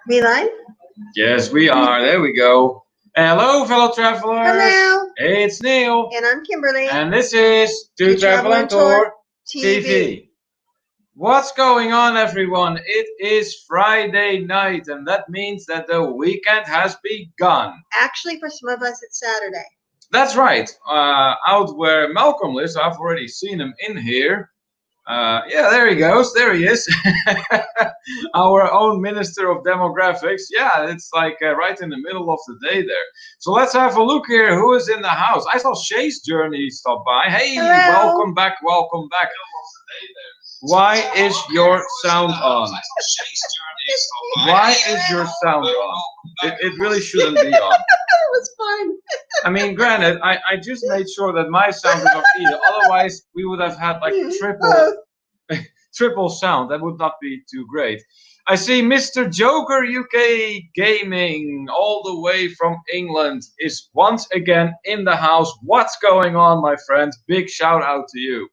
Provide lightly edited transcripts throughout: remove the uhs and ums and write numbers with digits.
We live? Yes, we are. There we go. Hello, fellow travelers. Hello. It's Neil. And I'm Kimberly. And this is To Travel and Tour TV. What's going on, everyone? It is Friday night, and that means that the weekend has begun. Actually, for some of us, it's Saturday. That's right. Out where Malcolm lives, I've already seen him in here. Yeah, there he goes. There he is. Our own Minister of Demographics. Yeah, it's like right in the middle of the day there. So let's have a look here. Who is in the house? I saw Shay's Journey stop by. Hey, hello. Welcome back. Welcome back. Why is your sound on? Why is your sound on? It really shouldn't be on. It was fun. I mean, granted, I just made sure that my sound is off either. Otherwise, we would have had like triple sound. That would not be too great. I see Mr. Joker UK Gaming, all the way from England, is once again in the house. What's going on, my friend? Big shout out to you.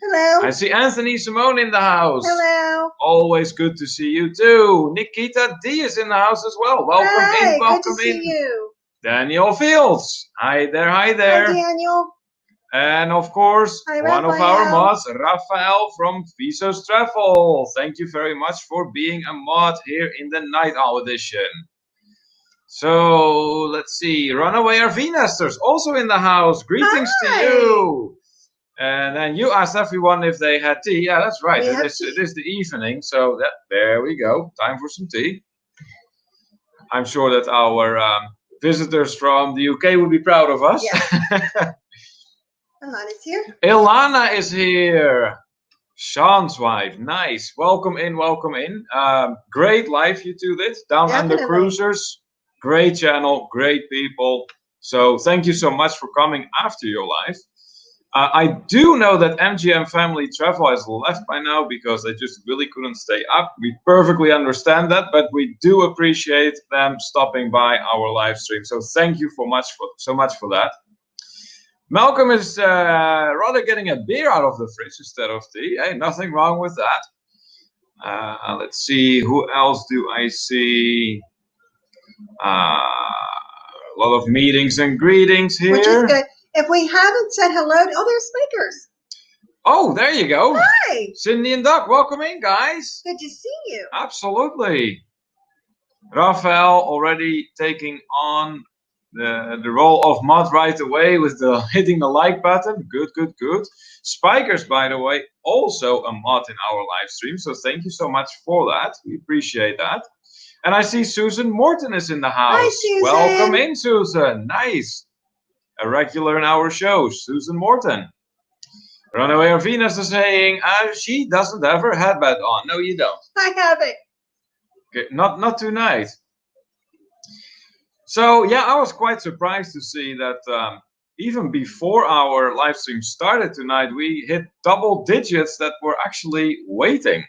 Hello. I see Anthony Simone in the house. Hello. Always good to see you too. Nikita D is in the house as well. Welcome in, welcome good to in. See you. Daniel Fields. Hi there, hi there. Hi, Daniel. And of course, one of our mods, Raphael from Visos Travel. Thank you very much for being a mod here in the Night Owl edition. So let's see, Runaway RV Nesters also in the house. Greetings to you. And then you asked everyone if they had tea. Yeah, that's right. It is the evening, so there we go. Time for some tea. I'm sure that our visitors from the UK would be proud of us. Yeah. Ilana's here. Ilana is here. Sean's wife. Nice. Welcome in, welcome in. Great live you two did. Down Under Cruisers. Great channel, great people. So thank you so much for coming after your live. I do know that MGM Family Travel has left by now because they just really couldn't stay up. We perfectly understand that, but we do appreciate them stopping by our live stream. So thank you so much for that. Malcolm is rather getting a beer out of the fridge instead of tea. Hey, nothing wrong with that. Let's see, who else do I see? A lot of meetings and greetings here. Which is good. If we haven't said hello, there's speakers. Oh, there you go. Hi. Cindy and Doug, welcome in, guys. Good to see you. Absolutely. Raphael already taking on the role of mod right away with the hitting the like button. Good, good, good. Spikers, by the way, also a mod in our live stream. So thank you so much for that. We appreciate that. And I see Susan Morton is in the house. Hi, Susan. Welcome in, Susan. Nice. A regular in our shows, Susan Morton. Runaway Arvinas is saying, she doesn't have her headband on. No, you don't. I have it. Okay, not tonight. So yeah, I was quite surprised to see that even before our live stream started tonight, we hit double digits that were actually waiting.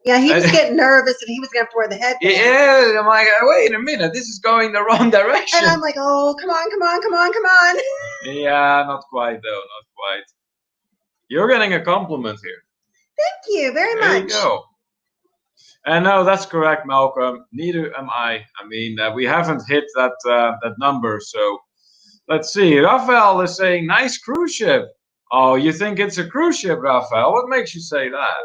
Yeah, he was getting nervous and he was going to pour the headband. Yeah, I'm like, wait a minute, this is going the wrong direction. And I'm like, oh, come on, come on, come on, come on. Yeah, not quite though, not quite. You're getting a compliment here. Thank you very much. There you go. And no, that's correct, Malcolm. Neither am I. I mean, we haven't hit that number. So let's see. Raphael is saying, nice cruise ship. Oh, you think it's a cruise ship, Raphael? What makes you say that?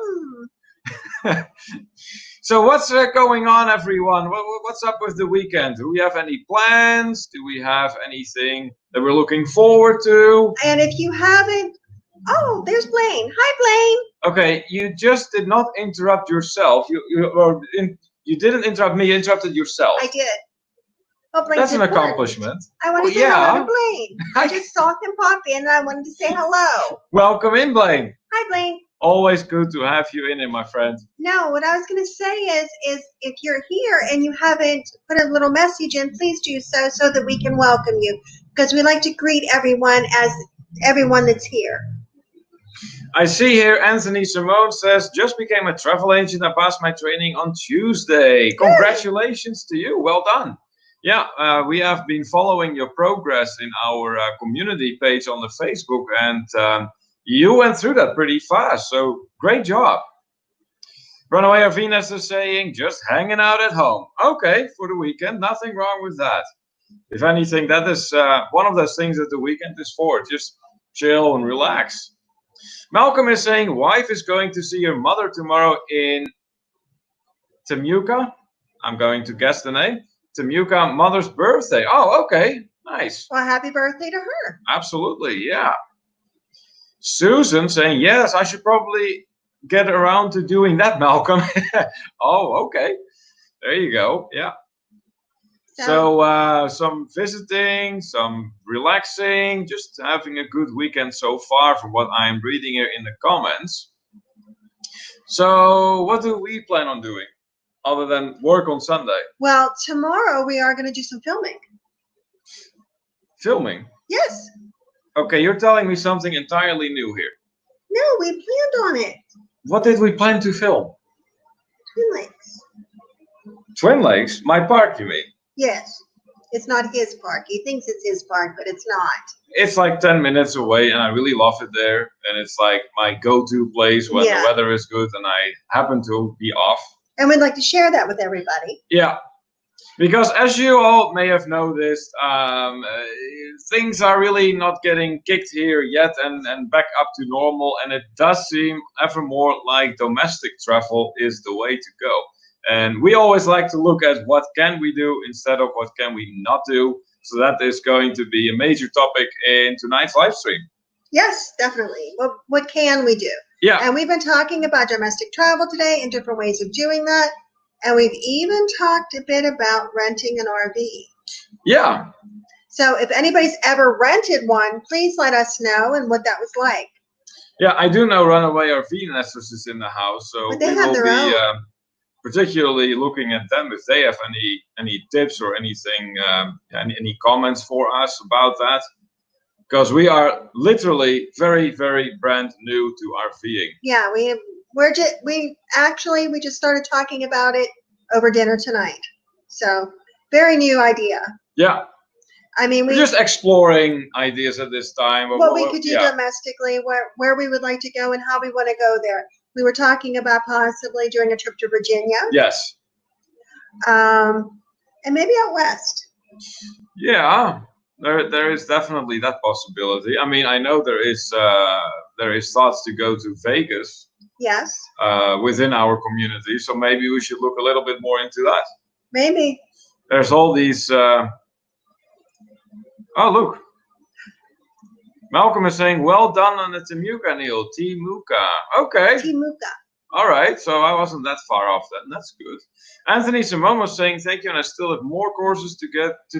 So what's going on, everyone? What's up with the weekend? Do we have any plans? Do we have anything that we're looking forward to? And if you haven't, oh, there's Blaine. Hi, Blaine. Okay, you just did not interrupt yourself. You didn't interrupt me. You interrupted yourself. I did. Oh, Blaine, that's an accomplishment. I want to say hello to Blaine. I just saw him pop in and I wanted to say hello. Welcome in, Blaine. Hi, Blaine. Always good to have you in, my friend. No, what I was going to say is if you're here and you haven't put a little message in, please do so that we can welcome you. Because we like to greet everyone as everyone that's here. I see here Anthony Simone says, just became a travel agent. I passed my training on Tuesday. Good. Congratulations to you. Well done. Yeah, we have been following your progress in our community page on the Facebook, and you went through that pretty fast. So great job. Runaway RV Nest is saying, just hanging out at home. Okay, for the weekend, nothing wrong with that. If anything, that is one of those things that the weekend is for. Just chill and relax. Malcolm is saying, wife is going to see your mother tomorrow in Temuka. I'm going to guess the name. Temuka, mother's birthday. Oh, okay. Nice. Well, happy birthday to her. Absolutely, yeah. Susan saying, yes, I should probably get around to doing that, Malcolm. Oh, okay. There you go. Yeah. So some visiting, some relaxing, just having a good weekend so far from what I'm reading here in the comments. So what do we plan on doing other than work on Sunday? Well, tomorrow we are going to do some filming. Filming? Yes. Okay, you're telling me something entirely new here. No, we planned on it. What did we plan to film? Twin Lakes. Twin Lakes? My park, you mean? Yes. It's not his park. He thinks it's his park, but it's not. It's like 10 minutes away, and I really love it there. And it's like my go-to place when the weather is good and I happen to be off. And we'd like to share that with everybody. Yeah. Because as you all may have noticed, things are really not getting kicked here yet and back up to normal. And it does seem ever more like domestic travel is the way to go. And we always like to look at what can we do instead of what can we not do. So that is going to be a major topic in tonight's live stream. Yes, definitely. What can we do? Yeah. And we've been talking about domestic travel today and different ways of doing that. And we've even talked a bit about renting an RV. Yeah. So if anybody's ever rented one, please let us know and what that was like. Yeah, I do know Runaway RV Nesters is in the house. So but they we have will their be own. Particularly looking at them if they have any tips or anything, any comments for us about that. Because we are literally very, very brand new to RVing. Yeah, we just started talking about it over dinner tonight. So very new idea. Yeah. I mean, we're just exploring ideas at this time. What we could do domestically, where we would like to go and how we want to go there. We were talking about possibly doing a trip to Virginia. Yes. And maybe out west. Yeah. There is definitely that possibility. I mean, I know there is thoughts to go to Vegas. Yes. Within our community, so maybe we should look a little bit more into that. Maybe. There's all these. Oh, look. Malcolm is saying, "Well done on the Temuka, Neil. Temuka. Okay. Temuka. All right, so I wasn't that far off then. That's good. Anthony Simone was saying, thank you, and I still have more courses to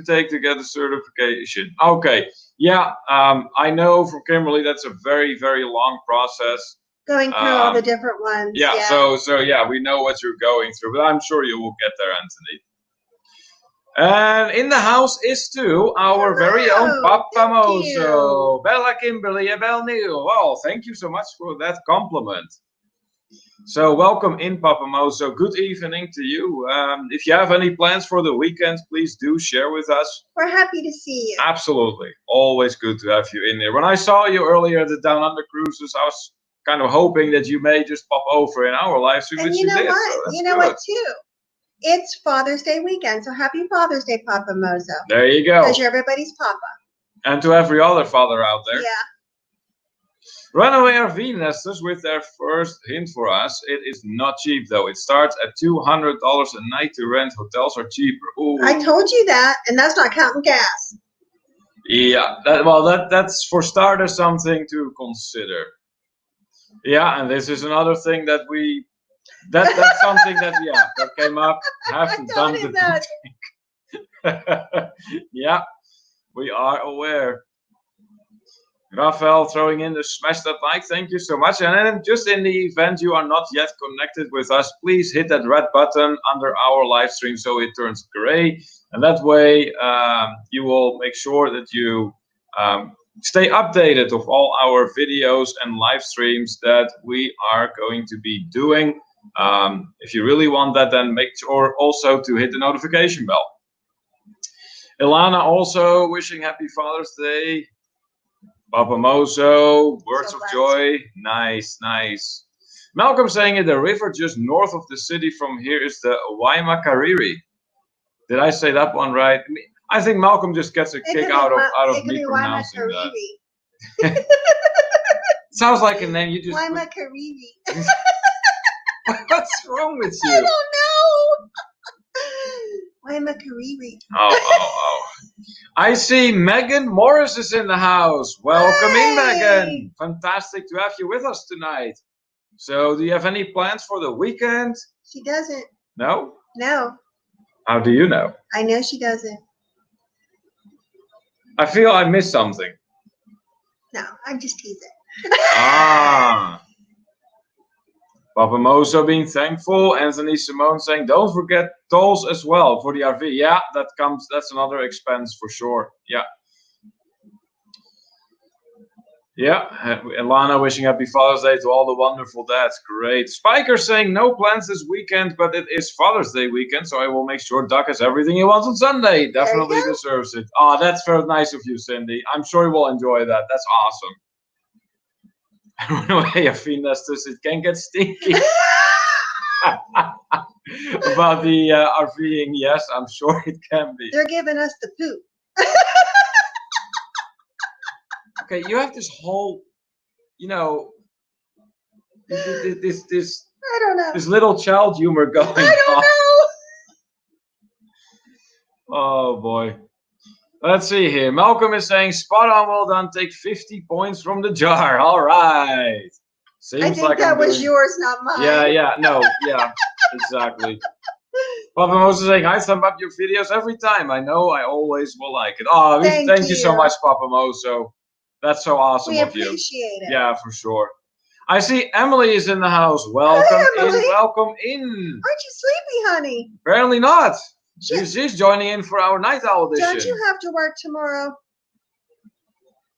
take to get a certification. Okay, yeah, I know from Kimberly that's a very, very long process. Going through all the different ones. Yeah, yeah. So yeah, we know what you're going through, but I'm sure you will get there, Anthony. And in the house is too our very own Papa Mozo. Bella Kimberly and Bel Neil. Well, thank you so much for that compliment. So welcome in, Papa Mozo. Good evening to you. If you have any plans for the weekend, please do share with us. We're happy to see you. Absolutely. Always good to have you in there. When I saw you earlier at the Down Under Cruises, I was kind of hoping that you may just pop over in our live stream. And you know what? You know what, too? It's Father's Day weekend, so happy Father's Day, Papa Mozo. There you go. Because you're everybody's papa. And to every other father out there. Yeah. Runaway RV Nesters with their first hint for us. It is not cheap, though. It starts at $200 a night to rent. Hotels are cheaper. Ooh. I told you that, and that's not counting gas. Yeah, that's for starters something to consider. Yeah, and this is another thing that that's something that came up. Haven't done the yeah, we are aware. Rafael throwing in the smash that like, thank you so much. And then just in the event you are not yet connected with us, please hit that red button under our live stream so it turns gray. And that way you will make sure that you stay updated of all our videos and live streams that we are going to be doing. If you really want that, then make sure also to hit the notification bell. Ilana also wishing happy Father's Day. Papa Mozo, words of joy. Nice, nice. Malcolm saying it, the river just north of the city from here is the Waimakariri. Did I say that one right? I think Malcolm just gets a kick out of me pronouncing that. Sounds like a name you just. Waimakariri. What's wrong with you? I don't know. Waimakariri. Oh. I see Megan Morris is in the house. Welcome in, Megan. Fantastic to have you with us tonight. So, do you have any plans for the weekend? She doesn't. No? No. How do you know? I know she doesn't. I feel I missed something. No, I'm just teasing. Papa Mozo being thankful. Anthony Simone saying, don't forget tolls as well for the RV. Yeah, that's another expense for sure. Yeah. Yeah, Ilana wishing happy Father's Day to all the wonderful dads. Great. Spiker saying no plans this weekend, but it is Father's Day weekend, so I will make sure Doug has everything he wants on Sunday. Definitely deserves it. Oh, that's very nice of you, Cindy. I'm sure he will enjoy that. That's awesome. I don't know how Finestus, it can get stinky. About the RVing, yes, I'm sure it can be. They're giving us the poop. Okay, you have this whole, this I don't know. This little child humor going on. I don't know. Oh boy. Let's see here. Malcolm is saying, spot on, well done. Take 50 points from the jar. All right. Seems I think like that was yours, not mine. Yeah, exactly. Papa Moses is saying, I sum up your videos every time. I know I always will like it. Oh, thank you so much, Papa Mozo. That's so awesome of you. We appreciate it. Yeah, for sure. I see Emily is in the house. Welcome in, welcome in. Aren't you sleepy, honey? Apparently not. She's joining in for our night owl edition. Don't you have to work tomorrow?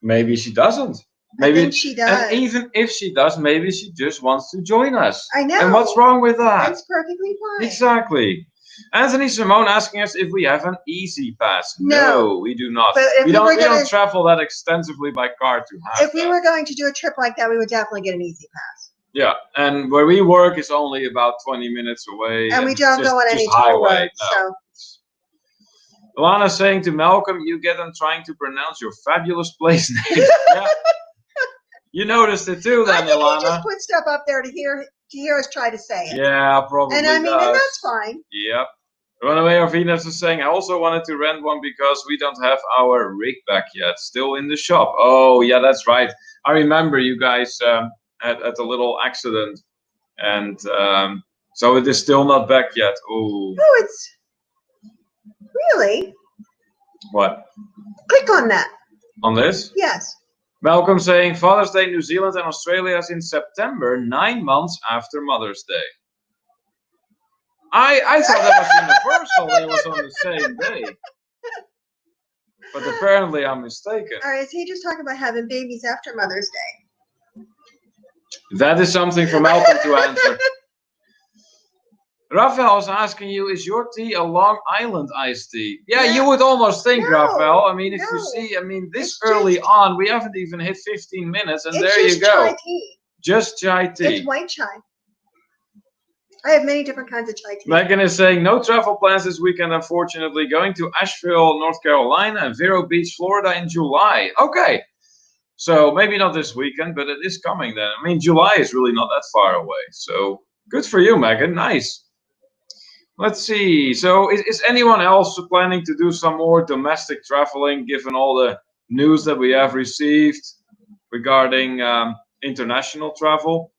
Maybe she doesn't. Maybe I think she does. And even if she does, maybe she just wants to join us. I know. And what's wrong with that? That's perfectly fine. Exactly. Anthony Simone asking us if we have an easy pass. No, we do not. But we don't travel that extensively by car to have. If we were going to do a trip like that, we would definitely get an easy pass. Yeah, and where we work is only about 20 minutes away. And we don't go on any toll roads, so. Alana saying to Malcolm, you get them trying to pronounce your fabulous place name. Yeah. You noticed it too, then, Ilana. He just put stuff up there to hear us try to say it. Yeah, probably. And I mean, and that's fine. Yep. Runaway Venus is saying, I also wanted to rent one because we don't have our rig back yet. Still in the shop. Oh, yeah, that's right. I remember you guys had a little accident. And so it is still not back yet. Oh. Oh, it's... Really? What? Click on that. On this? Yes. Malcolm saying Father's Day, New Zealand and Australia is in September, 9 months after Mother's Day. I thought that was universal. It was on the same day. But apparently I'm mistaken. Or is he just talking about having babies after Mother's Day? That is something for Malcolm to answer. Raphael is asking you, is your tea a Long Island iced tea? Yeah, you would almost think, Raphael. I mean, if you see, this early on, we haven't even hit 15 minutes, and there you go. Chai tea. Just chai tea. It's white chai. I have many different kinds of chai tea. Megan is saying, no travel plans this weekend, unfortunately. Going to Asheville, North Carolina, and Vero Beach, Florida in July. Okay. So maybe not this weekend, but it is coming then. I mean, July is really not that far away. So good for you, Megan. Nice. Let's see. So is anyone else planning to do some more domestic traveling, given all the news that we have received regarding international travel?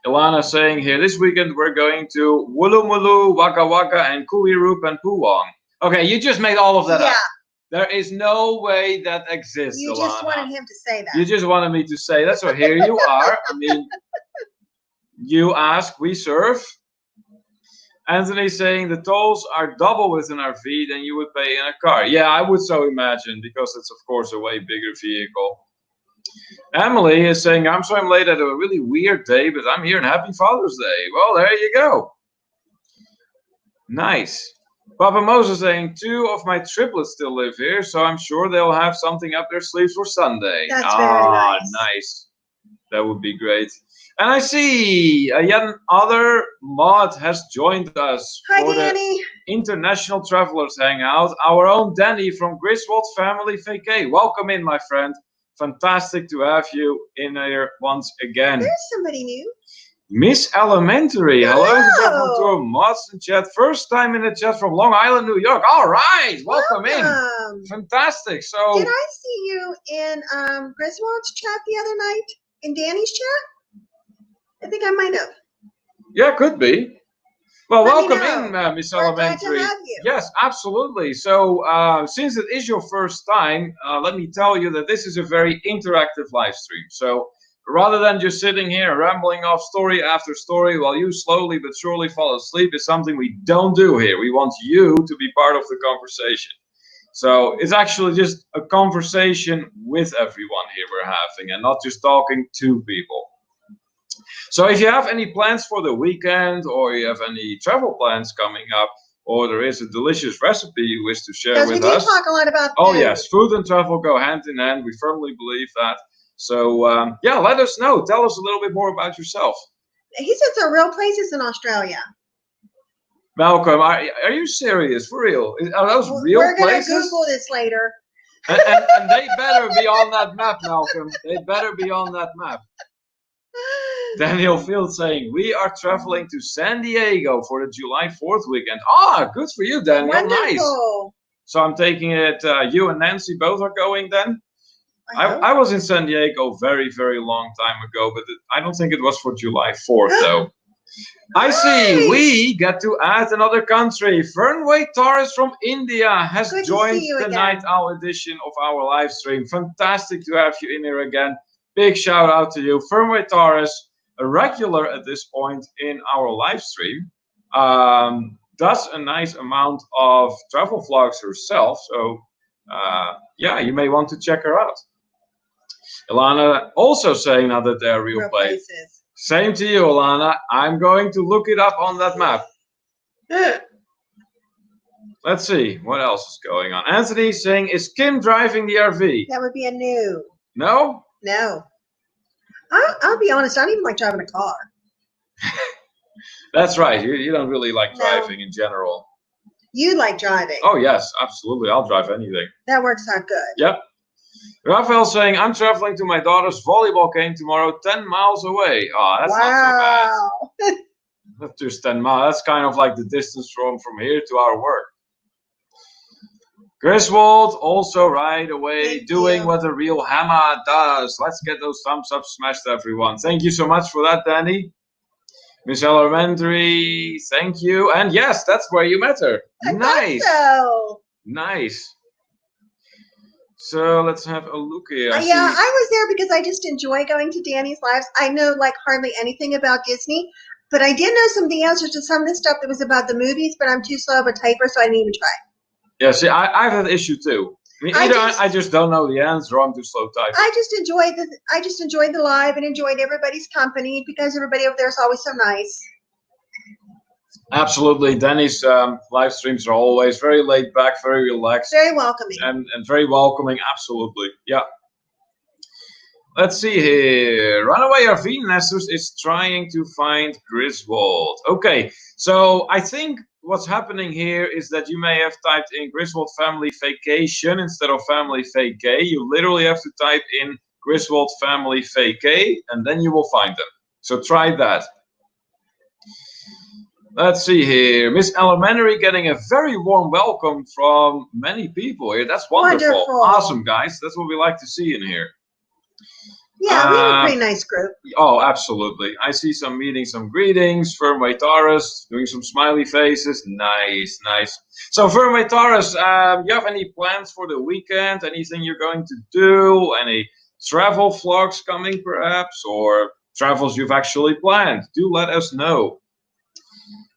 Ilana saying here, this weekend we're going to Woolloomooloo, Waka Waka, and Kuirup and Puwong. Okay, you just made all of that up. There is no way that exists, You Ilana. just wanted him to say that. You just wanted me to say that, so here you are. I mean, you ask, we serve. Anthony saying the tolls are double with an RV than you would pay in a car. Yeah, I would so imagine, because it's, of course, a way bigger vehicle. Emily is saying, I'm late at a really weird day, but I'm here and happy Father's Day. Well, there you go. Nice. Papa Moses saying, 2 of my triplets still live here, so I'm sure they'll have something up their sleeves for Sunday. That's very nice. Nice. That would be great. And I see yet another mod has joined us Hi, for Danny. the International Travelers Hangout. Our own Danny from Griswold Family VK. Welcome in, my friend. Fantastic to have you in here once again. There's somebody new. Miss Elementary. Hello to our mods in chat. First time in the chat from Long Island, New York. All right, welcome in. Fantastic. So did I see you in Griswold's chat the other night? In Danny's chat? I think I might have. Yeah, could be. Well, Let welcome in, Miss Elementary. Glad to have you. Yes, absolutely. So, since it is your first time, let me tell you that this is a very interactive live stream. So, rather than just sitting here rambling off story after story while you slowly but surely fall asleep, is something we don't do here. We want you to be part of the conversation. So, it's actually just a conversation with everyone here we're having, and not just talking to people. So if you have any plans for the weekend, or you have any travel plans coming up, or there is a delicious recipe you wish to share with us. Because we do talk a lot about food. Oh yes, food and travel go hand in hand. We firmly believe that. So yeah, let us know. Tell us a little bit more about yourself. He said there are real places in Australia. Malcolm, are you serious? For real? Are those real places? We're going to Google this later. And they better be on that map, Malcolm. They better be on that map. Daniel Field saying, we are traveling to San Diego for the July 4th weekend. Ah, good for you, Daniel. Wonderful. Nice. So I'm taking it, you and Nancy both are going then? I was in San Diego very, very long time ago, but I don't think it was for July 4th, though. I see. We get to add another country. Fernway Torres from India has joined the Night Owl edition of our live stream. Fantastic to have you in here again. Big shout out to you. Fernway Torres, a regular at this point in our live stream, does a nice amount of travel vlogs herself. So yeah, you may want to check her out. Ilana also saying now that they're real places. Same to you, Ilana. I'm going to look it up on that map. Let's see what else is going on. Anthony saying, is Kim driving the RV? That would be a no. No? No. I'll be honest, I don't even like driving a car. That's right. You don't really like driving in general. You like driving. Oh, yes, absolutely. I'll drive anything. That works out good. Yep. Raphael saying, I'm traveling to my daughter's volleyball game tomorrow, 10 miles away. Oh, that's not so bad. That's just 10 miles. That's kind of like the distance from here to our work. Griswold also right away doing what a real hammer does. Let's get those thumbs up smashed, everyone. Thank you so much for that, Danny. Miss Elementary, thank you. And yes, that's where you met her. Nice. So. Nice. So let's have a look here. I was there because I just enjoy going to Danny's lives. I know like hardly anything about Disney, but I did know some of the answers to some of the stuff that was about the movies, but I'm too slow of a typer, so I didn't even try. Yeah, see, I've had an issue too. I mean, I just don't know the answer, or I'm too slow typing. I just enjoyed the live and enjoyed everybody's company because everybody over there is always so nice. Absolutely. Danny's live streams are always very laid back, very relaxed. Very welcoming. And very welcoming, absolutely. Yeah. Let's see here. Runaway RV Nesters is trying to find Griswold. Okay, so I think what's happening here is that you may have typed in Griswold Family Vacation instead of Family Vacay. You literally have to type in Griswold Family Vacay, and then you will find them. So try that. Let's see here. Miss Elementary getting a very warm welcome from many people here. That's wonderful. Awesome, guys. That's what we like to see in here. Yeah, we have a pretty nice group. Oh, absolutely. I see some meetings, some greetings. Fernway Taurus doing some smiley faces. Nice, nice. So, Fernway Taurus, you have any plans for the weekend? Anything you're going to do? Any travel vlogs coming, perhaps? Or travels you've actually planned? Do let us know.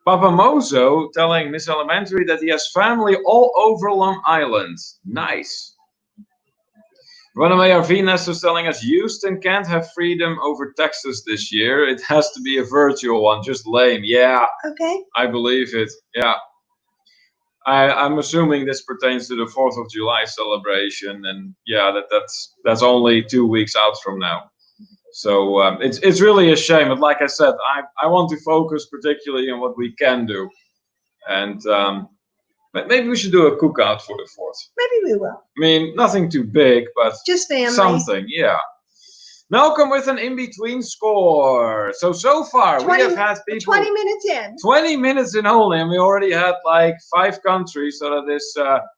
Papa Mozo telling Miss Elementary that he has family all over Long Island. Nice. Runaway RV Nest is telling us Houston can't have freedom over Texas this year. It has to be a virtual one. Just lame. Yeah. Okay. I believe it. Yeah. I'm assuming this pertains to the 4th of July celebration. And yeah, that's only 2 weeks out from now. So it's really a shame. But like I said, I want to focus particularly on what we can do. And but maybe we should do a cookout for the 4th. Maybe we will. I mean, nothing too big, but just family. Something, yeah. Malcolm with an in-between score. So far 20, we have had people 20 minutes in. 20 minutes in only, and we already had like 5 countries, so that is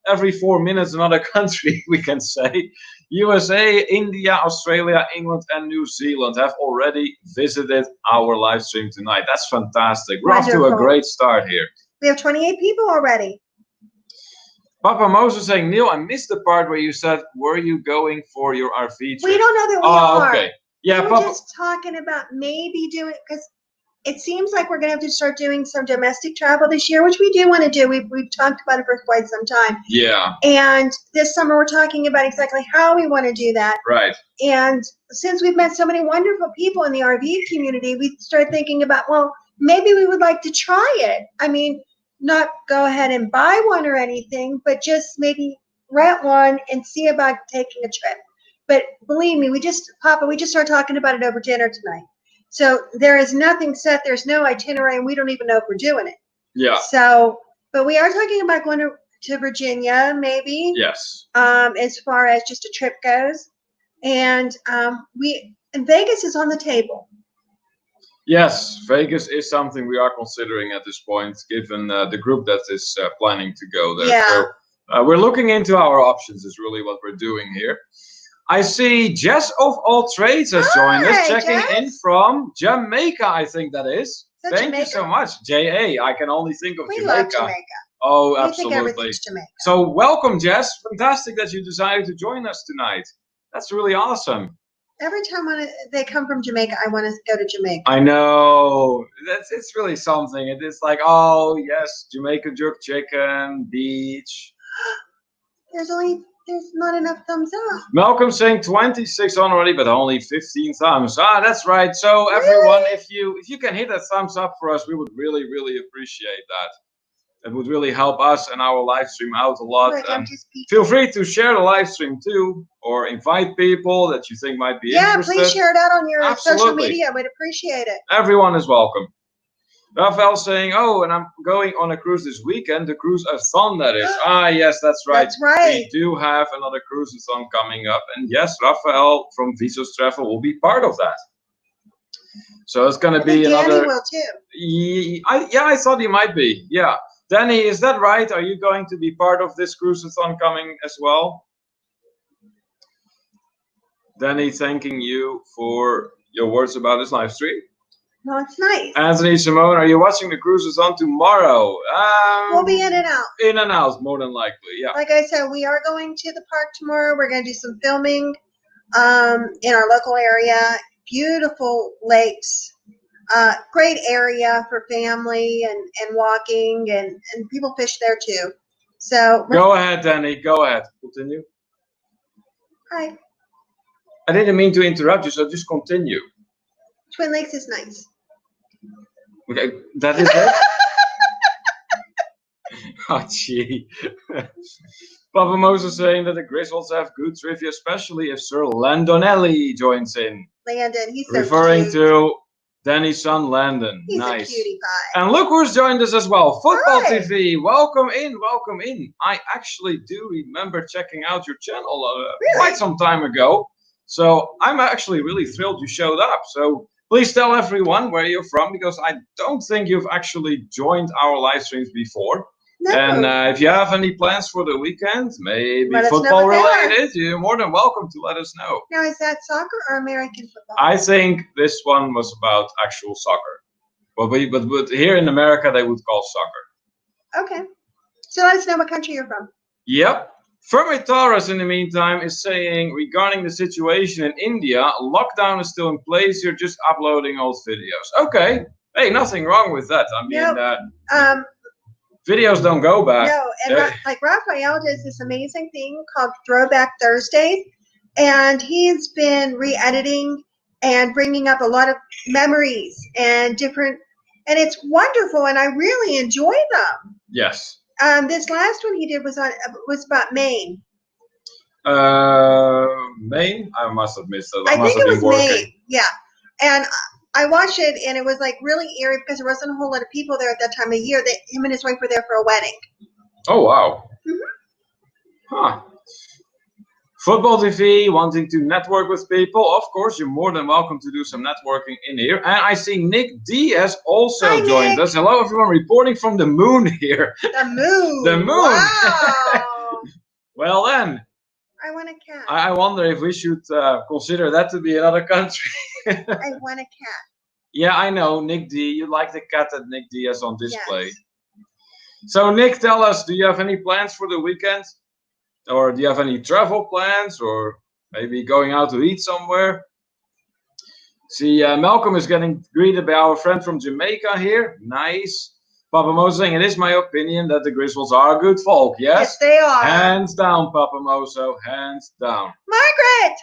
every 4 minutes another country, we can say. USA, India, Australia, England, and New Zealand have already visited our live stream tonight. That's fantastic. We're off to a great start here. We have 28 people already. Papa Moses saying, Neil, I missed the part where you said, were you going for your RV trip? We don't know that we are. Okay. Yeah, we were Papa. just talking about maybe doing, because it seems like we're going to have to start doing some domestic travel this year, which we do want to do. We've talked about it for quite some time. Yeah. And this summer we're talking about exactly how we want to do that. Right. And since we've met so many wonderful people in the RV community, we started thinking about, well, maybe we would like to try it. I mean, not go ahead and buy one or anything, but just maybe rent one and see about taking a trip. But believe me, we just started talking about it over dinner tonight. So there is nothing set. There's no itinerary, and we don't even know if we're doing it. Yeah. So, but we are talking about going to Virginia, maybe. Yes. As far as just a trip goes, and Vegas is on the table. Yes, Vegas is something we are considering at this point, given the group that is planning to go there. Yeah. So we're looking into our options is really what we're doing here. I see Jess of All Trades has joined us, checking in from Jamaica, I think that is. Thank you so much. JA, I can only think of Jamaica. We love Jamaica. Oh, we absolutely. think everything's Jamaica. So welcome, Jess. Fantastic that you decided to join us tonight. That's really awesome. Every time they come from Jamaica, I want to go to Jamaica. I know. It's really something. It is like, oh, yes, Jamaica jerk chicken, beach. There's not enough thumbs up. Malcolm saying 26 already, but only 15 thumbs. Ah, that's right. So everyone, if you can hit that thumbs up for us, we would really, really appreciate that. It would really help us and our live stream out a lot. And feel free to share the live stream too, or invite people that you think might be interested. Yeah, please share it out on your social media. We'd appreciate it. Everyone is welcome. Raphael saying, oh, and I'm going on a cruise this weekend. The cruise-a-thon, that is. Ah, yes, that's right. That's right. We do have another cruise-a-thon coming up. And yes, Raphael from Visos Travel will be part of that. So it's going to be another... Danny will too. I thought he might be. Yeah. Danny, is that right? Are you going to be part of this cruise-a-thon coming as well? Danny, thanking you for your words about this live stream. No, it's nice. Anthony Simone, are you watching the cruise-a-thon tomorrow? We'll be in and out. In and out, more than likely, yeah. Like I said, we are going to the park tomorrow. We're going to do some filming in our local area. Beautiful lakes. Great area for family and walking, and people fish there too. So go ahead, Danny. Go ahead. Continue. Hi. I didn't mean to interrupt you, so just continue. Twin Lakes is nice. Okay, that is it. Oh, gee. Papa Moses saying that the Griswolds have good trivia, especially if Sir Landonelli joins in. Landon, he's so referring cute. to Danny's son Landon. He's nice. A cutie pie. And look who's joined us as well. Football Hi. TV. Welcome in, welcome in. I actually do remember checking out your channel quite some time ago. So I'm actually really thrilled you showed up. So please tell everyone where you're from, because I don't think you've actually joined our live streams before. No. And if you have any plans for the weekend, maybe Let us know football what related, you're more than welcome to let us know. Now, is that soccer or American football? I think this one was about actual soccer. Well, but here in America, they would call soccer. Okay. So let us know what country you're from. Yep. Fermi Taurus, in the meantime, is saying, regarding the situation in India, lockdown is still in place. You're just uploading old videos. Okay. Hey, nothing wrong with that. I mean, videos don't go back. No, and like Raphael does this amazing thing called Throwback Thursdays, and he's been re-editing and bringing up a lot of memories and different, and it's wonderful, and I really enjoy them. Yes. This last one he did was about Maine. Maine? I must have missed that. I must think have it been was working. May. Yeah. And I watched it, and it was like really eerie because there wasn't a whole lot of people there at that time of year. That him and his wife were there for a wedding. Oh, wow. Mhm. Huh. Football TV, wanting to network with people. Of course, you're more than welcome to do some networking in here. And I see Nick D has also Hi, joined Nick. us. Hello, everyone, reporting from the moon here. The moon. The moon. Wow. Well then, I want a cat. I wonder if we should consider that to be another country. I want a cat. Yeah, I know, Nick D. You like the cat that Nick D has on display. Yes. So Nick, tell us, do you have any plans for the weekend? Or do you have any travel plans? Or maybe going out to eat somewhere? See, Malcolm is getting greeted by our friend from Jamaica here. Nice. Papa Mo saying, it is my opinion that the Griswolds are a good folk, yes? Yes, they are. Hands down, Papa Mozo, hands down. Margaret!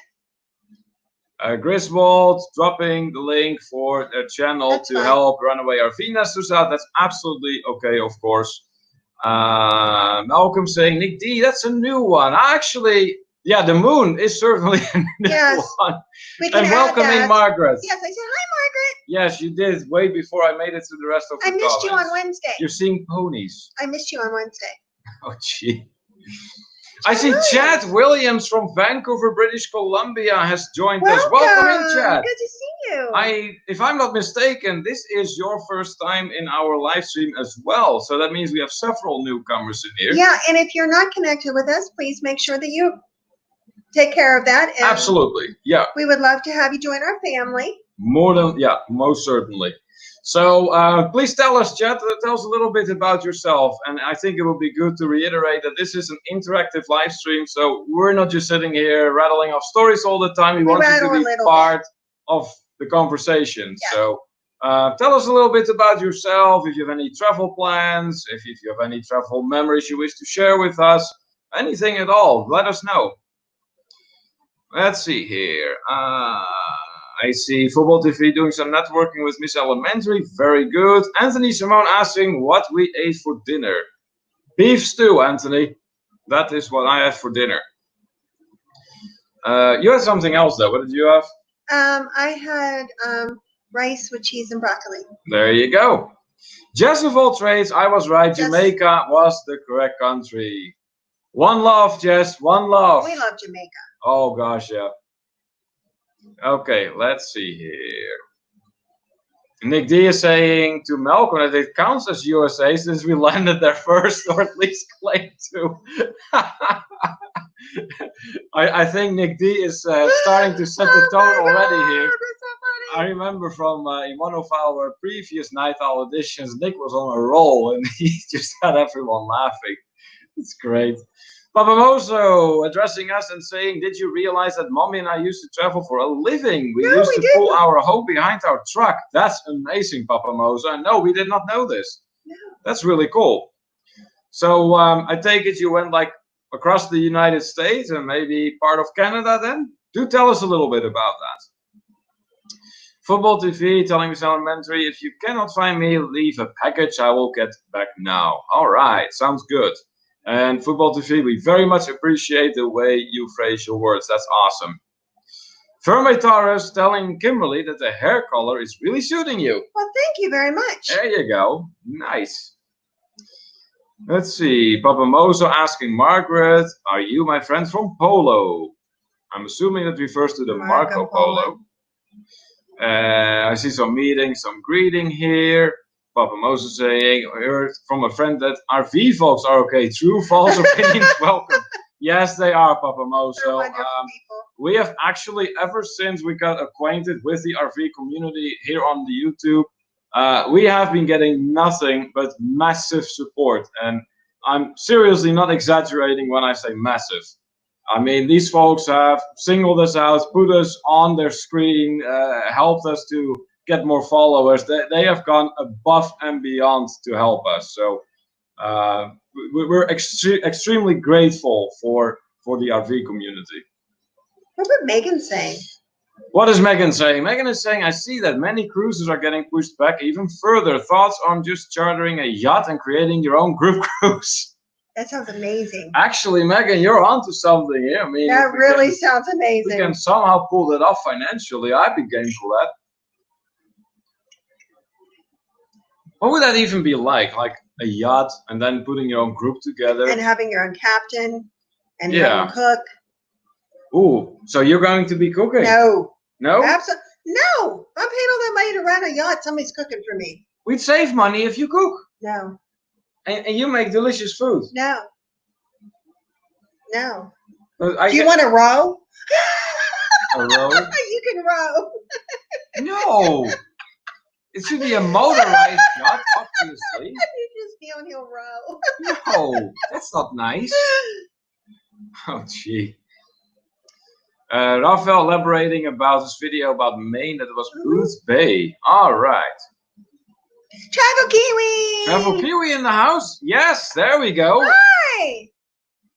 Griswold dropping the link for their channel That's to fine. help runaway RV nesters out. That's absolutely okay, of course. Malcolm saying, Nick D, that's a new one. Actually, yeah, the moon is certainly a new Yes. one. We can And add welcome that. in, Margaret. Yes, I said, hi, Margaret. Yes, you did, way before I made it to the rest of the I missed you on comments. Wednesday. You're seeing ponies. I missed you on Wednesday. Oh, gee. I see Chad Williams from Vancouver, British Columbia has joined us. Welcome in, Chad. Good to see you. If I'm not mistaken, this is your first time in our live stream as well. So that means we have several newcomers in here. Yeah, and if you're not connected with us, please make sure that you take care of that. And absolutely, yeah. we would love to have you join our family. More than, yeah, most certainly. So please tell us, Chad, tell us a little bit about yourself. And I think it would be good to reiterate that this is an interactive live stream. So we're not just sitting here rattling off stories all the time. We want you to be part of the conversation. Yeah. So tell us a little bit about yourself, if you have any travel plans, if you have any travel memories you wish to share with us, anything at all, let us know. Let's see here. I see Football TV doing some networking with Miss Elementary. Very good. Anthony Simone asking what we ate for dinner. Beef stew, Anthony. That is what I had for dinner. You had something else though. What did you have? I had rice with cheese and broccoli. There you go. Jess of all trades, I was right. Yes. Jamaica was the correct country. One love, Jess. One love. We love Jamaica. Oh gosh, yeah. Okay, let's see here. Nick D is saying to Malcolm that it counts as USA since we landed there first, or at least claimed to. I think Nick D is starting to set the tone already here. So I remember from in one of our previous Night Owl editions, Nick was on a roll and he just had everyone laughing. It's great. Papa Mozo addressing us and saying, did you realize that Mommy and I used to travel for a living? We used to pull our hoe behind our truck. That's amazing, Papa Mozo. No, we did not know this. No. That's really cool. So I take it you went like across the United States and maybe part of Canada then? Do tell us a little bit about that. Football TV telling Miss Elementary, if you cannot find me, leave a package. I will get back now. All right, sounds good. And Football TV, we very much appreciate the way you phrase your words. That's awesome. Ferme Taurus telling Kimberly that the hair color is really suiting you. Well, thank you very much. There you go. Nice. Let's see. Papa Mozo asking Margaret, are you my friend from Polo? I'm assuming that refers to the Marco Polo. I see some meeting, some greeting here. Papa Moses saying, I heard from a friend that RV folks are okay. True, false opinions welcome. Yes, they are, Papa Mozo. We have actually, ever since we got acquainted with the RV community here on the YouTube, we have been getting nothing but massive support. And I'm seriously not exaggerating when I say massive. I mean, these folks have singled us out, put us on their screen, helped us to get more followers. They have gone above and beyond to help us. So we're extremely grateful for the RV community. What's what Megan's saying? What is Megan saying? Megan is saying, I see that many cruises are getting pushed back even further. Thoughts on just chartering a yacht and creating your own group cruise? That sounds amazing. Actually, Megan, you're onto something here. I mean, That really sounds we amazing. can somehow pull that off financially. I'd be game for that. What would that even be like? Like a yacht, and then putting your own group together, And having your own captain and your own cook. Ooh, so you're going to be cooking? No. No? Absolutely. No. I'm paying all that money to rent a yacht. Somebody's cooking for me. We'd save money if you cook. No. And you make delicious food. No. No. Do you want to row? A row? You can row. No. It should be a motorized yacht, obviously. You just be on your row. No, that's not nice. Oh, gee. Raphael elaborating about this video about Maine, that it was Booth Bay. All right. Travel Kiwi! Travel Kiwi in the house? Yes, there we go. Hi!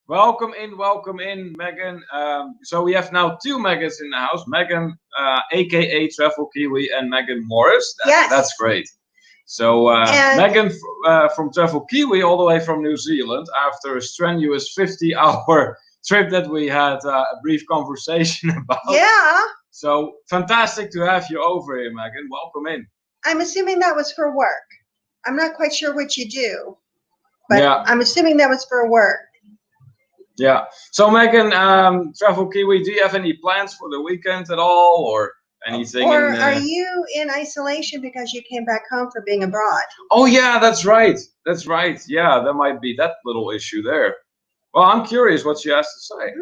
Welcome in, Megan. So we have now two Megans in the house. Megan, aka Travel Kiwi, and Megan Morris. Yes. That's great. So Megan from Travel Kiwi, all the way from New Zealand, after a strenuous 50-hour trip that we had a brief conversation about. Yeah. So fantastic to have you over here, Megan. Welcome in. I'm assuming that was for work. I'm not quite sure what you do, but yeah. I'm assuming that was for work. Yeah. So Megan, Travel Kiwi, do you have any plans for the weekend at all, or anything? Or are you in isolation because you came back home for being abroad? Oh yeah, that's right. That's right. Yeah, there might be that little issue there. Well, I'm curious what she has to say.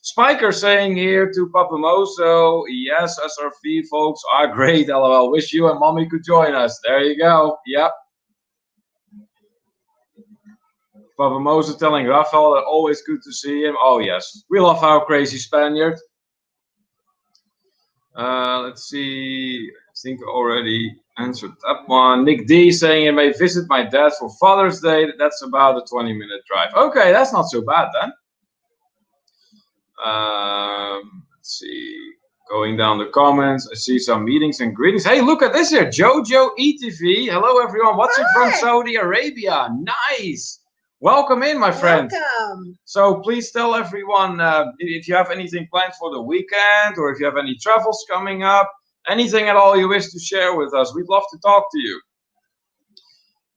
Spiker saying here to Papa Moso, yes, SRV folks are great. LOL. Wish you and Mommy could join us. There you go. Yep. Papa Moso telling Rafael that always good to see him. Oh yes, we love our crazy Spaniard. Let's see. I think I already answered that one. Nick D saying I may visit my dad for Father's Day. That's about a 20-minute drive. Okay, that's not so bad then. Let's see. Going down the comments, I see some meetings and greetings. Hey, look at this here. Jojo ETV. Hello, everyone. Watching from Saudi Arabia. Nice. Welcome in, my friend. Welcome. So please tell everyone if you have anything planned for the weekend, or if you have any travels coming up, anything at all you wish to share with us. We'd love to talk to you.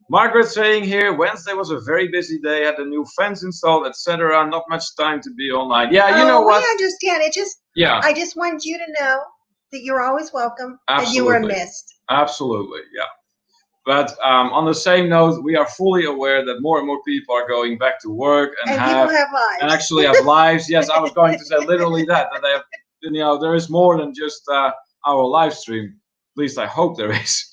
Margaret saying here, Wednesday was a very busy day, had a new fence installed, etc. Not much time to be online. Yeah, you know what? We understand. I just wanted you to know that you're always welcome. Absolutely. And you were missed. Absolutely, yeah. But on the same note, we are fully aware that more and more people are going back to work and people have lives. And actually have lives. Yes, I was going to say literally that they have, there is more than just our live stream. At least I hope there is.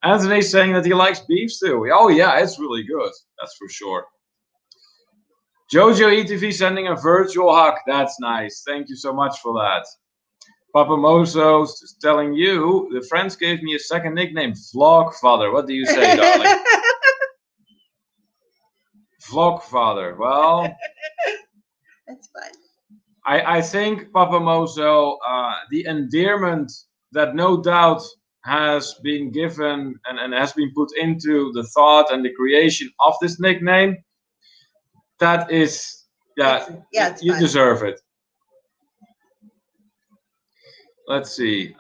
Anthony's saying that he likes beef stew. Oh yeah, it's really good. That's for sure. Jojo ETV sending a virtual hug. That's nice. Thank you so much for that. Papa Moso is telling you, the friends gave me a second nickname, Vlogfather. What do you say, darling? Vlogfather. Well, that's fun. I think, Papa Moso, the endearment that no doubt has been given and has been put into the thought and the creation of this nickname, that is, you deserve it. Let's see.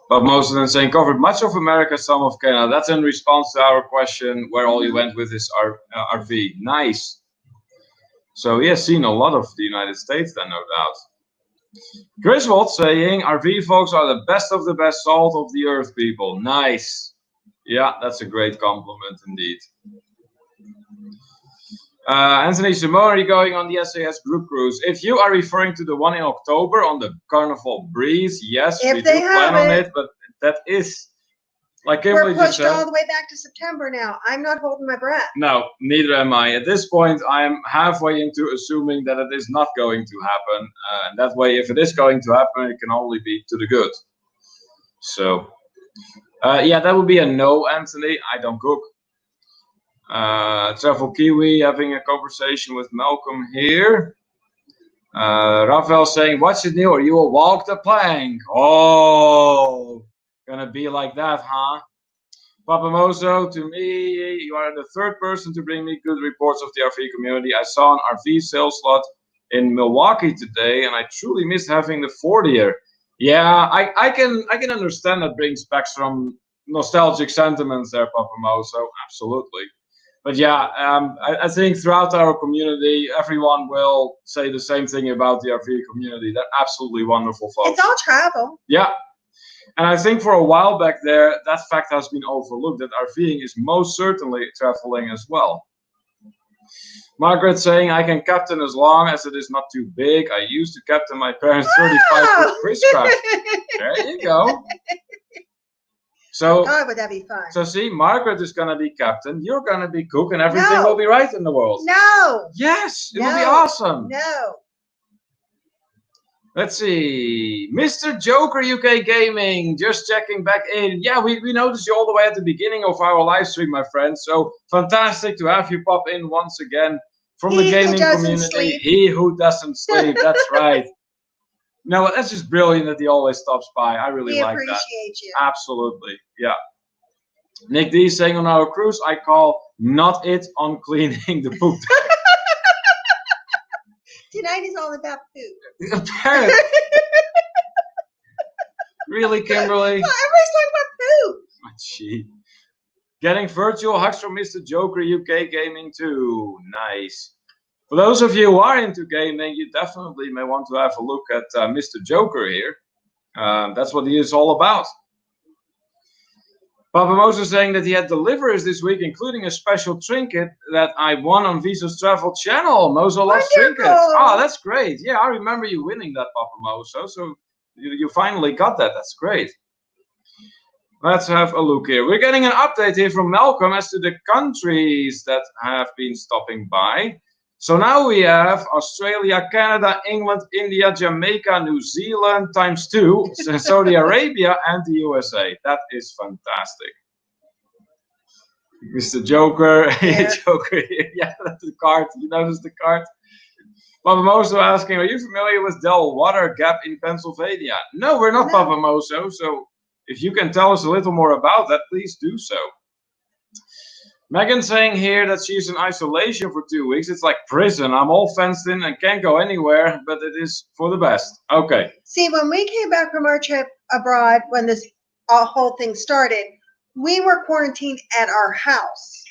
But most of them saying covered much of America, some of Canada. That's in response to our question where all you went with this RV. Nice. So he has seen a lot of the United States then, no doubt. Griswold saying RV folks are the best of the best salt of the earth people. Nice. Yeah, that's a great compliment indeed. Anthony Simori going on the SAS group cruise. If you are referring to the one in October on the Carnival Breeze, yes, we do plan on it, but that is, like Kimberly just said, we're pushed all the way back to September now. I'm not holding my breath. No, neither am I. At this point, I am halfway into assuming that it is not going to happen. And that way, if it is going to happen, it can only be to the good. So, yeah, that would be a no, Anthony. I don't cook. Travel Kiwi having a conversation with Malcolm here. Raphael saying, what's it new? Or you will walk the plank. Oh, gonna be like that, huh? Papamoso, to me, you are the third person to bring me good reports of the RV community. I saw an RV sales slot in Milwaukee today, and I truly miss having the Ford here. Yeah, I can understand that brings back some nostalgic sentiments there, Papamoso. Absolutely. But yeah, I think throughout our community, everyone will say the same thing about the RV community. They're absolutely wonderful folks. It's all travel. Yeah. And I think for a while back there, that fact has been overlooked, that RVing is most certainly traveling as well. Margaret saying, I can captain as long as it is not too big. I used to captain my parents' 35-foot Chris-Craft. There you go. So, God, would that be fun? So see, Margaret is going to be captain, you're going to be cook, and everything will be right in the world. No. Yes, it will be awesome. No. Let's see, Mr. Joker UK Gaming, just checking back in. Yeah, we noticed you all the way at the beginning of our live stream, my friend. So fantastic to have you pop in once again from the gaming community. Sleep. He who doesn't sleep, that's right. No, that's just brilliant that he always stops by. I really like that. We appreciate you. Absolutely, yeah. Nick D saying on our cruise, I call not it on cleaning the poop. Tonight is all about food. Apparently. Really, Kimberly? Well, everybody's talking about food. Oh, gee. Getting virtual hugs from Mr. Joker UK Gaming too. Nice. For those of you who are into gaming, you definitely may want to have a look at Mr. Joker here. That's what he is all about. Papa Moses saying that he had deliveries this week, including a special trinket that I won on Visa's Travel Channel. Mozo loves trinkets. Oh, that's great. Yeah, I remember you winning that, Papa Mozo. So you finally got that. That's great. Let's have a look here. We're getting an update here from Malcolm as to the countries that have been stopping by. So now we have Australia, Canada, England, India, Jamaica, New Zealand ×2, Saudi Arabia, and the USA. That is fantastic. Mr. Joker, Joker, yeah, that's the card. You notice the card? Papa Mozo asking, are you familiar with Del Water Gap in Pennsylvania? No, we're not, Papa Mozo. So if you can tell us a little more about that, please do so. Megan saying here that she's in isolation for 2 weeks. It's like prison. I'm all fenced in and can't go anywhere, but it is for the best. Okay. See, when we came back from our trip abroad, when this whole thing started, we were quarantined at our house.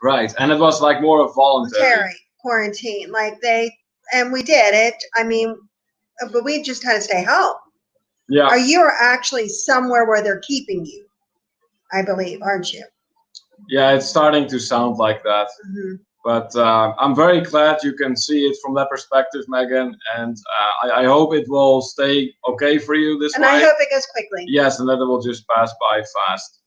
Right, and it was like more of voluntary quarantine. And we did it. I mean, but we just had to stay home. Yeah. You are actually somewhere where they're keeping you, I believe, aren't you? Yeah, it's starting to sound like that. Mm-hmm. But I'm very glad you can see it from that perspective, Megan. And I hope it will stay okay for you this way. And I hope it goes quickly. Yes, and that it will just pass by fast.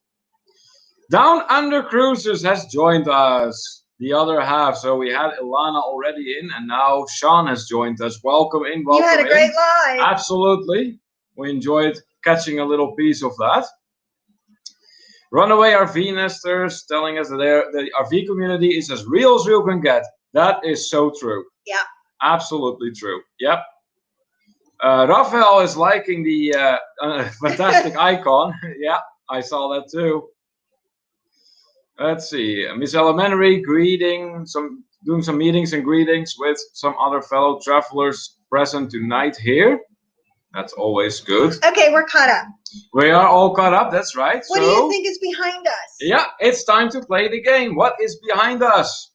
Down Under Cruisers has joined us, the other half. So we had Ilana already in, and now Sean has joined us. Welcome in, welcome in. You had a great live. Absolutely. We enjoyed catching a little piece of that. Runaway RV Nesters telling us that the RV community is as real can get. That is so true. Yeah. Absolutely true. Yep. Raphael is liking the fantastic icon. Yeah, I saw that too. Let's see. Miss Elementary doing some meetings and greetings with some other fellow travelers present tonight here. That's always good. Okay, we're caught up. We are all caught up, that's right. What do you think is behind us? Yeah, it's time to play the game. What is behind us?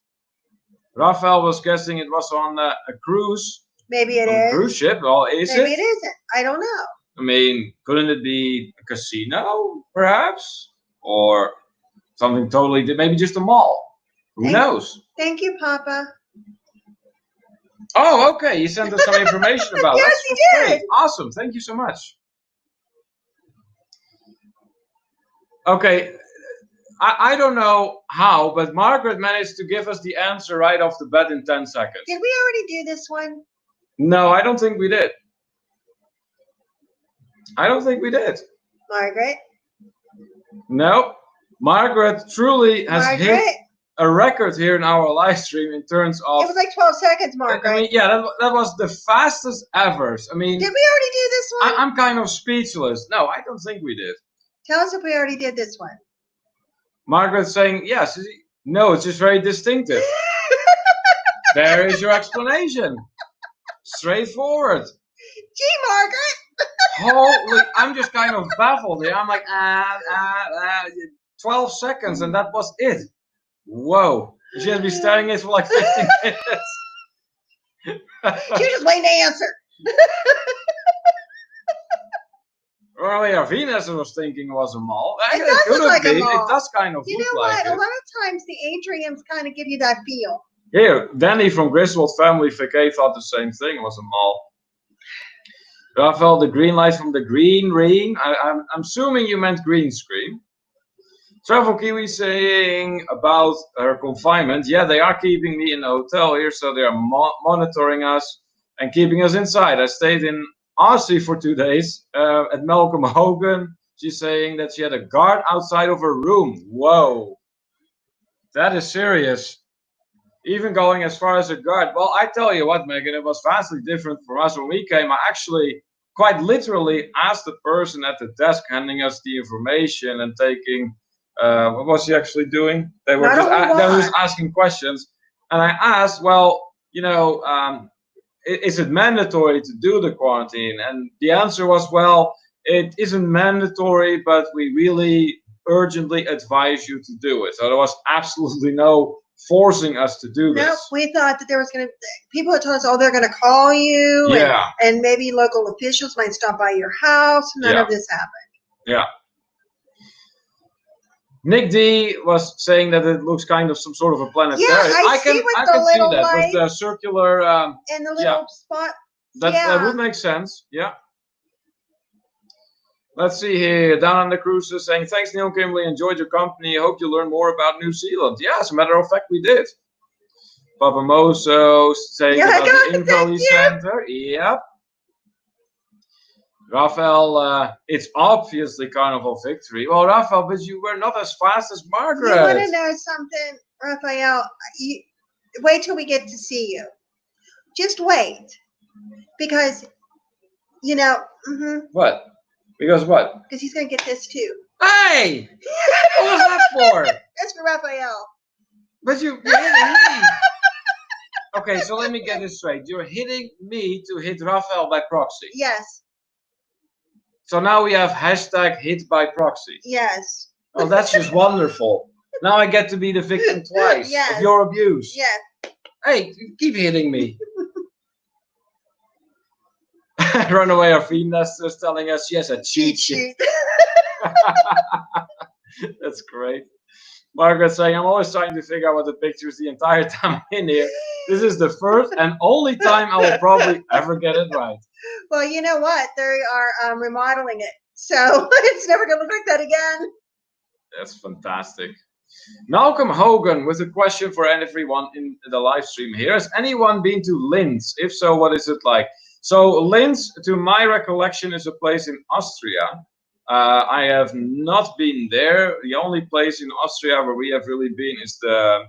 Raphael was guessing it was on a cruise. Maybe it is. A cruise ship. Well, is it? Maybe it isn't. I don't know. I mean, couldn't it be a casino, perhaps? Or something totally different? Maybe just a mall. Who knows? Thank you, Papa. Oh, okay. You sent us some information about it. Yes, he did. Great. Awesome. Thank you so much. Okay. I don't know how, but Margaret managed to give us the answer right off the bat in 10 seconds. Did we already do this one? No, I don't think we did. I don't think we did. Margaret? No. Margaret truly has hit a record here in our live stream in terms of... It was like 12 seconds, Margaret. I mean, yeah, that was the fastest ever. I mean... Did we already do this one? I'm kind of speechless. No, I don't think we did. Tell us if we already did this one. Margaret's saying, yes. No, it's just very distinctive. There is your explanation. Straightforward. Gee, Margaret. Holy, I'm just kind of baffled here. I'm like, 12 seconds, and that was it. Whoa. She has been staring at it for like 15 minutes. She was just waiting to answer. Earlier, Venus was thinking it was a mall. It does could look have like a been. mall. It does kind of You look know like what? it. A lot of times the atriums kind of give you that feel. Here, Danny from Griswold Family VK thought the same thing. It was a mall. Raphael, the green light from the green ring. I'm assuming you meant green screen. Travel Kiwi saying about her confinement. Yeah, they are keeping me in the hotel here, so they are monitoring us and keeping us inside. I stayed in Aussie for 2 days at Malcolm Hogan. She's saying that she had a guard outside of her room. Whoa, that is serious. Even going as far as a guard. Well, I tell you what, Megan, it was vastly different for us when we came. I actually quite literally asked the person at the desk handing us the information and taking. What was he actually doing? They were just asking questions, and I asked, well, is it mandatory to do the quarantine? And the answer was, well, it isn't mandatory, but we really urgently advise you to do it. So there was absolutely no forcing us to do this. No, we thought that there was going to, people had told us, oh, they're going to call you. Yeah. And maybe local officials might stop by your house. None of this happened. Yeah. Nick D was saying that it looks kind of some sort of a planetarium. Yeah, I can see that with the circular and the little spot. That would make sense. Yeah. Let's see here. Down on the cruises saying, thanks, Neil and Kimberly. Enjoyed your company. Hope you learn more about New Zealand. Yeah, as a matter of fact, we did. Papa Moso saying about the info he sent her. Yep. Raphael, it's obviously Carnival Victory. Well, Raphael, but you were not as fast as Margaret. You want to know something, Raphael? Wait till we get to see you. Just wait. Because, What? Because what? Because he's going to get this too. Hey! What was that for? That's for Raphael. But you're hitting me. Okay, so let me get this straight. You're hitting me to hit Raphael by proxy. Yes. So now we have hashtag hit by proxy. Yes. Oh, that's just wonderful. Now I get to be the victim twice of your abuse. Yes. Hey, keep hitting me. Runaway RV nesters telling us she has a cheat sheet. That's great. Margaret saying, I'm always trying to figure out what the picture is the entire time I'm in here. This is the first and only time I will probably ever get it right. Well, you know what? They are remodeling it. So it's never going to look like that again. That's fantastic. Malcolm Hogan with a question for everyone in the live stream here. Has anyone been to Linz? If so, what is it like? So Linz, to my recollection, is a place in Austria. I have not been there. The only place in Austria where we have really been is the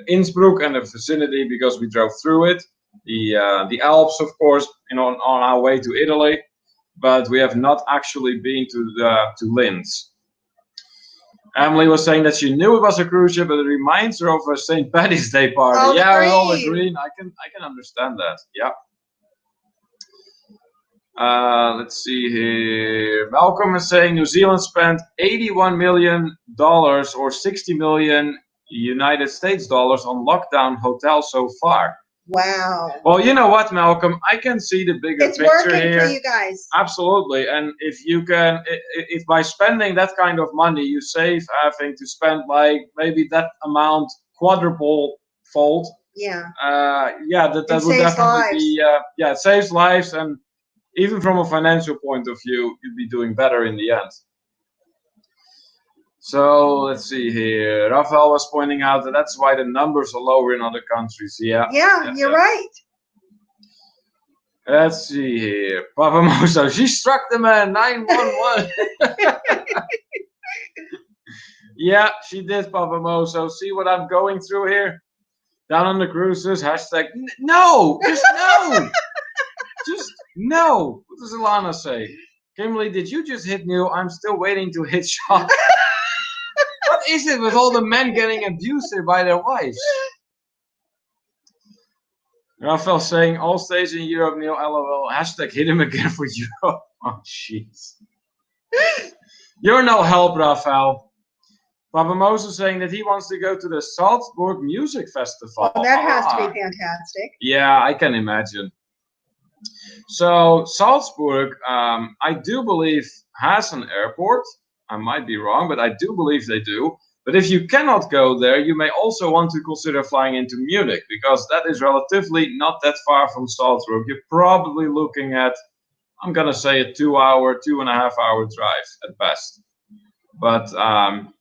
Innsbruck and the vicinity, because we drove through it. The Alps, of course, on our way to Italy, but we have not actually been to Linz. Emily was saying that she knew it was a cruise ship, but it reminds her of a St. Paddy's Day party. Oh, yeah, we all agree. I can understand that. Yeah. Let's see here. Malcolm is saying New Zealand spent $81 million or 60 million United States dollars on lockdown hotels so far. Wow. Well, you know what, Malcolm? I can see the bigger picture here. It's working for you guys. Absolutely. And if you can, if by spending that kind of money, you save having to spend like maybe that amount quadruple fold. Yeah. Yeah, that would definitely be, it saves lives. And even from a financial point of view, you'd be doing better in the end. So let's see here. Raphael was pointing out that that's why the numbers are lower in other countries. Yeah. Yeah, you're right. Let's see here. Papa Moso, she struck the man. 911. Yeah, she did, Papa Moso. See what I'm going through here? Down on the cruises. Hashtag no. Just no. Just no. What does Alana say? Kimberly, did you just hit Neil? I'm still waiting to hit Sean. What? What is it with all the men getting abused here by their wives? Raphael saying, all stays in Europe, Neil, LOL. Hashtag hit him again for Europe. Oh, jeez. You're no help, Raphael. Papa Moses saying that he wants to go to the Salzburg Music Festival. Well, that has to be fantastic. Yeah, I can imagine. So Salzburg, I do believe, has an airport. I might be wrong, but I do believe they do. But if you cannot go there, you may also want to consider flying into Munich, because that is relatively not that far from Salzburg. You're probably looking at, I'm going to say, a 2-hour, 2.5-hour drive at best. But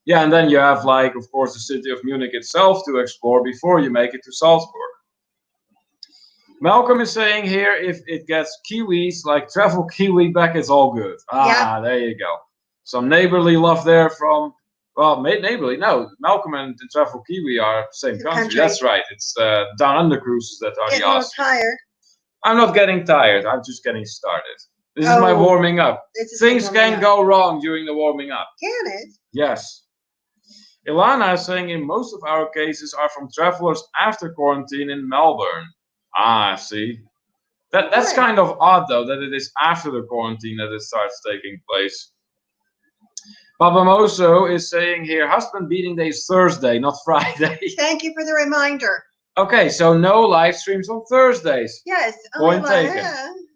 yeah, and then you have, like, of course, the city of Munich itself to explore before you make it to Salzburg. Malcolm is saying here, if it gets Kiwis, like Travel Kiwi back, it's all good. Ah, there you go. Some neighborly love there from, well, neighborly, no, Malcolm and the Travel Kiwi are same country. That's right. It's Down Under cruises that are the awesome. Tired. I'm not getting tired. I'm just getting started. This is my warming up. Things can go wrong during the warming up. Can it? Yes. Ilana is saying, in most of our cases are from travelers after quarantine in Melbourne. Ah, see. That's kind of odd, though, that it is after the quarantine that it starts taking place. Papa Moso is saying here, husband beating day is Thursday, not Friday. Thank you for the reminder. Okay, so no live streams on Thursdays. Yes. Point taken.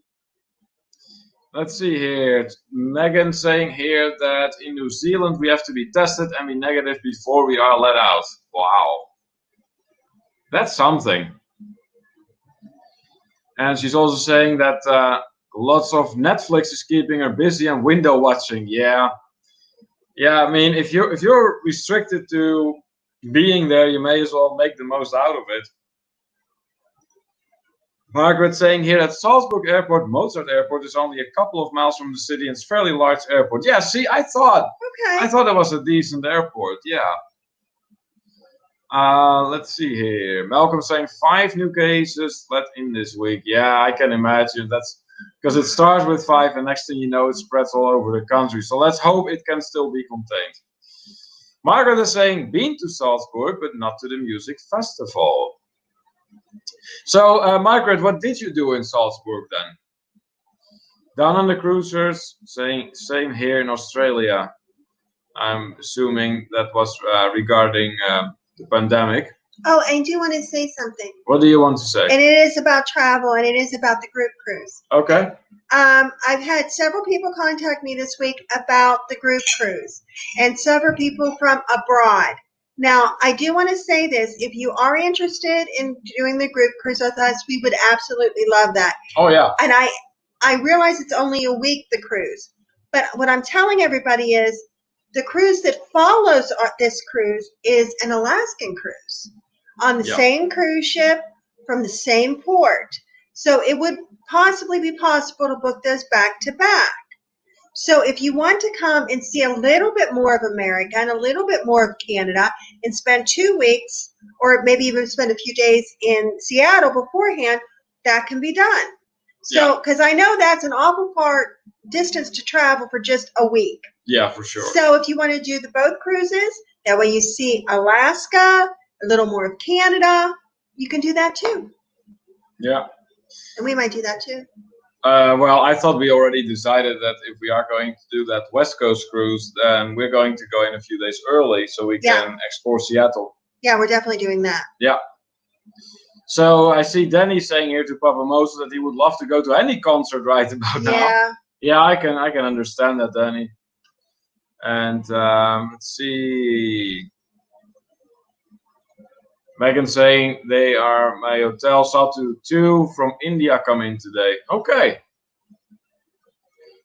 Let's see here. Megan saying here that in New Zealand we have to be tested and be negative before we are let out. Wow. That's something. And she's also saying that lots of Netflix is keeping her busy and window watching. Yeah. Yeah, I mean, if you're restricted to being there, you may as well make the most out of it. Margaret saying here at Salzburg Airport, Mozart Airport is only a couple of miles from the city and it's a fairly large airport. Yeah, see, I thought it was a decent airport. Yeah. Let's see here. Malcolm saying 5 new cases let in this week. Yeah, I can imagine. That's because it starts with 5 and next thing you know, it spreads all over the country. So let's hope it can still be contained. Margaret is saying, been to Salzburg, but not to the music festival. So, Margaret, what did you do in Salzburg then? Down on the cruisers, saying same here in Australia. I'm assuming that was regarding the pandemic. Oh, I do want to say something. What do you want to say? And it is about travel, and it is about the group cruise. Okay. I've had several people contact me this week about the group cruise, and several people from abroad. Now, I do want to say this. If you are interested in doing the group cruise with us, we would absolutely love that. Oh, yeah. And I realize it's only a week, the cruise. But what I'm telling everybody is the cruise that follows this cruise is an Alaskan cruise on the same cruise ship from the same port. So it would possibly be possible to book those back to back. So if you want to come and see a little bit more of America and a little bit more of Canada and spend 2 weeks or maybe even spend a few days in Seattle beforehand, that can be done. So, because I know that's an awful far distance to travel for just a week. Yeah, for sure. So if you want to do the both cruises, that way you see Alaska, a little more of Canada, you can do that too. Yeah. And we might do that too. Well, I thought we already decided that if we are going to do that West Coast cruise, then we're going to go in a few days early so we can explore Seattle. Yeah, we're definitely doing that. Yeah. So I see Danny saying here to Papa Moses that he would love to go to any concert right about now. Yeah, I can understand that, Danny. And let's see. Megan saying they are my hotel. Saw 2 from India come in today. Okay.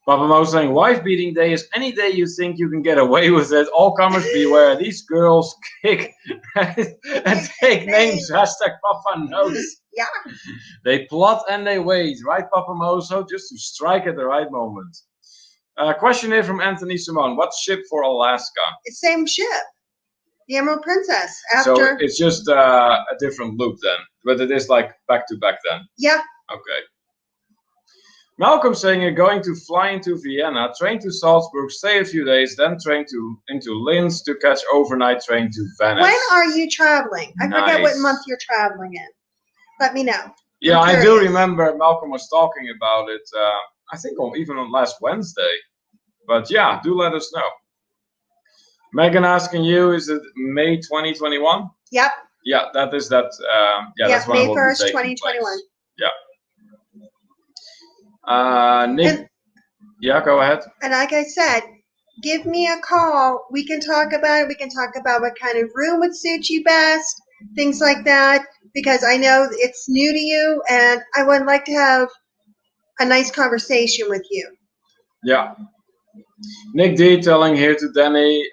Papa Mo saying wife beating day is any day you think you can get away with it. All comers beware. These girls kick and take names. Hashtag Papa knows. Yeah. They plot and they wait, right, Papa Moso, just to strike at the right moment. Question here from Anthony Simone. What ship for Alaska? It's same ship. The Emerald Princess. So it's just a different loop then, but it is like back to back then. Yeah. Okay. Malcolm saying you're going to fly into Vienna, train to Salzburg, stay a few days, then train into Linz to catch overnight train to Venice. When are you traveling? I forget what month you're traveling in. Let me know. Yeah, I do remember Malcolm was talking about it, I think even on last Wednesday. But yeah, do let us know. Megan asking you, is it May 2021? Yep. Yeah, that is that. That's when May 1st, 2021. Place. Yeah. Nick. Yeah, go ahead. And like I said, give me a call. We can talk about it. We can talk about what kind of room would suit you best, things like that, because I know it's new to you, and I would like to have a nice conversation with you. Yeah. Nick D telling here to Danny,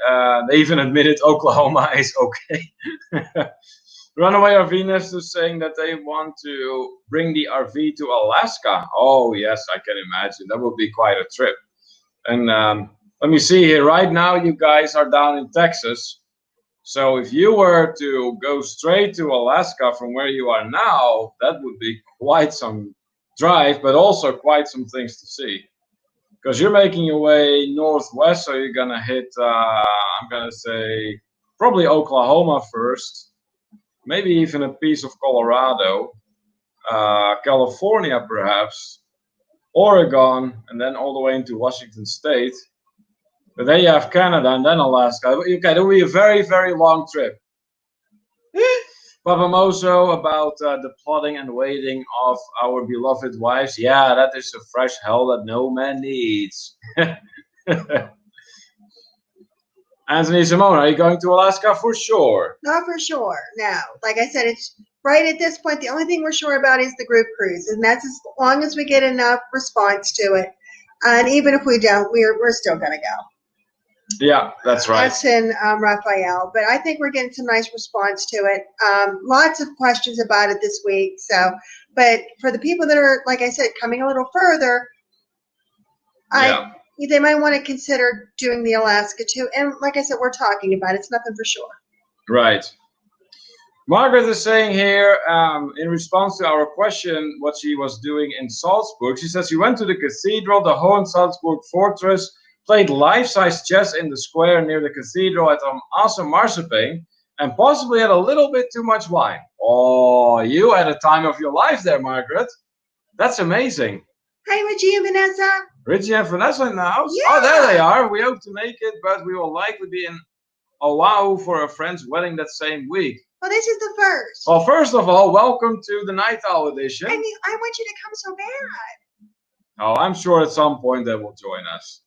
they even admitted Oklahoma is okay. Runaway RV Nest is saying that they want to bring the RV to Alaska. Oh, yes, I can imagine. That would be quite a trip. And let me see here. Right now, you guys are down in Texas. So if you were to go straight to Alaska from where you are now, that would be quite some drive, but also quite some things to see. Because you're making your way northwest, so you're going to hit, I'm going to say, probably Oklahoma first. Maybe even a piece of Colorado, California perhaps, Oregon, and then all the way into Washington State. But then you have Canada and then Alaska. Okay, that will be a very, very long trip. Papa Mozo about the plotting and waiting of our beloved wives. Yeah, that is a fresh hell that no man needs. Anthony Simone, are you going to Alaska for sure? Not for sure. No. Like I said, it's right at this point, the only thing we're sure about is the group cruise. And that's as long as we get enough response to it. And even if we don't, we're still going to go. Yeah, that's right. Us and Raphael. But I think we're getting some nice response to it. Lots of questions about it this week. So, but for the people that are, like I said, coming a little further, they might want to consider doing the Alaska too. And like I said, we're talking about it. It's nothing for sure. Right. Margaret is saying here, in response to our question, what she was doing in Salzburg, she says she went to the cathedral, the Hohensalzburg fortress, played life-size chess in the square near the cathedral at an awesome marzipan, and possibly had a little bit too much wine. Oh, you had a time of your life there, Margaret. That's amazing. Hi, Richie and Vanessa. Richie and Vanessa in the house? Yeah. Oh, there they are. We hope to make it, but we will likely be in Oahu for a friend's wedding that same week. Well, this is the first. Well, first of all, welcome to the Night Owl edition. I mean, I want you to come so bad. Oh, I'm sure at some point they will join us.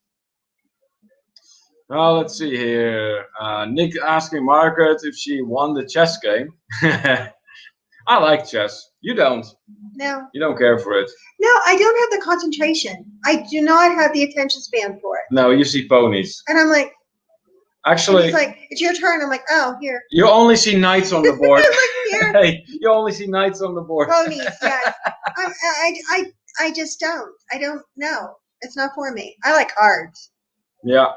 Well, let's see here. Nick asking Margaret if she won the chess game. I like chess. You don't. No. You don't care for it. No, I don't have the concentration. I do not have the attention span for it. No, you see ponies. And I'm like, actually, he's like, it's your turn. I'm like, oh, here. You only see knights on the board. Like, here. Hey, you only see knights on the board. Ponies, yes. I just don't. I don't know. It's not for me. I like cards. Yeah.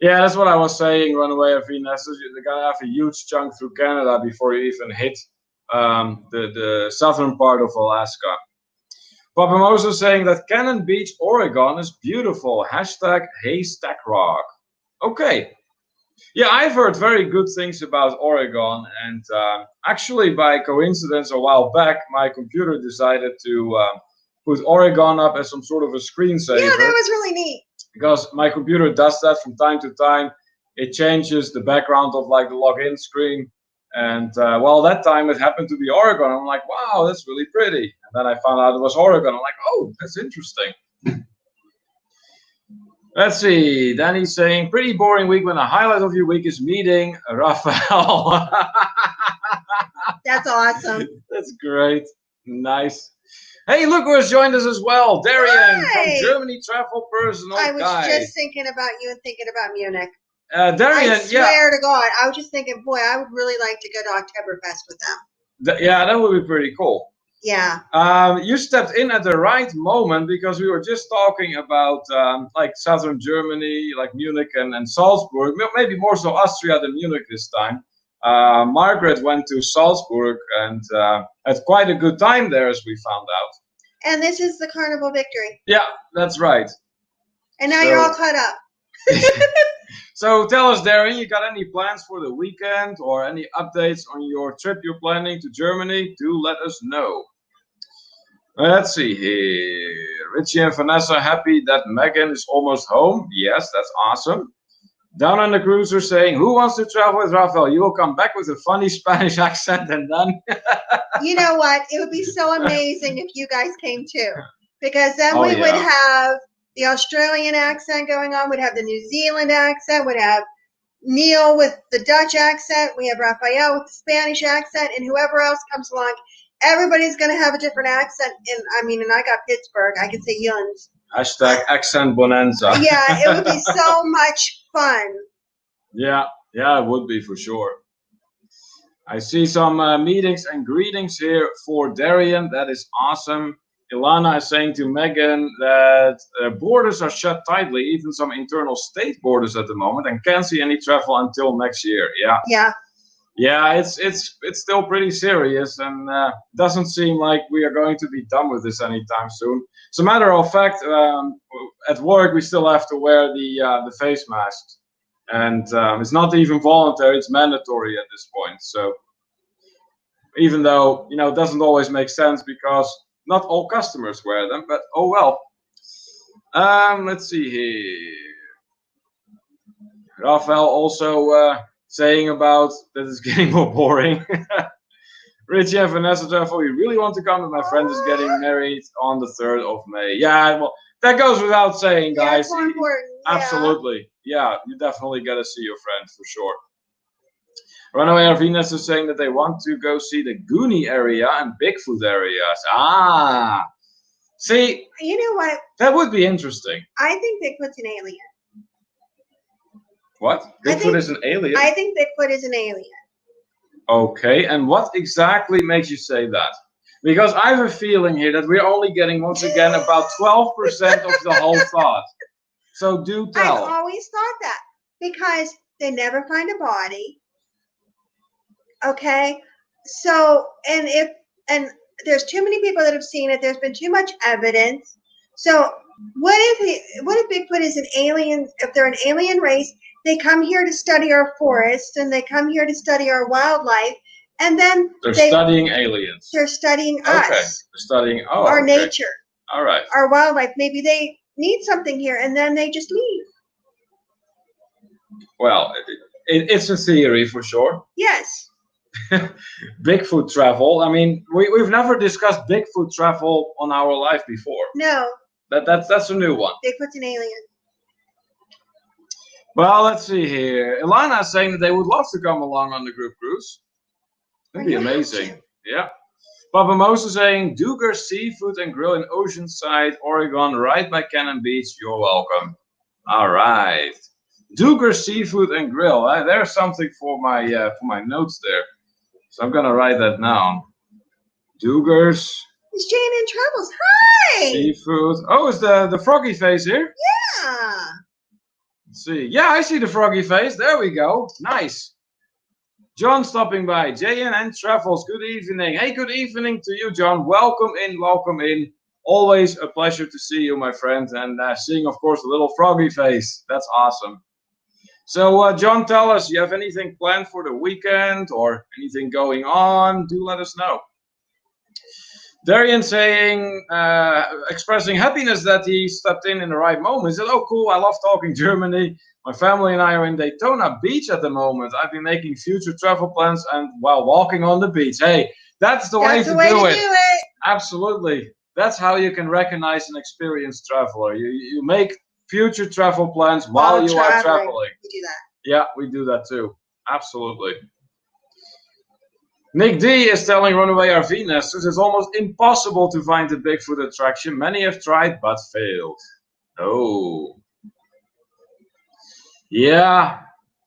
Yeah, that's what I was saying. Runaway of Venus. The guy have a huge chunk through Canada before you even hit the southern part of Alaska. Papa Moses saying that Cannon Beach, Oregon is beautiful. Hashtag Haystack Rock. Okay. Yeah, I've heard very good things about Oregon, and actually by coincidence a while back, my computer decided to put Oregon up as some sort of a screensaver. Yeah, that was really neat. Because my computer does that from time to time. It changes the background of like the login screen. And well, that time it happened to be Oregon. I'm like, wow, that's really pretty. And then I found out it was Oregon. I'm like, oh, that's interesting. Let's see. Danny's saying, pretty boring week when the highlight of your week is meeting Raphael. That's awesome. That's great. Nice. Hey, look who has joined us as well. Darian from Germany Travel Personal I was just thinking about you and thinking about Munich. Darian, I swear to God, I was just thinking, boy, I would really like to go to Oktoberfest with them. Yeah, that would be pretty cool. Yeah. You stepped in at the right moment because we were just talking about like southern Germany, like Munich and Salzburg, maybe more so Austria than Munich this time. Margaret went to Salzburg and had quite a good time there, as we found out. And this is the Carnival Victory. Yeah, that's right. And now you're all caught up. So tell us, Darren, you got any plans for the weekend or any updates on your trip you're planning to Germany? Do let us know. Let's see here. Richie and Vanessa happy that Megan is almost home. Yes, that's awesome. Down on the cruiser saying, who wants to travel with Rafael? You will come back with a funny Spanish accent and then... You know what? It would be so amazing if you guys came too. Because then we would have the Australian accent going on. We'd have the New Zealand accent. We'd have Neil with the Dutch accent. We have Rafael with the Spanish accent. And whoever else comes along, everybody's going to have a different accent. And I got Pittsburgh. I can say Yuns. Hashtag accent bonanza. Yeah, it would be so much fun. Yeah, it would be for sure. I see some meetings and greetings here for Darian. That is awesome. Ilana is saying to Megan that borders are shut tightly, even some internal state borders at the moment, and can't see any travel until next year. Yeah, it's still pretty serious, and doesn't seem like we are going to be done with this anytime soon. As a matter of fact, at work we still have to wear the face masks, and it's not even voluntary; it's mandatory at this point. So, even though it doesn't always make sense because not all customers wear them, but oh well. Let's see here. Rafael also saying about that it's getting more boring. Richie and Vanessa travel. We really want to come, but my friend is getting married on the 3rd of May. Yeah, well, that goes without saying, guys. That's more important. Absolutely. Yeah, you definitely got to see your friend for sure. Runaway RVing is saying that they want to go see the Goonie area and Bigfoot areas. Ah, see. You know what? That would be interesting. I think Bigfoot's an alien. What? Bigfoot is an alien? I think Bigfoot is an alien. Okay, and what exactly makes you say that? Because I have a feeling here that we're only getting, once again, about 12% of the whole thought. So do tell. I've always thought that. Because they never find a body. Okay? So, and there's too many people that have seen it. There's been too much evidence. So, what if Bigfoot is an alien, if they're an alien race, they come here to study our forests and they come here to study our wildlife, and then they're studying aliens. They're studying us. Okay. They're studying our nature. All right. Our wildlife. Maybe they need something here and then they just leave. Well, it's a theory for sure. Yes. Bigfoot travel. I mean, we've never discussed Bigfoot travel on our live before. No. That's a new one. Bigfoot's an alien. Well, let's see here. Ilana is saying that they would love to come along on the group cruise. That'd be amazing. Yeah. Papa Moses saying, Duger Seafood and Grill in Oceanside, Oregon, right by Cannon Beach. You're welcome. All right. Duger Seafood and Grill. There's something for my notes there. So I'm going to write that down. Duger's. It's Jane Travels. Hi. Seafood. Oh, is the froggy face here? Yeah. Let's see. Yeah, I see the froggy face. There we go. Nice. John stopping by. JNN Travels. Good evening. Hey, good evening to you, John. Welcome in. Welcome in. Always a pleasure to see you, my friend. And seeing, of course, the little froggy face. That's awesome. So, John, tell us, you have anything planned for the weekend or anything going on? Do let us know. Darian saying, expressing happiness that he stepped in the right moment. He said, oh, cool, I love talking Germany. My family and I are in Daytona Beach at the moment. I've been making future travel plans and while walking on the beach. Hey, that's the way to do it. Absolutely. That's how you can recognize an experienced traveler. You make future travel plans while you are traveling. We do that. Yeah, we do that too. Absolutely. Nick D is telling Runaway RV Nesters it's almost impossible to find a Bigfoot attraction. Many have tried but failed. Oh. Yeah,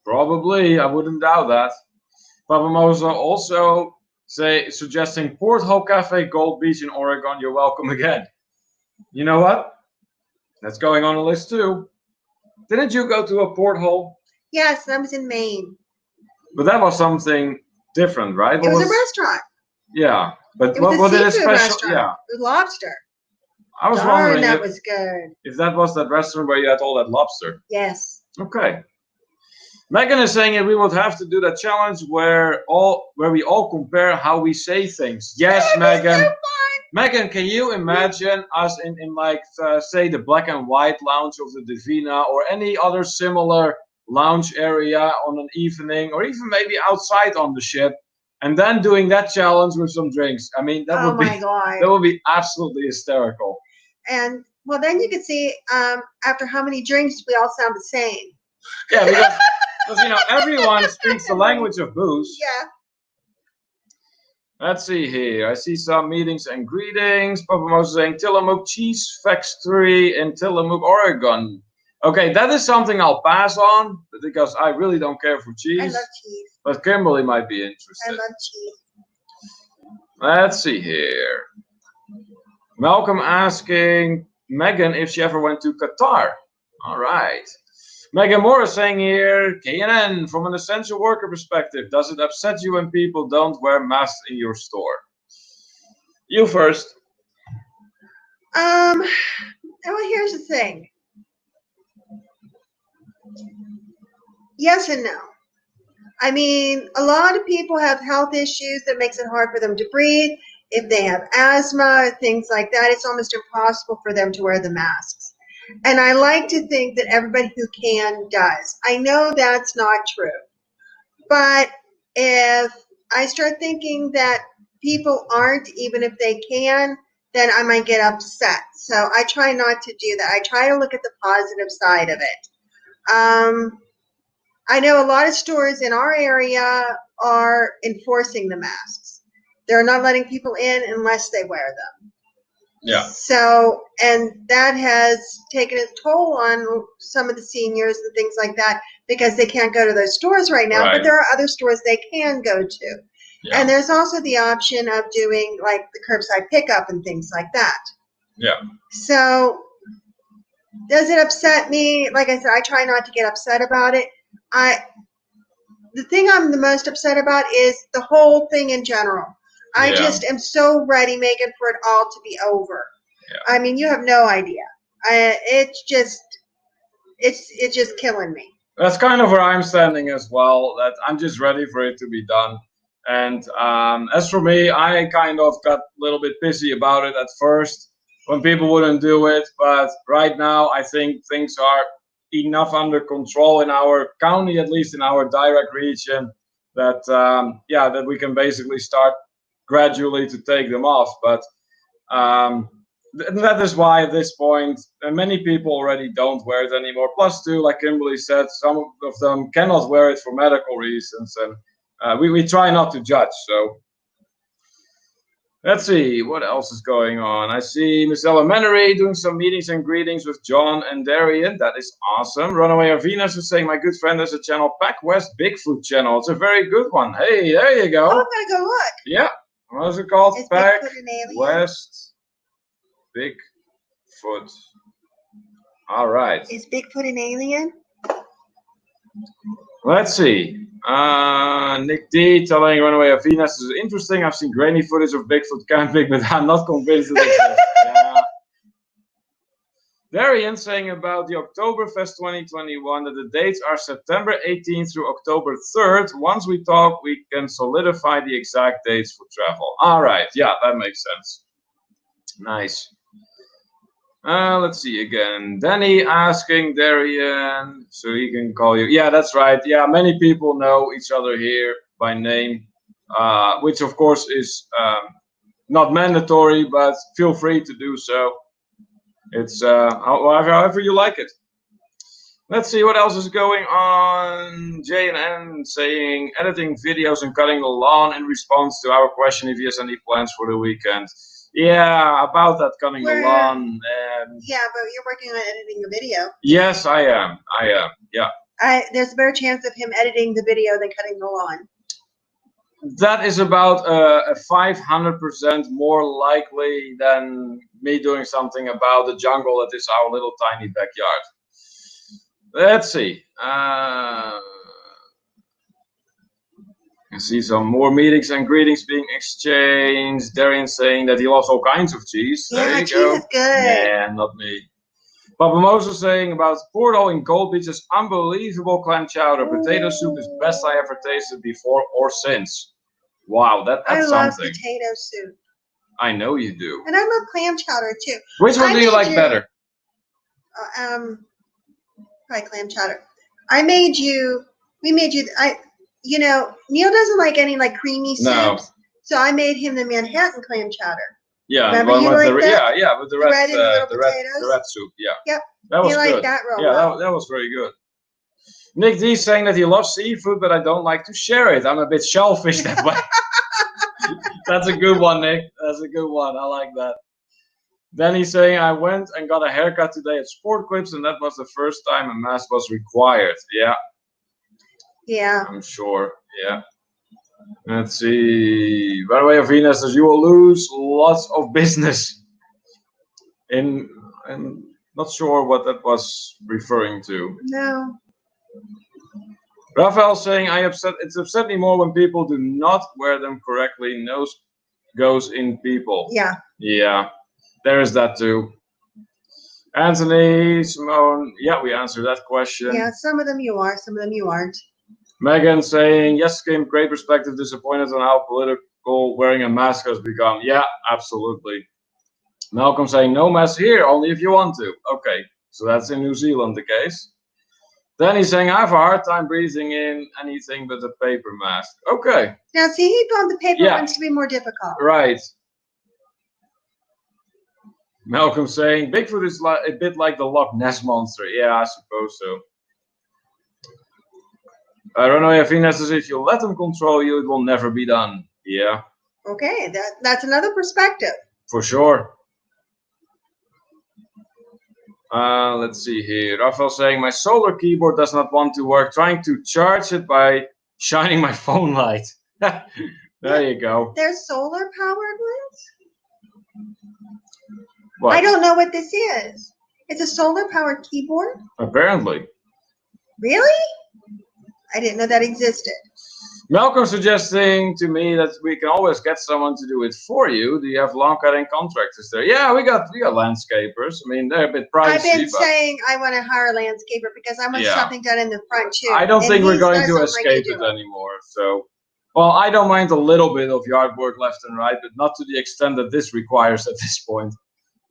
probably. I wouldn't doubt that. Papa Mosa also suggesting Porthole Cafe, Gold Beach in Oregon. You're welcome again. You know what? That's going on the list too. Didn't you go to a Porthole? Yes, I was in Maine. But that was something different, right? It was a restaurant. Yeah, but what is a special? Restaurant. Yeah, with lobster. I was Darn, wondering that was good. if that was that restaurant where you had all that lobster. Yes. Okay. Megan is saying that we would have to do that challenge where we all compare how we say things. Yes, Megan. So Megan, can you imagine us in like say the black and white lounge of the Divina or any other similar lounge area on an evening or even maybe outside on the ship and then doing that challenge with some drinks? I mean, that would be God. that would be absolutely hysterical. And well, then you could see after how many drinks we all sound the same. Yeah, because you know everyone speaks the language of booze. Yeah. Let's see here. I see some meetings and greetings. Papa Moses saying Tillamook Cheese Factory in Tillamook, Oregon. Okay, that is something I'll pass on because I really don't care for cheese. I love cheese. But Kimberly might be interested. I love cheese. Let's see here. Malcolm asking Megan if she ever went to Qatar. All right. Megan Morris saying here, KNN, from an essential worker perspective, does it upset you when people don't wear masks in your store? You first. Well, here's the thing. Yes and no. I mean, a lot of people have health issues that makes it hard for them to breathe. If they have asthma, things like that, it's almost impossible for them to wear the masks. And I like to think that everybody who can does. I know that's not true. But if I start thinking that people aren't, even if they can, then I might get upset. So I try not to do that. I try to look at the positive side of it. I know a lot of stores in our area are enforcing the masks. They're not letting people in unless they wear them. Yeah. So, and that has taken its toll on some of the seniors and things like that because they can't go to those stores right now, but there are other stores they can go to. Yeah. And there's also the option of doing like the curbside pickup and things like that. Yeah. So, does it upset me? Like I said, I try not to get upset about it. The thing I'm the most upset about is the whole thing in general. I just am so ready, Megan, for it all to be over. Yeah. I mean, you have no idea. It's just killing me. That's kind of where I'm standing as well. That I'm just ready for it to be done. And as for me, I kind of got a little bit pissy about it at first when people wouldn't do it. But right now, I think things are enough under control in our county, at least in our direct region, that that we can basically start gradually to take them off. But that is why at this point many people already don't wear it anymore. Plus too, like Kimberly said, some of them cannot wear it for medical reasons, and we try not to judge. So let's see what else is going on. I see Miss Elementary doing some meetings and greetings with John and Darian. That is awesome. Runaway Arvinas is saying my good friend has a channel, Pack West Bigfoot channel. It's a very good one. Hey, there you go. Oh, I'm gonna go look. Yeah. What is it called? Is Pack West Bigfoot. All right. Is Bigfoot an alien? Let's see. Nick D telling Runaway of Venus is interesting. I've seen grainy footage of Bigfoot camping, but I'm not convinced that it exists. Yeah. Darian saying about the Oktoberfest 2021 that the dates are September 18th through October 3rd. Once we talk, we can solidify the exact dates for travel. All right. Yeah, that makes sense. Nice. Let's see again. Danny asking Darian so he can call you. Yeah, that's right. Yeah, many people know each other here by name, which of course is not mandatory, but feel free to do so. It's however you like it. Let's see what else is going on. J&N saying editing videos and cutting the lawn in response to our question if he has any plans for the weekend. Yeah, about that cutting the lawn. Yeah, but you're working on editing the video. Yes, I am. Yeah. There's a better chance of him editing the video than cutting the lawn. That is about 500% more likely than me doing something about the jungle that is our little tiny backyard. Let's see. I see some more meetings and greetings being exchanged. Darian saying that he loves all kinds of cheese. There Yeah, you cheese go. is good. Nah, not me. Papamoso saying about Portal in Gold Beach's unbelievable clam chowder. Potato soup is best I ever tasted before or since. Wow, that's I love something. potato soup. I know you do. And I love clam chowder too. Which one do you like better? Probably clam chowder. We made you, Neil doesn't like any like creamy soups. No. So I made him the Manhattan clam chowder. Yeah, remember one you with like that? Yeah, with the red soup. Yeah, Yep. that was You good. like that real Yeah, well. that was very good. Nick D saying that he loves seafood, but I don't like to share it. I'm a bit shellfish that way. That's a good one, Nick. That's a good one. I like that. Then he's saying, I went and got a haircut today at Sport Clips, and that was the first time a mask was required. Yeah. Yeah. I'm sure. Yeah. Let's see. By the way, Avina says you will lose lots of business. I'm not sure what that was referring to. No. Raphael saying, it's upset me more when people do not wear them correctly. Nose goes in people. Yeah. Yeah. There is that too. Anthony, Simone, yeah, we answered that question. Yeah, some of them you are, some of them you aren't. Megan saying, yes, Kim, great perspective, disappointed on how political wearing a mask has become. Yeah, absolutely. Malcolm saying, no mask here, only if you want to. Okay, so that's in New Zealand the case. Then he's saying, I have a hard time breathing in anything but a paper mask. Okay. Now, see, he found the paper ones to be more difficult. Right. Malcolm saying, Bigfoot is a bit like the Loch Ness Monster. Yeah, I suppose so. I don't know if if you let them control you, it will never be done. Yeah. Okay, that's another perspective. For sure. Let's see here. Raphael saying, my solar keyboard does not want to work. Trying to charge it by shining my phone light. There you go. There's solar powered ones? What? I don't know what this is. It's a solar powered keyboard? Apparently. Really? I didn't know that existed. Malcolm suggesting to me that we can always get someone to do it for you. Do you have lawn cutting contractors there? Yeah, we got landscapers. I mean, they're a bit pricey. I've been saying I want to hire a landscaper because I want something done in the front too. I don't think we're going to escape it anymore. So, well, I don't mind a little bit of yard work left and right, but not to the extent that this requires at this point.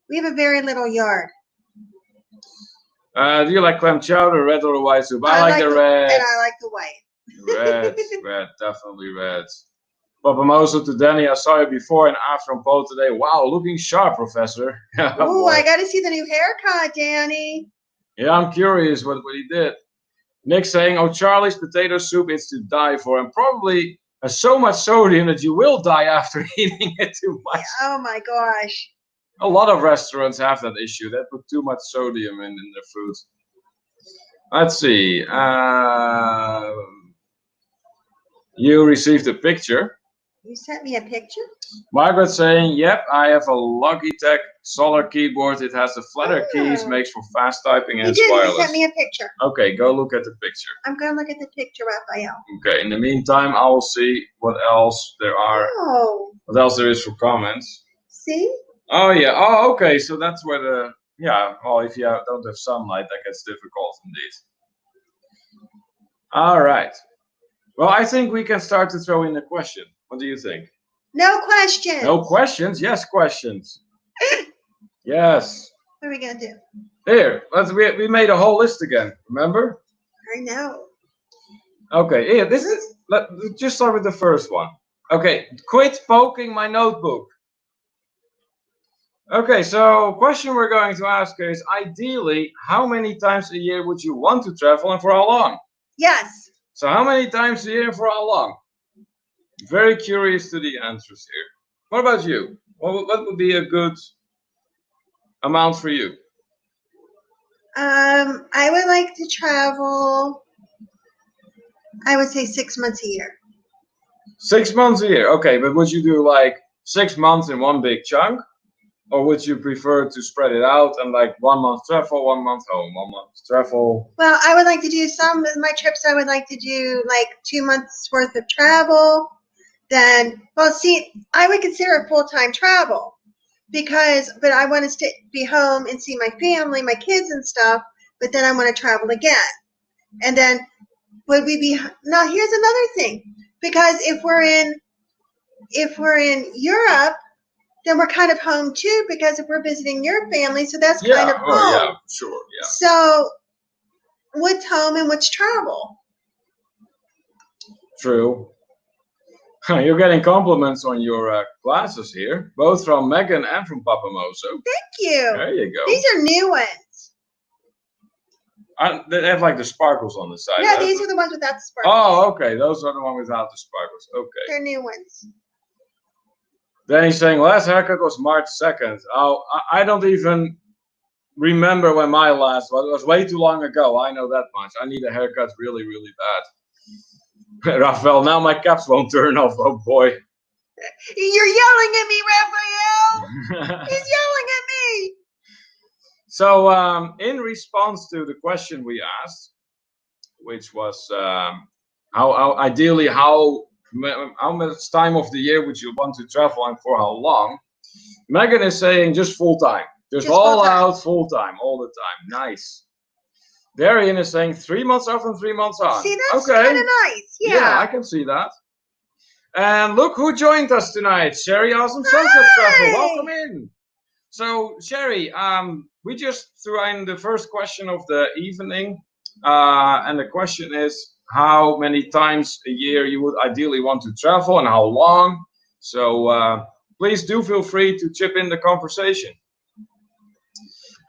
We have a very little yard. Do you like clam chowder, red or white soup? I like the red. And I like the white. Red, definitely red. Papamoso to Danny, I saw you before and after on pole today. Wow, looking sharp, Professor. Oh, I got to see the new haircut, Danny. Yeah, I'm curious what he did. Nick saying, oh, Charlie's potato soup is to die for, and probably has so much sodium that you will die after eating it too much. Oh my gosh. A lot of restaurants have that issue. They put too much sodium in their food. Let's see. You received a picture. You sent me a picture? Margaret saying, yep, I have a Logitech solar keyboard. It has the flatter keys, makes for fast typing, and it's wireless. You sent me a picture. Okay, go look at the picture. I'm going to look at the picture, Raphael. Okay, in the meantime, I will see what else there are. Oh. What else there is for comments. See? Oh, yeah. Oh, okay. So that's where the... Yeah, well, if you don't have sunlight, that gets difficult indeed. All right. Well, I think we can start to throw in a question. What do you think? No questions. No questions? Yes, questions. Yes. What are we going to do? Here, we made a whole list again. Remember? I know. Okay, here, let's just start with the first one. Okay, quit poking my notebook. Okay, so question we're going to ask is, ideally, how many times a year would you want to travel and for how long? Yes. So how many times a year and for how long? Very curious to the answers here. What about you? What would be a good amount for you? I would like to travel, I would say 6 months a year. 6 months a year. Okay, but would you do like 6 months in one big chunk? Or would you prefer to spread it out and like 1 month travel, 1 month home, 1 month travel? Well, I would like to do some of my trips. I would like to do like 2 months worth of travel. Then, well, see, I would consider it full-time travel but I want to be home and see my family, my kids and stuff. But then I want to travel again. And then would we be, now here's another thing, because if we're in Europe, then we're kind of home too, because if we're visiting your family, so that's kind of home. Oh yeah, sure, yeah. So what's home and what's travel? True. You're getting compliments on your glasses here, both from Megan and from Papa Mozo. Thank you. There you go. These are new ones. They have like the sparkles on the side. Yeah, these are the ones without the sparkles. Oh, okay. Those are the ones without the sparkles. Okay. They're new ones. Then he's saying last haircut was March 2nd. Oh, I don't even remember when my last was. It was way too long ago. I know that much. I need a haircut really, really bad. Raphael, now my caps won't turn off. Oh boy. You're yelling at me, Raphael. He's yelling at me. So, in response to the question we asked, which was how ideally how much time of the year would you want to travel and for how long? Megan is saying just full time, just all full-time. out full time, all the time. Nice. Darian is saying 3 months off and 3 months on. See, that's okay. kind of nice. Yeah, I can see that. And look who joined us tonight, Sherry Awesome Sunset Travel. Welcome in. So, Sherry, we just threw in the first question of the evening, and the question is how many times a year you would ideally want to travel and how long. So, please do feel free to chip in the conversation.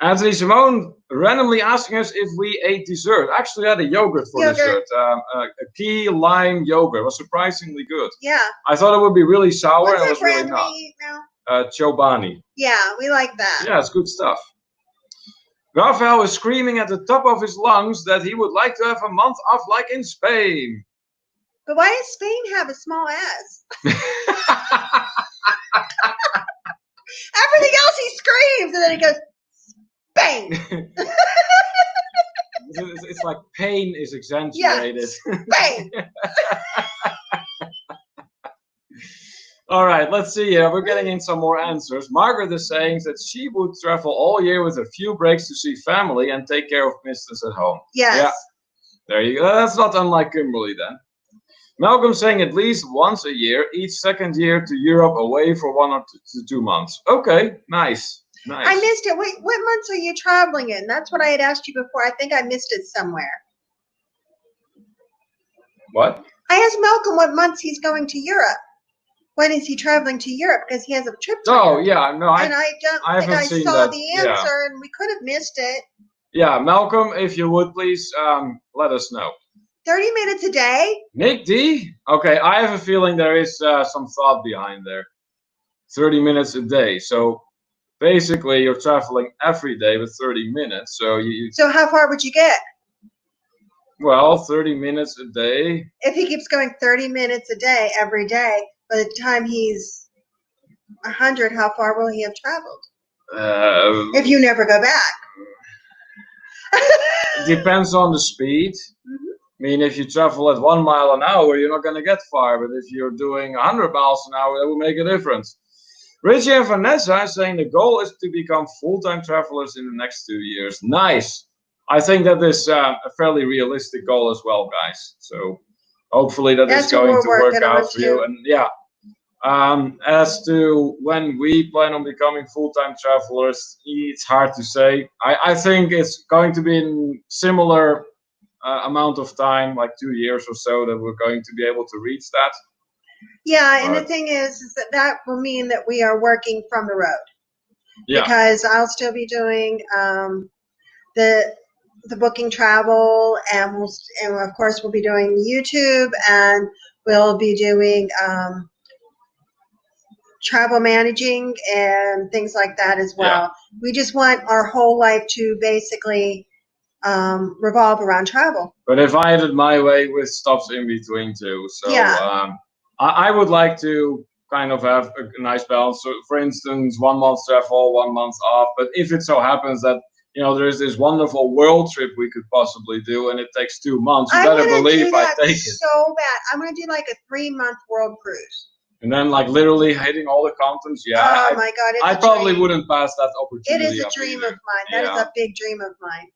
Anthony Simone randomly asking us if we ate dessert. Actually, I had a yogurt for dessert. A key lime yogurt. It was surprisingly good. Yeah. I thought it would be really sour. What's and it that was really brand not. we eat now? Chobani. Yeah, we like that. Yeah, it's good stuff. Rafael is screaming at the top of his lungs that he would like to have a month off like in Spain. But why does Spain have a small ass? Everything else he screams, and then he goes, bang! It's like pain is exaggerated. Yeah. Bang! All right, let's see here. We're getting in some more answers. Margaret is saying that she would travel all year with a few breaks to see family and take care of business at home. Yes. Yeah. There you go. That's not unlike Kimberly then. Malcolm saying at least once a year, each second year to Europe away for 1 or 2 months. Okay, nice. Nice. I missed it. Wait, what months are you traveling in? That's what I had asked you before. I think I missed it somewhere. What? I asked Malcolm what months he's going to Europe. When is he traveling to Europe? Because he has a trip to Europe. Yeah, no, I don't think I saw the answer, and we could have missed it. Yeah, Malcolm, if you would please let us know. 30 minutes a day? Nick D? Okay, I have a feeling there is some thought behind there. 30 minutes a day. So basically you're traveling every day with 30 minutes. So how far would you get? Well, 30 minutes a day. If he keeps going 30 minutes a day every day, by the time he's 100, how far will he have traveled? If you never go back. It depends on the speed. Mm-hmm. I mean, if you travel at 1 mile an hour, you're not going to get far. But if you're doing 100 miles an hour, that will make a difference. Richie and Vanessa are saying the goal is to become full-time travelers in the next 2 years. Nice. I think that is a fairly realistic goal as well, guys. So hopefully that's going to work out for you. And yeah, as to when we plan on becoming full-time travelers, it's hard to say. I think it's going to be in similar amount of time, like 2 years or so, that we're going to be able to reach that. Yeah, and the thing is that will mean that we are working from the road. Yeah. Because I'll still be doing the booking travel, and of course we'll be doing YouTube, and we'll be doing travel managing and things like that as well. Yeah. We just want our whole life to basically revolve around travel. But if I had it my way with stops in between too, so yeah. I would like to kind of have a nice balance. So, for instance, 1 month travel, 1 month off. But if it so happens that there is this wonderful world trip we could possibly do, and it takes 2 months, you better believe I take it. So bad. I'm gonna do like a 3-month world cruise. And then, like, literally hitting all the continents. Yeah. Oh my God! I probably wouldn't pass that opportunity. It is a dream of mine. That is a big dream of mine.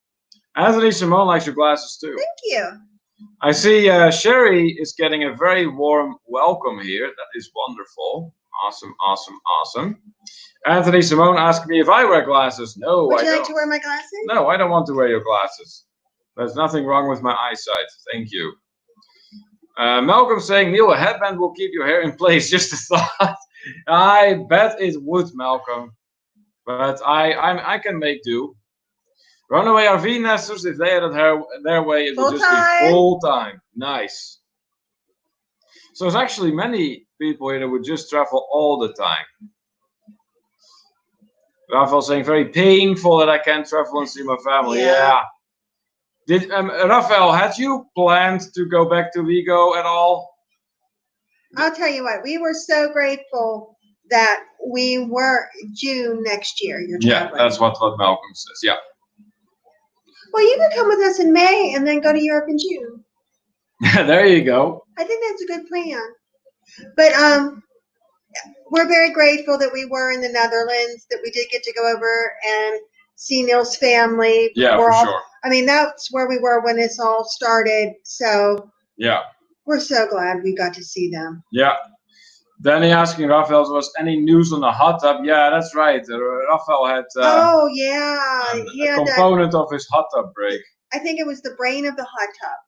Anthony Simone likes your glasses too. Thank you. I see Sherry is getting a very warm welcome here. That is wonderful. Awesome, awesome, awesome. Anthony Simone asked me if I wear glasses. No, Would I you don't. like to wear my glasses? No, I don't want to wear your glasses. There's nothing wrong with my eyesight. Thank you. Malcolm saying, Neil, a headband will keep your hair in place. Just a thought. I bet it would, Malcolm. But I can make do. Runaway RV nesters, if they had it their way, it would just be full time. Nice. So there's actually many people here that would just travel all the time. Rafael saying, very painful that I can't travel and see my family. Yeah. Did Rafael, had you planned to go back to Vigo at all? I'll tell you what, we were so grateful that we were June next year. You're traveling. Yeah, that's what Malcolm says. Yeah. Well, you can come with us in May and then go to Europe in June. There you go. I think that's a good plan. But we're very grateful that we were in the Netherlands, that we did get to go over and see Neil's family. Yeah, for sure. I mean, that's where we were when this all started. So yeah, we're so glad we got to see them. Yeah. Danny asking Rafael, was any news on the hot tub? Yeah, that's right. Rafael had a component of his hot tub break. I think it was the brain of the hot tub.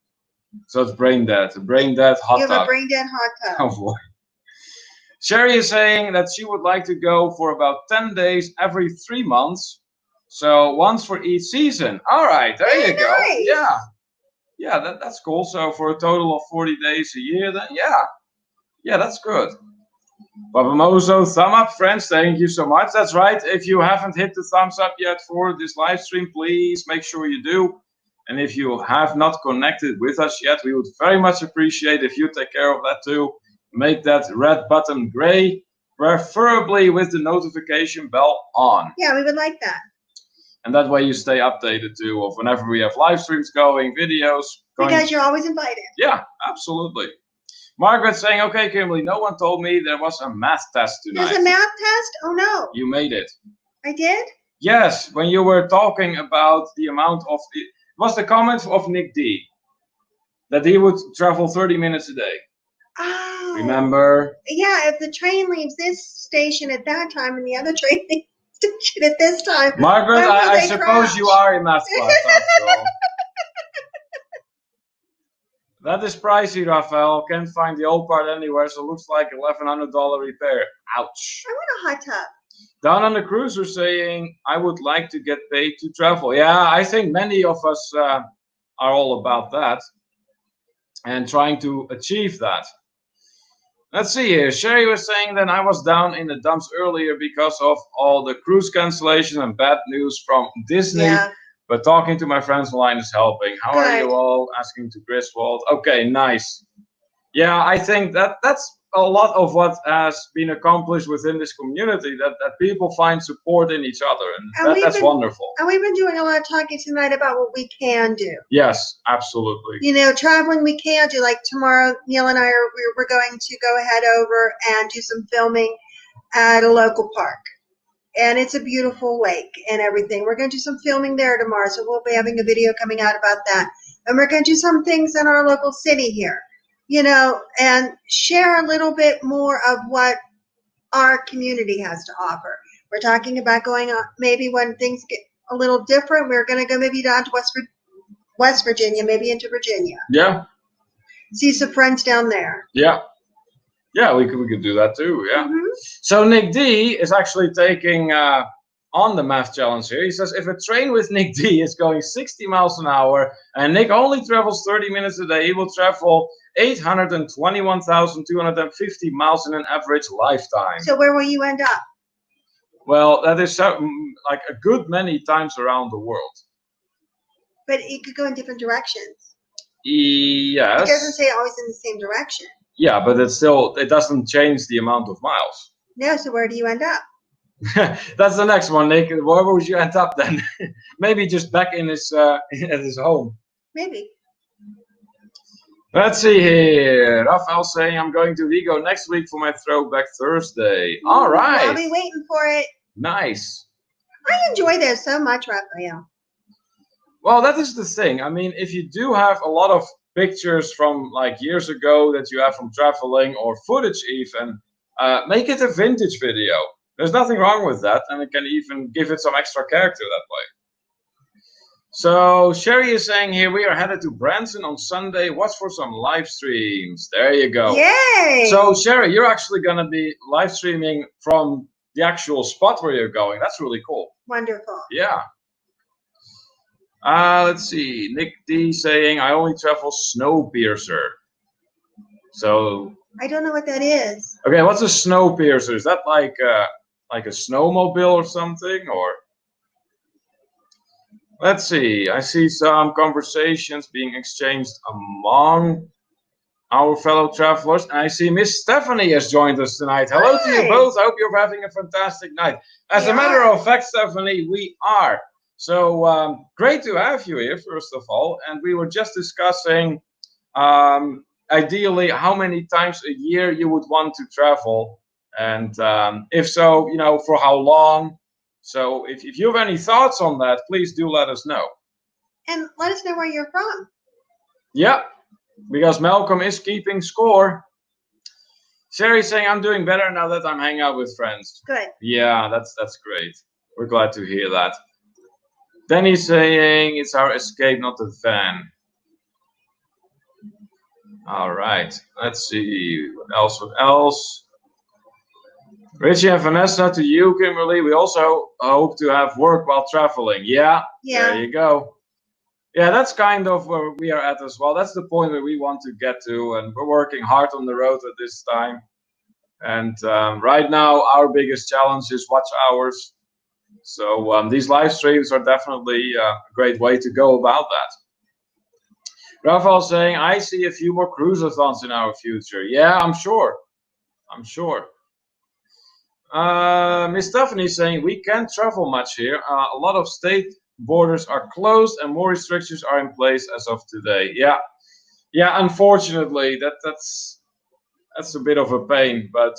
So it's brain dead. A brain dead hot tub. You have a brain dead hot tub. Oh boy. Sherry is saying that she would like to go for about 10 days every 3 months. So once for each season. All right, there you go. Nice. Yeah. Yeah, that's cool. So for a total of 40 days a year, then yeah, that's good. Papamozo, thumb up, friends. Thank you so much. That's right. If you haven't hit the thumbs up yet for this live stream, please make sure you do. And if you have not connected with us yet, we would very much appreciate if you take care of that too. Make that red button gray, preferably with the notification bell on. Yeah, we would like that. And that way you stay updated too of whenever we have live streams going, videos going. Because you're always invited. Yeah, absolutely. Margaret saying, okay, Kimberly, no one told me there was a math test tonight. There's a math test? Oh, no. You made it. I did? Yes, when you were talking about the amount of... It was the comment of Nick D. That he would travel 30 minutes a day. Oh. Remember? Yeah, if the train leaves this station at that time and the other train leaves the station at this time. Margaret, I suppose you are in math class after all. That is pricey, Rafael. Can't find the old part anywhere, so it looks like $1,100 repair. Ouch. I want a hot tub. Down on the cruiser saying, I would like to get paid to travel. Yeah, I think many of us are all about that and trying to achieve that. Let's see here. Sherry was saying that I was down in the dumps earlier because of all the cruise cancellation and bad news from Disney. Yeah. But talking to my friends online is helping. How are you all? Asking to Griswold. Okay, nice. Yeah, I think that's a lot of what has been accomplished within this community, that people find support in each other. And that's wonderful. And we've been doing a lot of talking tonight about what we can do. Yes, absolutely. You know, traveling we can do. Like tomorrow, Neil and I we're going to go ahead over and do some filming at a local park. And it's a beautiful lake and everything. We're going to do some filming there tomorrow, so we'll be having a video coming out about that. And we're going to do some things in our local city here, you know, and share a little bit more of what our community has to offer. We're talking about going on, maybe when things get a little different, we're going to go maybe down to West Virginia, maybe into Virginia. Yeah. See some friends down there. Yeah. Yeah, we could do that too, yeah. Mm-hmm. So Nick D is actually taking on the math challenge here. He says, if a train with Nick D is going 60 miles an hour and Nick only travels 30 minutes a day, he will travel 821,250 miles in an average lifetime. So where will you end up? Well, that is like a good many times around the world. But it could go in different directions. Yes. It doesn't say always in the same direction. Yeah, but it doesn't change the amount of miles. No, so where do you end up? That's the next one, Nick. Where would you end up then? Maybe just back in his at his home. Maybe. Let's see here. Raphael saying I'm going to Vigo next week for my Throwback Thursday. All right. I'll be waiting for it. Nice. I enjoy those so much, Raphael. Well, that is the thing. I mean, if you do have a lot of pictures from like years ago that you have from traveling or footage even, make it a vintage video. There's nothing wrong with that, and it can even give it some extra character that way. So Sherry is saying here, we are headed to Branson on Sunday. Watch for some live streams. There you go. Yay! So Sherry, you're actually going to be live streaming from the actual spot where you're going. That's really cool. Wonderful. Yeah. Let's see. Nick D saying, I only travel Snowpiercer. So. I don't know what that is. Okay, what's a Snowpiercer? Is that like a snowmobile or something, or? Let's see. I see some conversations being exchanged among our fellow travelers, and I see Miss Stephanie has joined us tonight. Hello to you both. I hope you're having a fantastic night. As a matter of fact, Stephanie, we are. So great to have you here, first of all. And we were just discussing, ideally, how many times a year you would want to travel, and if so, you know, for how long. So if you have any thoughts on that, please do let us know. And let us know where you're from. Yeah, because Malcolm is keeping score. Sherry's saying, I'm doing better now that I'm hanging out with friends. Good. Yeah, that's great. We're glad to hear that. Danny's saying, it's our escape, not the van. All right, let's see. What else? Richie and Vanessa, to you, Kimberly. We also hope to have work while traveling. Yeah. There you go. Yeah, that's kind of where we are at as well. That's the point where we want to get to, and we're working hard on the road at this time. And right now, our biggest challenge is watch hours. So these live streams are definitely a great way to go about that. Rafael saying, I see a few more cruisathons in our future. Yeah, I'm sure. Miss Stephanie saying, we can't travel much here. A lot of state borders are closed and more restrictions are in place as of today. Yeah, unfortunately, that's a bit of a pain, but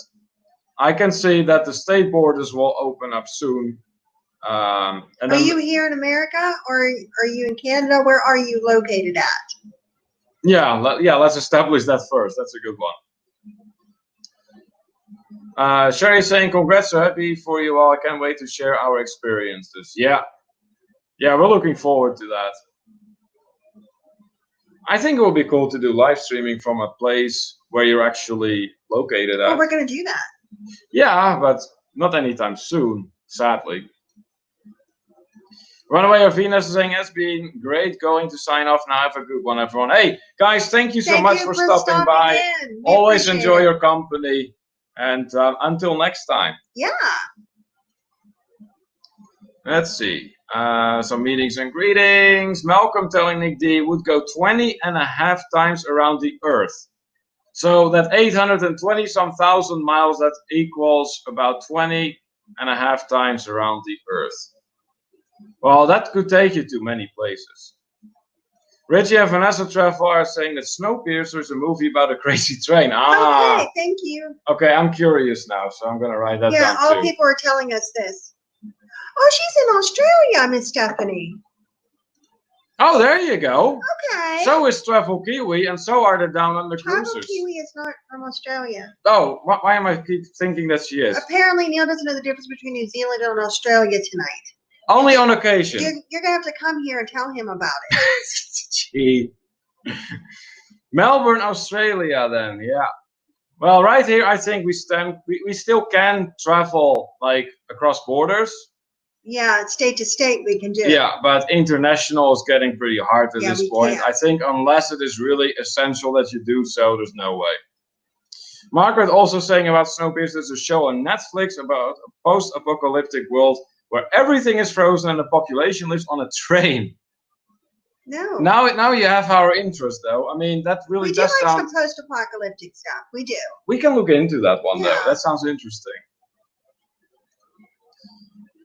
I can see that the state borders will open up soon. And are you here in America, or are you in Canada? Where are you located at? Yeah, let's establish that first. That's a good one. Sherry saying, congrats, so happy for you all. I can't wait to share our experiences. Yeah, we're looking forward to that. I think it will be cool to do live streaming from a place where you're actually located at. Oh, we're going to do that. Yeah, but not anytime soon, sadly. Runaway RVing is saying, it's been great going to sign off now. Have a good one, everyone. Hey, guys, thank you so much for stopping by. Always enjoy your company. And until next time. Yeah. Let's see. Some meetings and greetings. Malcolm telling Nick D would go 20.5 times around the Earth. So that 820 some thousand miles, that equals about 20.5 times around the Earth. Well, that could take you to many places. Richie and Vanessa Travel are saying that Snowpiercer is a movie about a crazy train. Okay, thank you. Okay, I'm curious now, so I'm going to write that down Yeah, all people are telling us this. Oh, she's in Australia, Miss Stephanie. Oh, there you go. Okay. So is Travel Kiwi, and so are the Down Under Cruisers. Travel Kiwi is not from Australia. Oh, why am I keep thinking that she is? Apparently, Neil doesn't know the difference between New Zealand and Australia tonight. Only on occasion. You're going to have to come here and tell him about it. Gee. Melbourne, Australia, then, yeah. Well, right here, I think we still can travel, like, across borders. Yeah, state to state we can do. Yeah, but international is getting pretty hard at this point. Can't. I think unless it is really essential that you do so, there's no way. Margaret also saying about Snowpiercer, there's a show on Netflix about a post-apocalyptic world where everything is frozen and the population lives on a train. No. Now you have our interest, though. I mean, that really We do does like sound. some post-apocalyptic stuff. We do. We can look into that one, though. Yeah. That sounds interesting.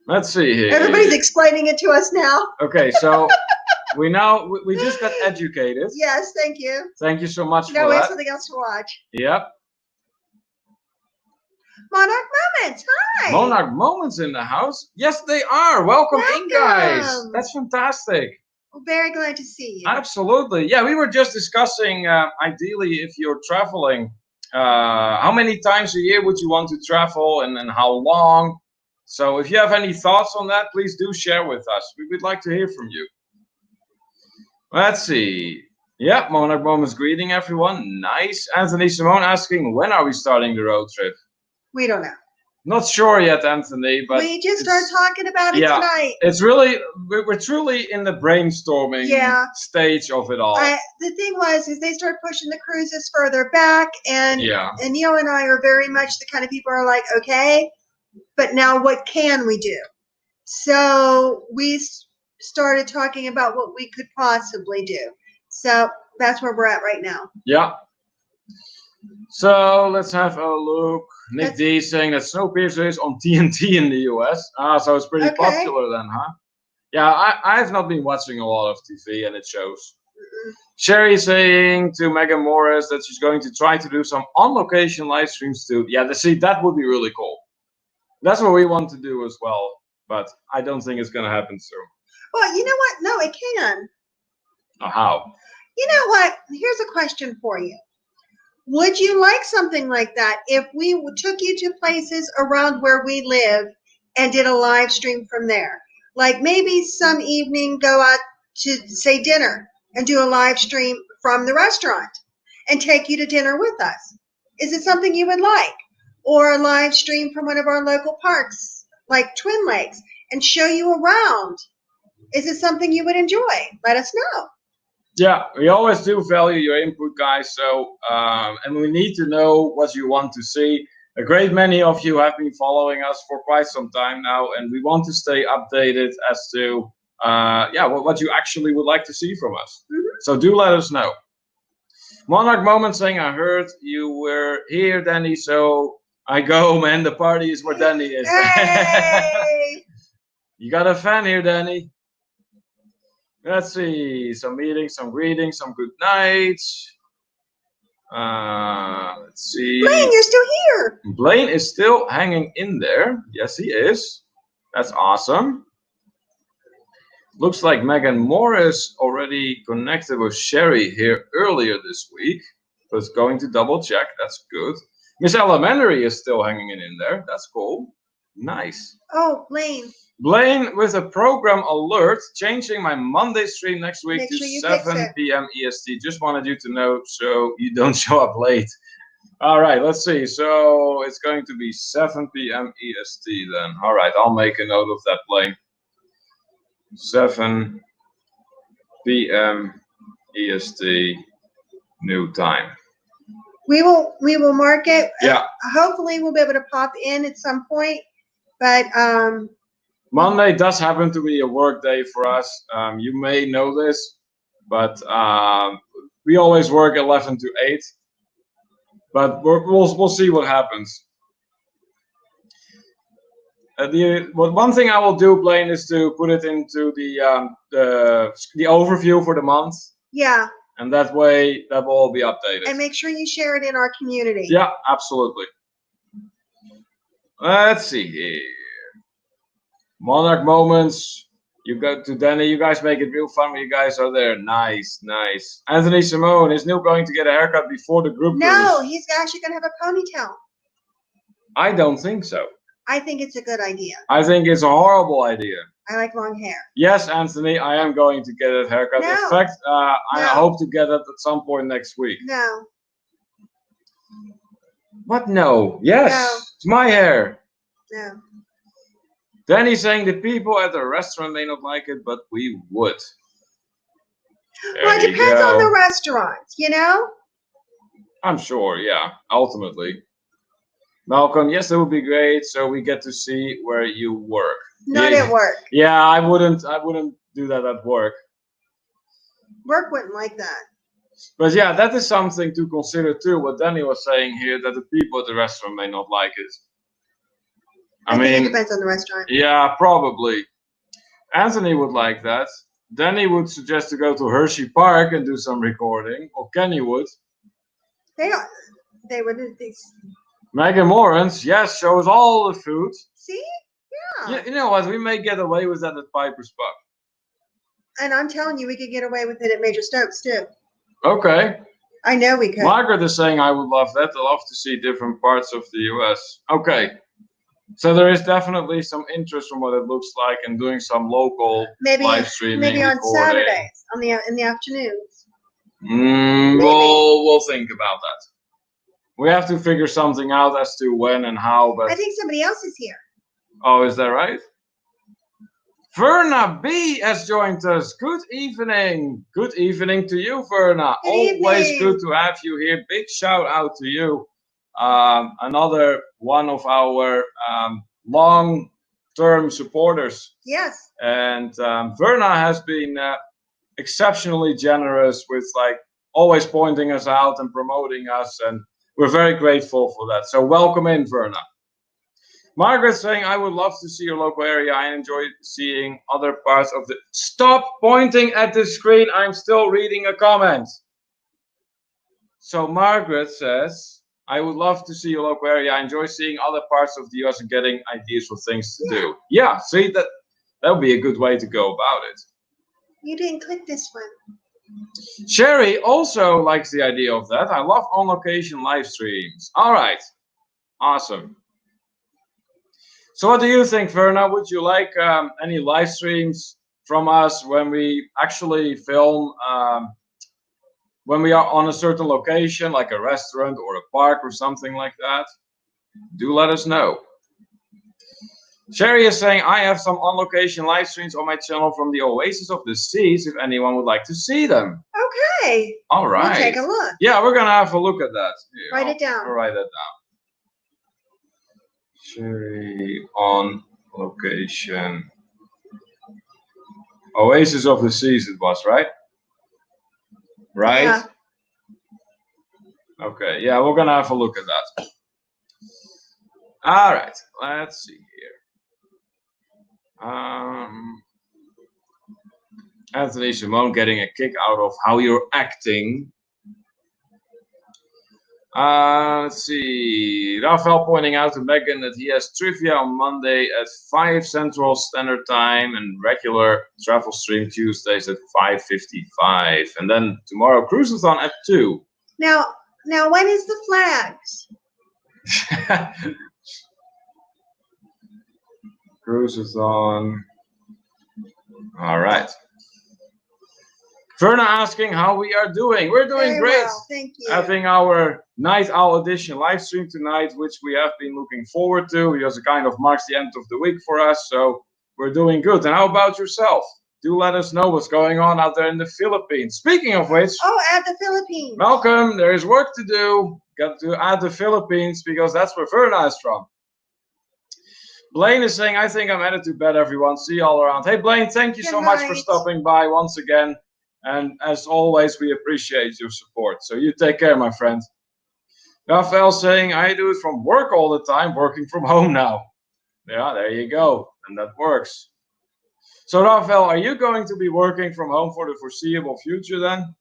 Let's see here. Everybody's explaining it to us now. Okay, so we just got educated. Yes, thank you. Thank you so much No, for we have that. something else to watch. Yep. Monarch Moments. Hi. Monarch Moments in the house. Yes, they are. Welcome in, guys. Welcome. That's fantastic. We're very glad to see you. Absolutely. Yeah, we were just discussing, ideally, if you're traveling, how many times a year would you want to travel and how long? So if you have any thoughts on that, please do share with us. We would like to hear from you. Let's see. Yeah, Monarch Moments greeting everyone. Nice. Anthony Simone asking, when are we starting the road trip? We don't know. Not sure yet, Anthony, but we just started talking about it tonight. It's really, we're truly in the brainstorming stage of it all. The thing is they start pushing the cruises further back, and Neil and I are very much the kind of people who are like, okay, but now what can we do? So we started talking about what we could possibly do. So that's where we're at right now. Yeah. So let's have a look. Nick D saying that Snowpiercer is on TNT in the US. So it's pretty popular then, huh? Yeah, I have not been watching a lot of TV and it shows. Sherry saying to Megan Morris that she's going to try to do some on-location live streams too. Yeah, see, that would be really cool. That's what we want to do as well, but I don't think it's going to happen soon. Well, you know what? No, it can. How? You know what? Here's a question for you. Would you like something like that if we took you to places around where we live and did a live stream from there? Like maybe some evening go out to, say, dinner and do a live stream from the restaurant and take you to dinner with us. Is it something you would like? Or a live stream from one of our local parks, like Twin Lakes, and show you around? Is it something you would enjoy? Let us know. Yeah, we always do value your input, guys. So, and we need to know what you want to see. A great many of you have been following us for quite some time now, and we want to stay updated as to, what you actually would like to see from us. So do let us know. Monarch Moment saying, I heard you were here, Danny, so I go, man. The party is where Danny is. Hey! You got a fan here, Danny. Let's see, some meetings, some greetings, some good nights. Let's see. Blaine, you're still here. Blaine is still hanging in there. Yes, he is. That's awesome. Looks like Megan Morris already connected with Sherry here earlier this week. But going to double check. That's good. Miss Elementary is still hanging in there. That's cool. Nice. Oh, Blaine. Blaine with a program alert, changing my Monday stream next week to 7 p.m. EST. Just wanted you to know so you don't show up late. All right, let's see. So it's going to be 7 p.m. EST then. All right, I'll make a note of that, Blaine. 7 p.m. EST, new time. We will mark it. Yeah. Hopefully we'll be able to pop in at some point, but Monday does happen to be a work day for us. You may know this, but we always work 11 to 8. But we'll see what happens. One thing I will do, Blaine, is to put it into the overview for the month. Yeah. And that way, that will all be updated. And make sure you share it in our community. Yeah, absolutely. Let's see here. Monarch Moments. You go to Danny. You guys make it real fun when you guys are there. Nice, nice. Anthony Simone is Neil going to get a haircut before the group? No, he's actually going to have a ponytail. I don't think so. I think it's a good idea. I think it's a horrible idea. I like long hair. Yes, Anthony, I am going to get a haircut. No. In fact, I hope to get it at some point next week. No. What? No. Yes. No. It's my hair. No. Danny's saying the people at the restaurant may not like it, but we would. Well, it depends on the restaurant, you know? I'm sure, yeah, ultimately. Malcolm, yes, that would be great. So we get to see where you work. Not at work. Yeah, I wouldn't do that at work. Work wouldn't like that. But yeah, that is something to consider too. What Danny was saying here, that the people at the restaurant may not like it. I think it depends on the restaurant. Yeah, probably. Anthony would like that. Danny would suggest to go to Hershey Park and do some recording, or Kenny would. They would. Megan Morans, yes, show us all the food. See? Yeah. You know what? We may get away with that at Piper's Pub. And I'm telling you, we could get away with it at Major Stokes too. Okay. I know we could. Margaret is saying I would love that. I love to see different parts of the US. Okay. So there is definitely some interest from what it looks like in doing some local live streaming. Maybe on recording. Saturdays, in the afternoons. We'll think about that. We have to figure something out as to when and how. But I think somebody else is here. Oh, is that right? Verna B has joined us. Good evening. Good evening to you, Verna. Always good to have you here. Big shout out to you. Another one of our long-term supporters. Yes. And Verna has been exceptionally generous with always pointing us out and promoting us, and we're very grateful for that. So welcome in, Verna. Margaret saying, I would love to see your local area. I enjoy seeing other parts of the... Stop pointing at the screen. I'm still reading a comment. So Margaret says, I would love to see your local area. I enjoy seeing other parts of the US and getting ideas for things to do. Yeah, see, that would be a good way to go about it. You didn't click this one. Sherry also likes the idea of that. I love on-location live streams. All right. Awesome. So what do you think, Verna? Would you like any live streams from us when we actually film, when we are on a certain location, like a restaurant or a park or something like that? Do let us know. Sherry is saying, I have some on-location live streams on my channel from the Oasis of the Seas, if anyone would like to see them. Okay. All right. We'll take a look. Yeah, we're going to have a look at that. Write it down. I'll write that down. Sherry on location. Oasis of the Seas it was, right? Right? Yeah. Okay, yeah, we're going to have a look at that. All right, let's see here. Anthony Simone getting a kick out of how you're acting. Let's see. Rafael pointing out to Megan that he has trivia on Monday at 5 Central Standard Time and regular travel stream Tuesdays at 5:55. And then tomorrow Cruisathon at 2. Now when is the flags? Cruisathon. All right. Verna asking how we are doing. We're doing Very great. well, thank you. Having our Night Owl Edition live stream tonight, which we have been looking forward to. Because it kind of marks the end of the week for us, so we're doing good. And how about yourself? Do let us know what's going on out there in the Philippines. Speaking of which, Add the Philippines. Malcolm, there is work to do. Got to add the Philippines because that's where Verna is from. Blaine is saying, I think I'm headed to bed, everyone. See you all around. Hey, Blaine, thank you so much for stopping by once again. And as always, we appreciate your support. So you take care, my friend. Rafael saying, I do it from work all the time, working from home now. Yeah, there you go. And that works. So, Rafael, are you going to be working from home for the foreseeable future then?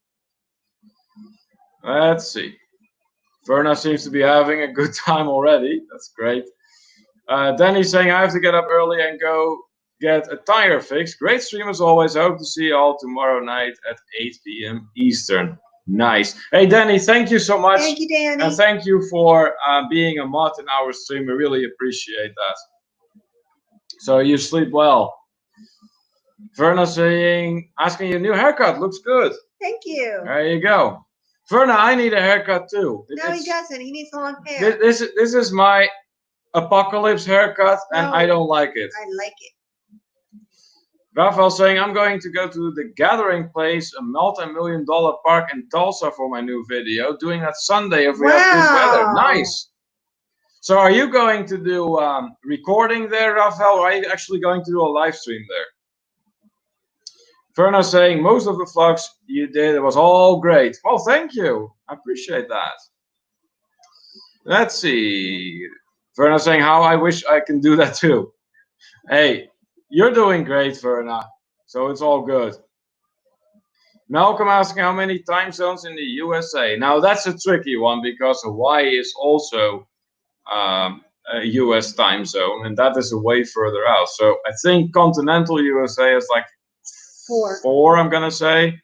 Let's see. Verna seems to be having a good time already. That's great. Danny's saying, I have to get up early and go get a tire fixed. Great stream as always. I hope to see you all tomorrow night at 8 p.m. Eastern. Nice. Hey, Danny, thank you so much. Thank you, Danny. And thank you for being a mod in our stream. We really appreciate that. So you sleep well. Verna saying, asking you a new haircut. Looks good. Thank you. There you go. Verna, I need a haircut too. No, he doesn't. He needs long hair. This is my apocalypse haircut, and I don't like it. I like it. Rafael saying, I'm going to go to the Gathering Place, a multi-million-dollar park in Tulsa for my new video. Doing that Sunday if we have good weather. Nice. So are you going to do recording there, Rafael, or are you actually going to do a live stream there? Verna saying, most of the vlogs you did, it was all great. Well, thank you. I appreciate that. Let's see. Verna saying, how I wish I can do that too. Hey, you're doing great, Verna. So it's all good. Malcolm asking how many time zones in the USA. Now that's a tricky one because Hawaii is also a US time zone, and that is a way further out. So I think continental USA is like four, I'm gonna say.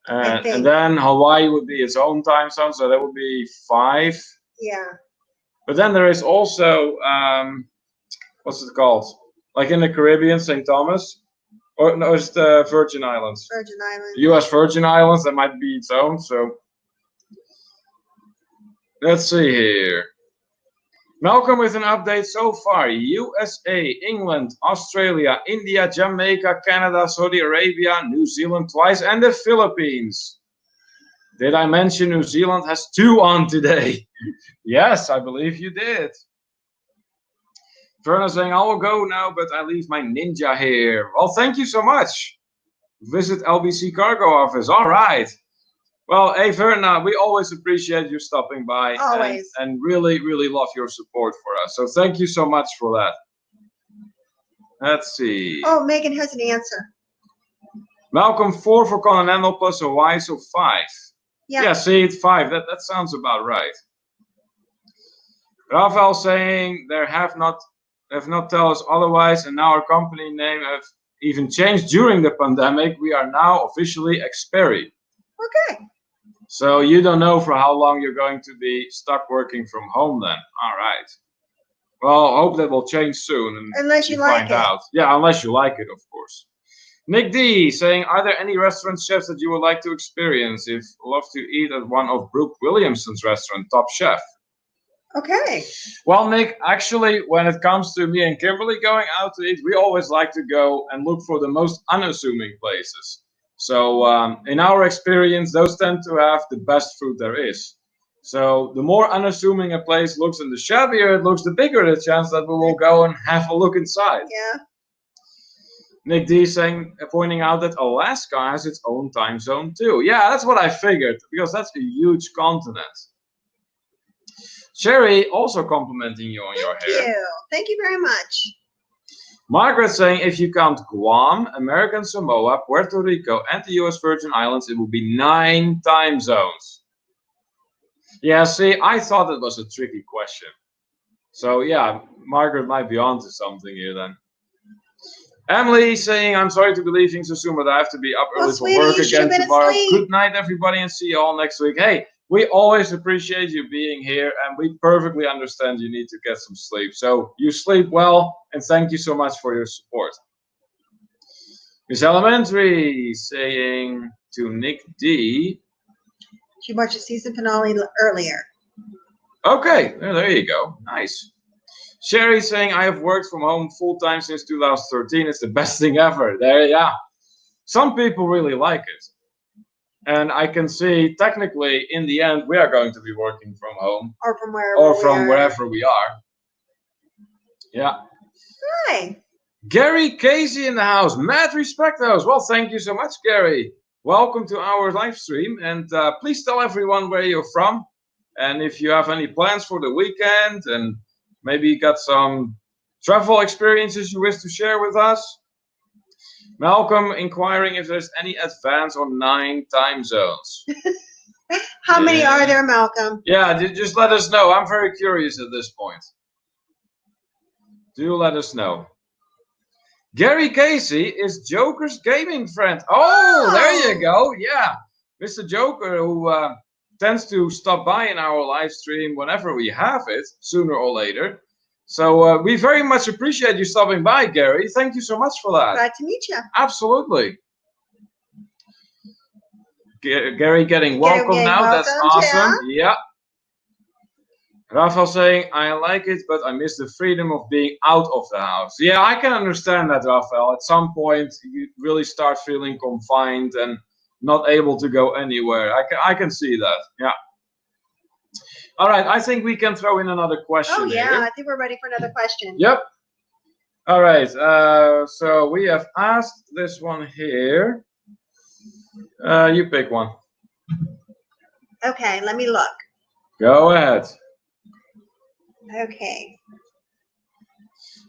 And then Hawaii would be its own time zone, so that would be 5. Yeah. But then there is also what's it called? Like in the Caribbean, St. Thomas, or no, it's the Virgin Islands. Virgin Islands. U.S. Virgin Islands, that might be its own. So let's see here. Malcolm with an update so far. USA, England, Australia, India, Jamaica, Canada, Saudi Arabia, New Zealand twice, and the Philippines. Did I mention New Zealand has 2 on today? Yes, I believe you did. Verna saying, I will go now, but I leave my ninja here. Well, thank you so much. Visit LBC Cargo Office. All right. Well, hey, Verna, we always appreciate you stopping by. Always. And really, really love your support for us. So thank you so much for that. Let's see. Oh, Megan has an answer. Malcolm, 4 for Continental plus Hawaii, so 5. Yeah, see, it's 5. That sounds about right. Rafael saying they have not tell us otherwise, and now our company name have even changed during the pandemic. We are now officially Xperi. Okay. So you don't know for how long you're going to be stuck working from home then. All right. Well, I hope that will change soon. And unless you like it. Out. Yeah, unless you like it, of course. Nick D saying, are there any restaurant chefs that you would like to experience? If love to eat at one of Brooke Williamson's restaurant, Top Chef. Okay. Well, Nick, actually, when it comes to me and Kimberly going out to eat, we always like to go and look for the most unassuming places. So in our experience, those tend to have the best food there is. So the more unassuming a place looks and the shabbier it looks, the bigger the chance that we will go and have a look inside. Yeah. Nick D saying, pointing out that Alaska has its own time zone too. Yeah, that's what I figured, because that's a huge continent. Sherry also complimenting you on your hair. Thank you very much. Margaret saying, if you count Guam, American Samoa, Puerto Rico, and the US Virgin Islands, it will be 9 time zones. Yeah, see, I thought it was a tricky question. So yeah, Margaret might be onto something here then. Emily saying, I'm sorry to be leaving so soon, but I have to be up early for work again tomorrow. Good night, everybody, and see you all next week. Hey, we always appreciate you being here, and we perfectly understand you need to get some sleep. So you sleep well, and thank you so much for your support. Miss Elementary saying to Nick D. She watched the season finale earlier. Okay, there you go. Nice. Sherry saying, I have worked from home full-time since 2013. It's the best thing ever. There, yeah. Some people really like it. And I can see, technically, in the end, we are going to be working from home. Or from wherever we are. Yeah. Hi. Gary Casey in the house. Mad respect house. Well, thank you so much, Gary. Welcome to our live stream. And please tell everyone where you're from. And if you have any plans for the weekend, and maybe you got some travel experiences you wish to share with us. Malcolm inquiring if there's any advance on 9 time zones. How many are there, Malcolm? Yeah, just let us know. I'm very curious at this point. Do let us know. Gary Casey is Joker's gaming friend. Oh, there you go. Yeah, Mr. Joker, who tends to stop by in our live stream whenever we have it, sooner or later. So we very much appreciate you stopping by, Gary. Thank you so much for that. Glad to meet you. Absolutely. Gary getting welcome now. That's awesome. Yeah. Rafael saying, I like it, but I miss the freedom of being out of the house. Yeah, I can understand that, Rafael. At some point, you really start feeling confined and not able to go anywhere. I can see that. Yeah. All right, I think we can throw in another question. Oh, yeah, I think we're ready for another question. Yep. All right. So we have asked this one here. You pick one. Okay, let me look. Go ahead. Okay.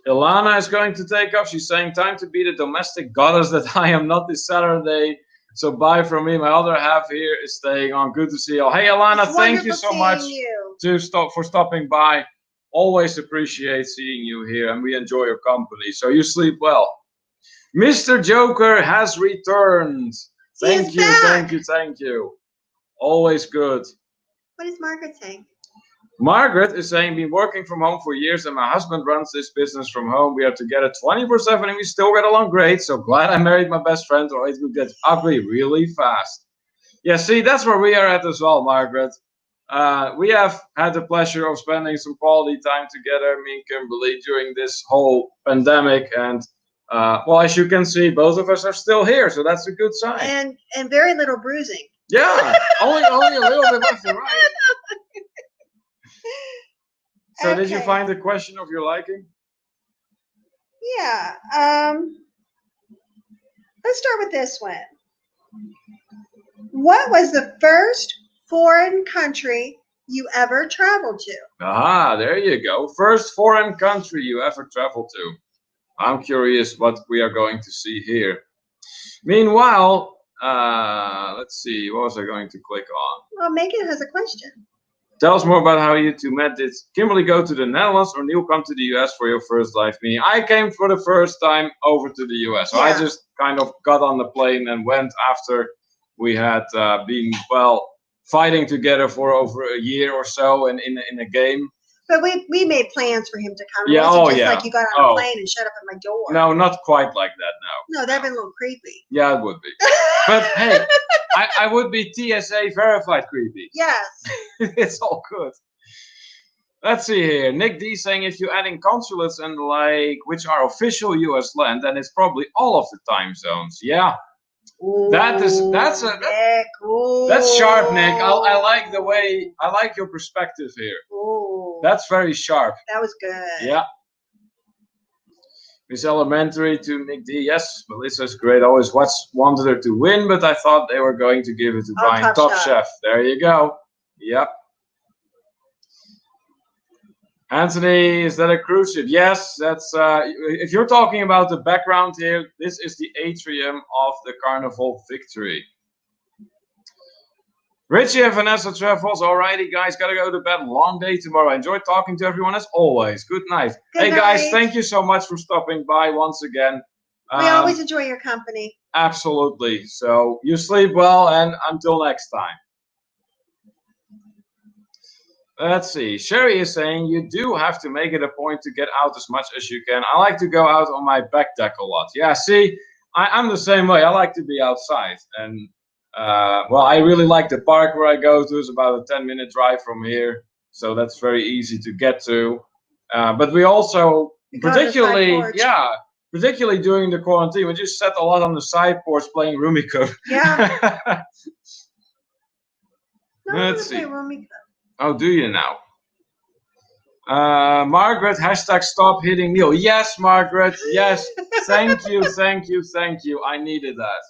Ilana is going to take off. She's saying, time to be the domestic goddess that I am not this Saturday. So bye from me. My other half here is staying on. Good to see you all. Hey, Ilana, thank you so much for stopping by. Always appreciate seeing you here, and we enjoy your company. So you sleep well. Mr. Joker has returned. Thank you, thank you, thank you. Always good. What is Margaret saying? Margaret is saying, been working from home for years and my husband runs this business from home. We are together 24/7 and we still get along great. So glad I married my best friend or it would get ugly really fast. Yeah, see, that's where we are at as well, Margaret. We have had the pleasure of spending some quality time together, me and Kimberly, during this whole pandemic. And well, as you can see, both of us are still here. So that's a good sign. And very little bruising. Yeah, only a little bit left, right? So okay. Did you find the question of your liking? Yeah. Let's start with this one. What was the first foreign country you ever traveled to? Ah, there you go. First foreign country you ever traveled to. I'm curious what we are going to see here. Meanwhile, let's see. What was I going to click on? Well, Megan has a question. Tell us more about how you two met. Did Kimberly go to the Netherlands or Neil come to the US for your first live meeting? I came for the first time over to the US. So yeah. I just kind of got on the plane and went after we had been, well, fighting together for over a year or so in a game. But we made plans for him to come. Yeah, it wasn't just like you got on a plane and shut up at my door. No, not quite like that, no. No, that'd been a little creepy. Yeah, it would be. But hey, I would be TSA verified creepy. Yes. It's all good. Let's see here. Nick D saying if you're adding consulates and like which are official US land, then it's probably all of the time zones. Yeah. Ooh, that's sharp, Nick. I like the way I like your perspective here. Ooh. That's very sharp. That was good. Yeah. Miss Elementary to Nick D. Yes, Melissa's great. I always wanted her to win, but I thought they were going to give it to Brian Top Chef. There you go. Yep. Anthony, is that a cruise ship? Yes, that's. If you're talking about the background here, this is the atrium of the Carnival Victory. Richie and Vanessa Travels. Alrighty, guys, gotta go to bed. Long day tomorrow. I enjoyed talking to everyone as always. Good night. Good night. Guys, thank you so much for stopping by once again. We always enjoy your company. Absolutely. So you sleep well, and until next time. Let's see. Sherry is saying you do have to make it a point to get out as much as you can. I like to go out on my back deck a lot. Yeah, see, I'm the same way. I like to be outside. And, well, I really like the park where I go to. It's about a 10-minute drive from here. So that's very easy to get to. But we also, particularly during the quarantine, we just sat a lot on the side porch playing Rummikub. Yeah. Let's see. Oh, do you now? Margaret, hashtag stop hitting Neil. Yes, Margaret. Yes. Thank you, thank you, thank you. I needed that.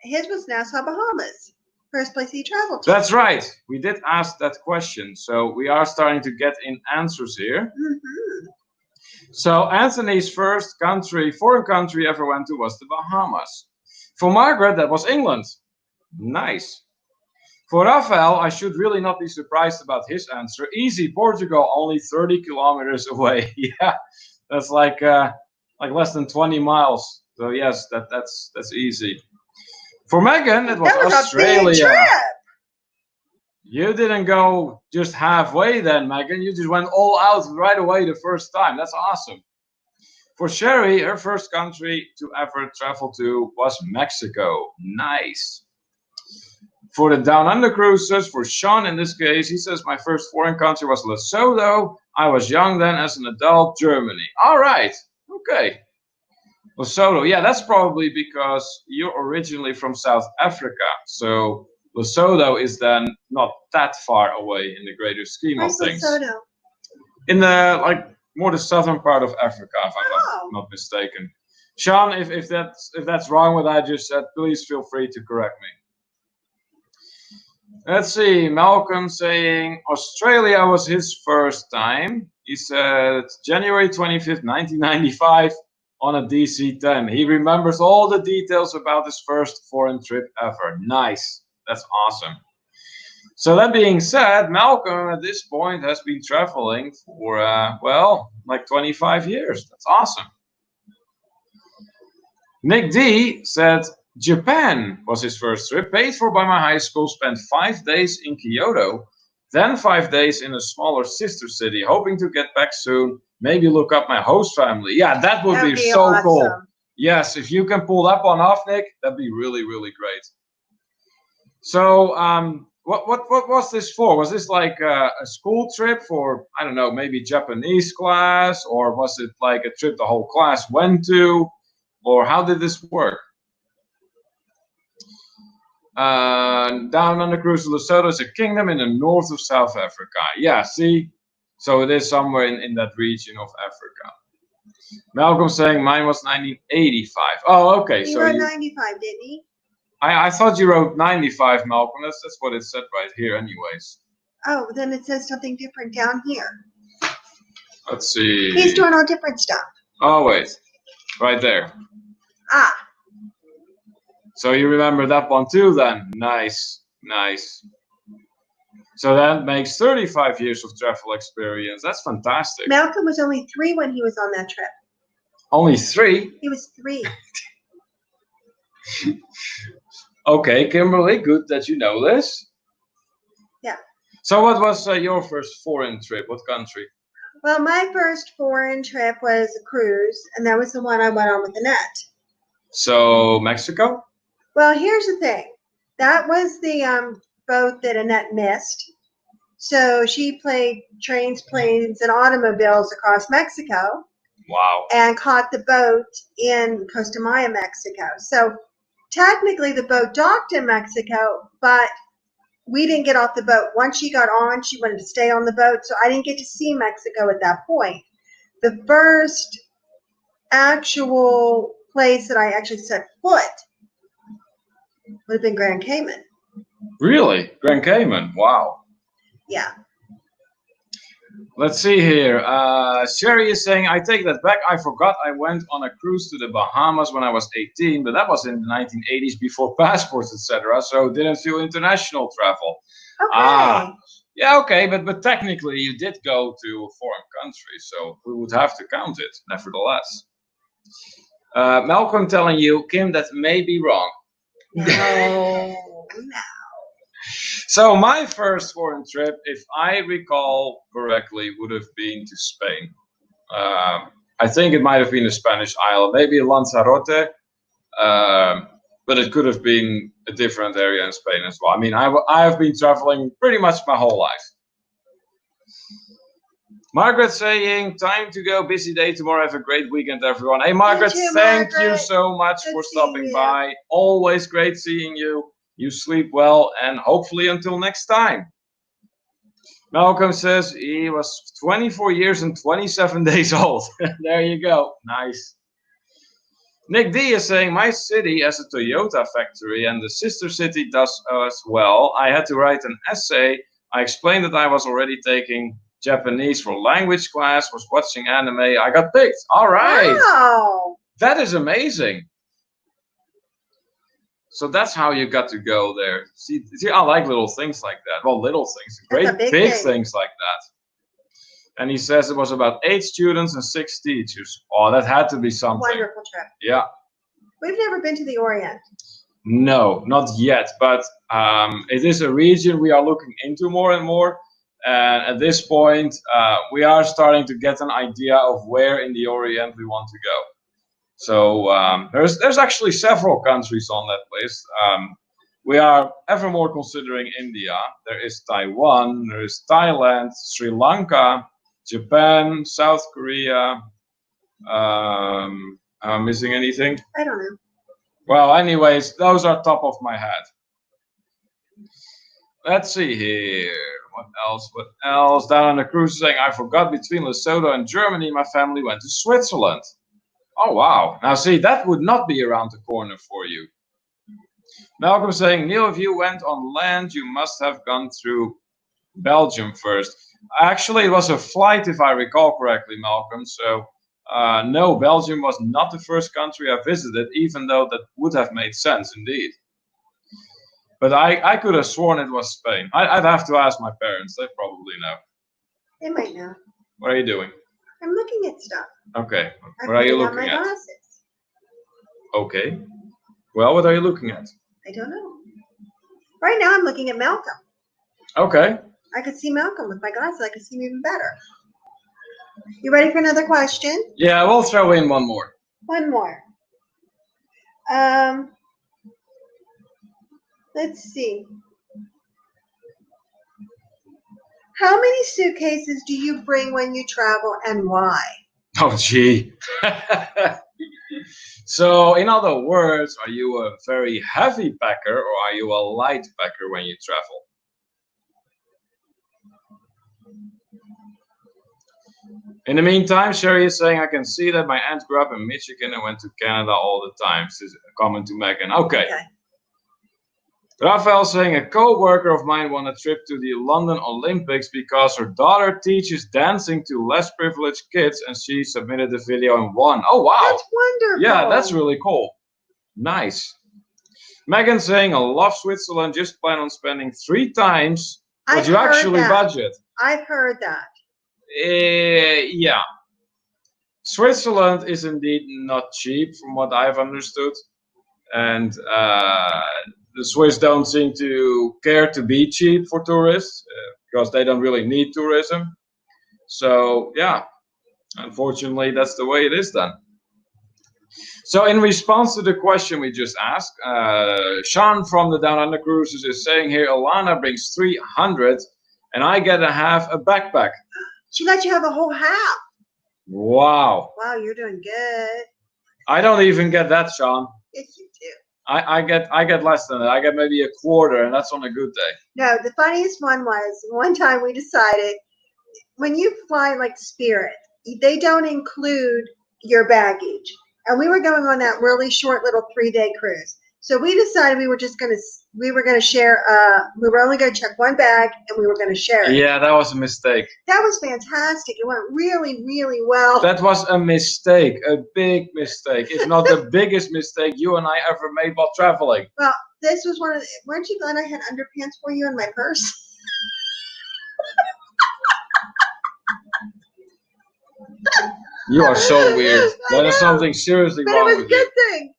His was Nassau, Bahamas. First place he traveled to. That's right. We did ask that question. So we are starting to get in answers here. Mm-hmm. So Anthony's first foreign country ever went to was the Bahamas. For Margaret, that was England. Nice. For Rafael, I should really not be surprised about his answer. Easy, Portugal, only 30 kilometers away. Yeah, that's like less than 20 miles. So yes, that's easy. For Megan, it was Australia. A big trip. You didn't go just halfway then, Megan. You just went all out right away the first time. That's awesome. For Sherry, her first country to ever travel to was Mexico. Nice. For the Down Under cruises, for Sean in this case, he says, my first foreign country was Lesotho. I was young then as an adult, Germany. All right. Okay. Lesotho. Yeah, that's probably because you're originally from South Africa. So Lesotho is then not that far away in the greater scheme of things. Lesotho? In the, like, more the southern part of Africa, if I'm not mistaken. Sean, if that's wrong what I just said, please feel free to correct me. Let's see, Malcolm saying Australia was his first time. He said January 25th, 1995 on a DC-10. He remembers all the details about his first foreign trip ever. Nice. That's awesome. So that being said, Malcolm at this point has been traveling for, well, like 25 years. That's awesome. Nick D said Japan was his first trip, paid for by my high school, spent 5 days in Kyoto, then 5 days in a smaller sister city, hoping to get back soon, maybe look up my host family. Yeah, that would be so awesome. Cool. Yes, if you can pull that one off, Nick, that'd be really, really great. So, what was this for? Was this like a school trip for, I don't know, maybe Japanese class, or was it like a trip the whole class went to, or how did this work? Down under cruise, Lesotho is a kingdom in the north of South Africa. Yeah, see? So it is somewhere in that region of Africa. Malcolm saying mine was 1985. Oh, okay. He wrote 95, didn't he? I thought you wrote 95, Malcolm. That's what it said right here anyways. Oh, then it says something different down here. Let's see. He's doing all different stuff. Oh, wait. Right there. Ah. So you remember that one too then? Nice, nice. So that makes 35 years of travel experience. That's fantastic. Malcolm was only 3 when he was on that trip. Only 3? He was 3. Okay, Kimberly, good that you know this. Yeah. So what was your first foreign trip? What country? Well, my first foreign trip was a cruise, and that was the one I went on with Annette. So Mexico? Well, here's the thing. That was the boat that Annette missed. So she played trains, planes, and automobiles across Mexico. Wow. And caught the boat in Costa Maya, Mexico. So technically the boat docked in Mexico, but we didn't get off the boat. Once she got on, she wanted to stay on the boat, so I didn't get to see Mexico at that point. The first actual place that I actually set foot would have been Grand Cayman. Really? Grand Cayman? Wow. Yeah. Let's see here. Sherry is saying, I take that back. I forgot I went on a cruise to the Bahamas when I was 18, but that was in the 1980s before passports, etc. So didn't feel international travel. Okay. Yeah, okay, but technically you did go to a foreign country, so we would have to count it, nevertheless. Malcolm telling you, Kim, that may be wrong. No. So my first foreign trip, if I recall correctly, would have been to Spain. I think it might have been a Spanish island, maybe Lanzarote, but it could have been a different area in Spain as well. I mean, I have been traveling pretty much my whole life. Margaret saying, time to go, busy day tomorrow. Have a great weekend, everyone. Hey, Margaret, thank you so much for stopping by. Always great seeing you. You sleep well, and hopefully until next time. Malcolm says he was 24 years and 27 days old. There you go. Nice. Nick D is saying, my city has a Toyota factory, and the sister city does as well. I had to write an essay. I explained that I was already taking Japanese for language class, was watching anime. I got picked. All right. Wow. That is amazing. So that's how you got to go there. See, I like little things like that. Well, little things, great big things like that. And he says it was about 8 students and 6 teachers. Oh, that had to be something. Wonderful trip. Yeah. We've never been to the Orient. No, not yet. But it is a region we are looking into more and more. And at this point, we are starting to get an idea of where in the Orient we want to go. So there's actually several countries on that list. We are ever more considering India. There is Taiwan, there is Thailand, Sri Lanka, Japan, South Korea. Am I missing anything? I don't know. Well, anyways, those are top of my head. Let's see here. What else? What else? Down on the cruise saying, I forgot between Lesotho and Germany, my family went to Switzerland. Oh, wow. Now, see, that would not be around the corner for you. Malcolm saying, Neil, if you went on land, you must have gone through Belgium first. Actually, it was a flight, if I recall correctly, Malcolm. So, no, Belgium was not the first country I visited, even though that would have made sense indeed. But I could have sworn it was Spain. I'd have to ask my parents. They probably know. They might know. What are you doing? I'm looking at stuff. Okay. What are you looking my at? Glasses. Okay. Well, what are you looking at? I don't know. Right now, I'm looking at Malcolm. Okay. I could see Malcolm with my glasses. I could see him even better. You ready for another question? Yeah, we'll throw in one more. One more. Let's see. How many suitcases do you bring when you travel and why? Oh, gee. So, in other words, are you a very heavy packer or are you a light packer when you travel? In the meantime, Sherry is saying, I can see that my aunt grew up in Michigan and went to Canada all the time. This is a comment to Megan. Okay. Raphael saying, a co-worker of mine won a trip to the London Olympics because her daughter teaches dancing to less privileged kids and she submitted the video and won. Oh, wow. That's wonderful. Yeah, that's really cool. Nice. Megan saying, I love Switzerland, just plan on spending 3 times what you actually budget. I've heard that. Yeah. Switzerland is indeed not cheap from what I've understood. And the Swiss don't seem to care to be cheap for tourists because they don't really need tourism. So, yeah, unfortunately, that's the way it is then. So, in response to the question we just asked, Sean from the Down Under Cruises is saying here, Alana brings 300 and I get a half a backpack. She let you have a whole half. Wow. Wow, you're doing good. I don't even get that, Sean. Yes, you do. I get less than that. I get maybe a quarter, and that's on a good day. No, the funniest one was one time we decided when you fly like Spirit, they don't include your baggage, and we were going on that really short little 3-day cruise. So we decided we were gonna share. We were only gonna check one bag, and we were gonna share it. Yeah, that was a mistake. That was fantastic. It went really, really well. That was a mistake, a big mistake. It's not the biggest mistake you and I ever made while traveling. Well, this was one of the. Weren't you glad I had underpants for you in my purse? You are so weird. There is something seriously wrong with you. But it was a good thing.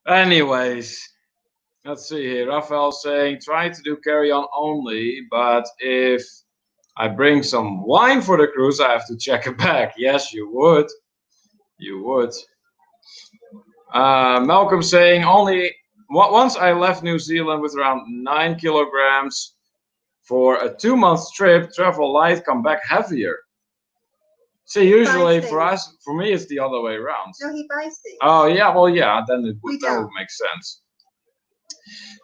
Anyways, let's see here. Raphael saying, try to do carry-on only, but if I bring some wine for the cruise, I have to check a bag. Yes, you would. You would. Malcolm saying, once I left New Zealand with around 9 kilograms for a 2-month trip, travel light, come back heavier. See, usually for me, it's the other way around. No, he buys things. Oh, yeah, well, yeah, then that would make sense.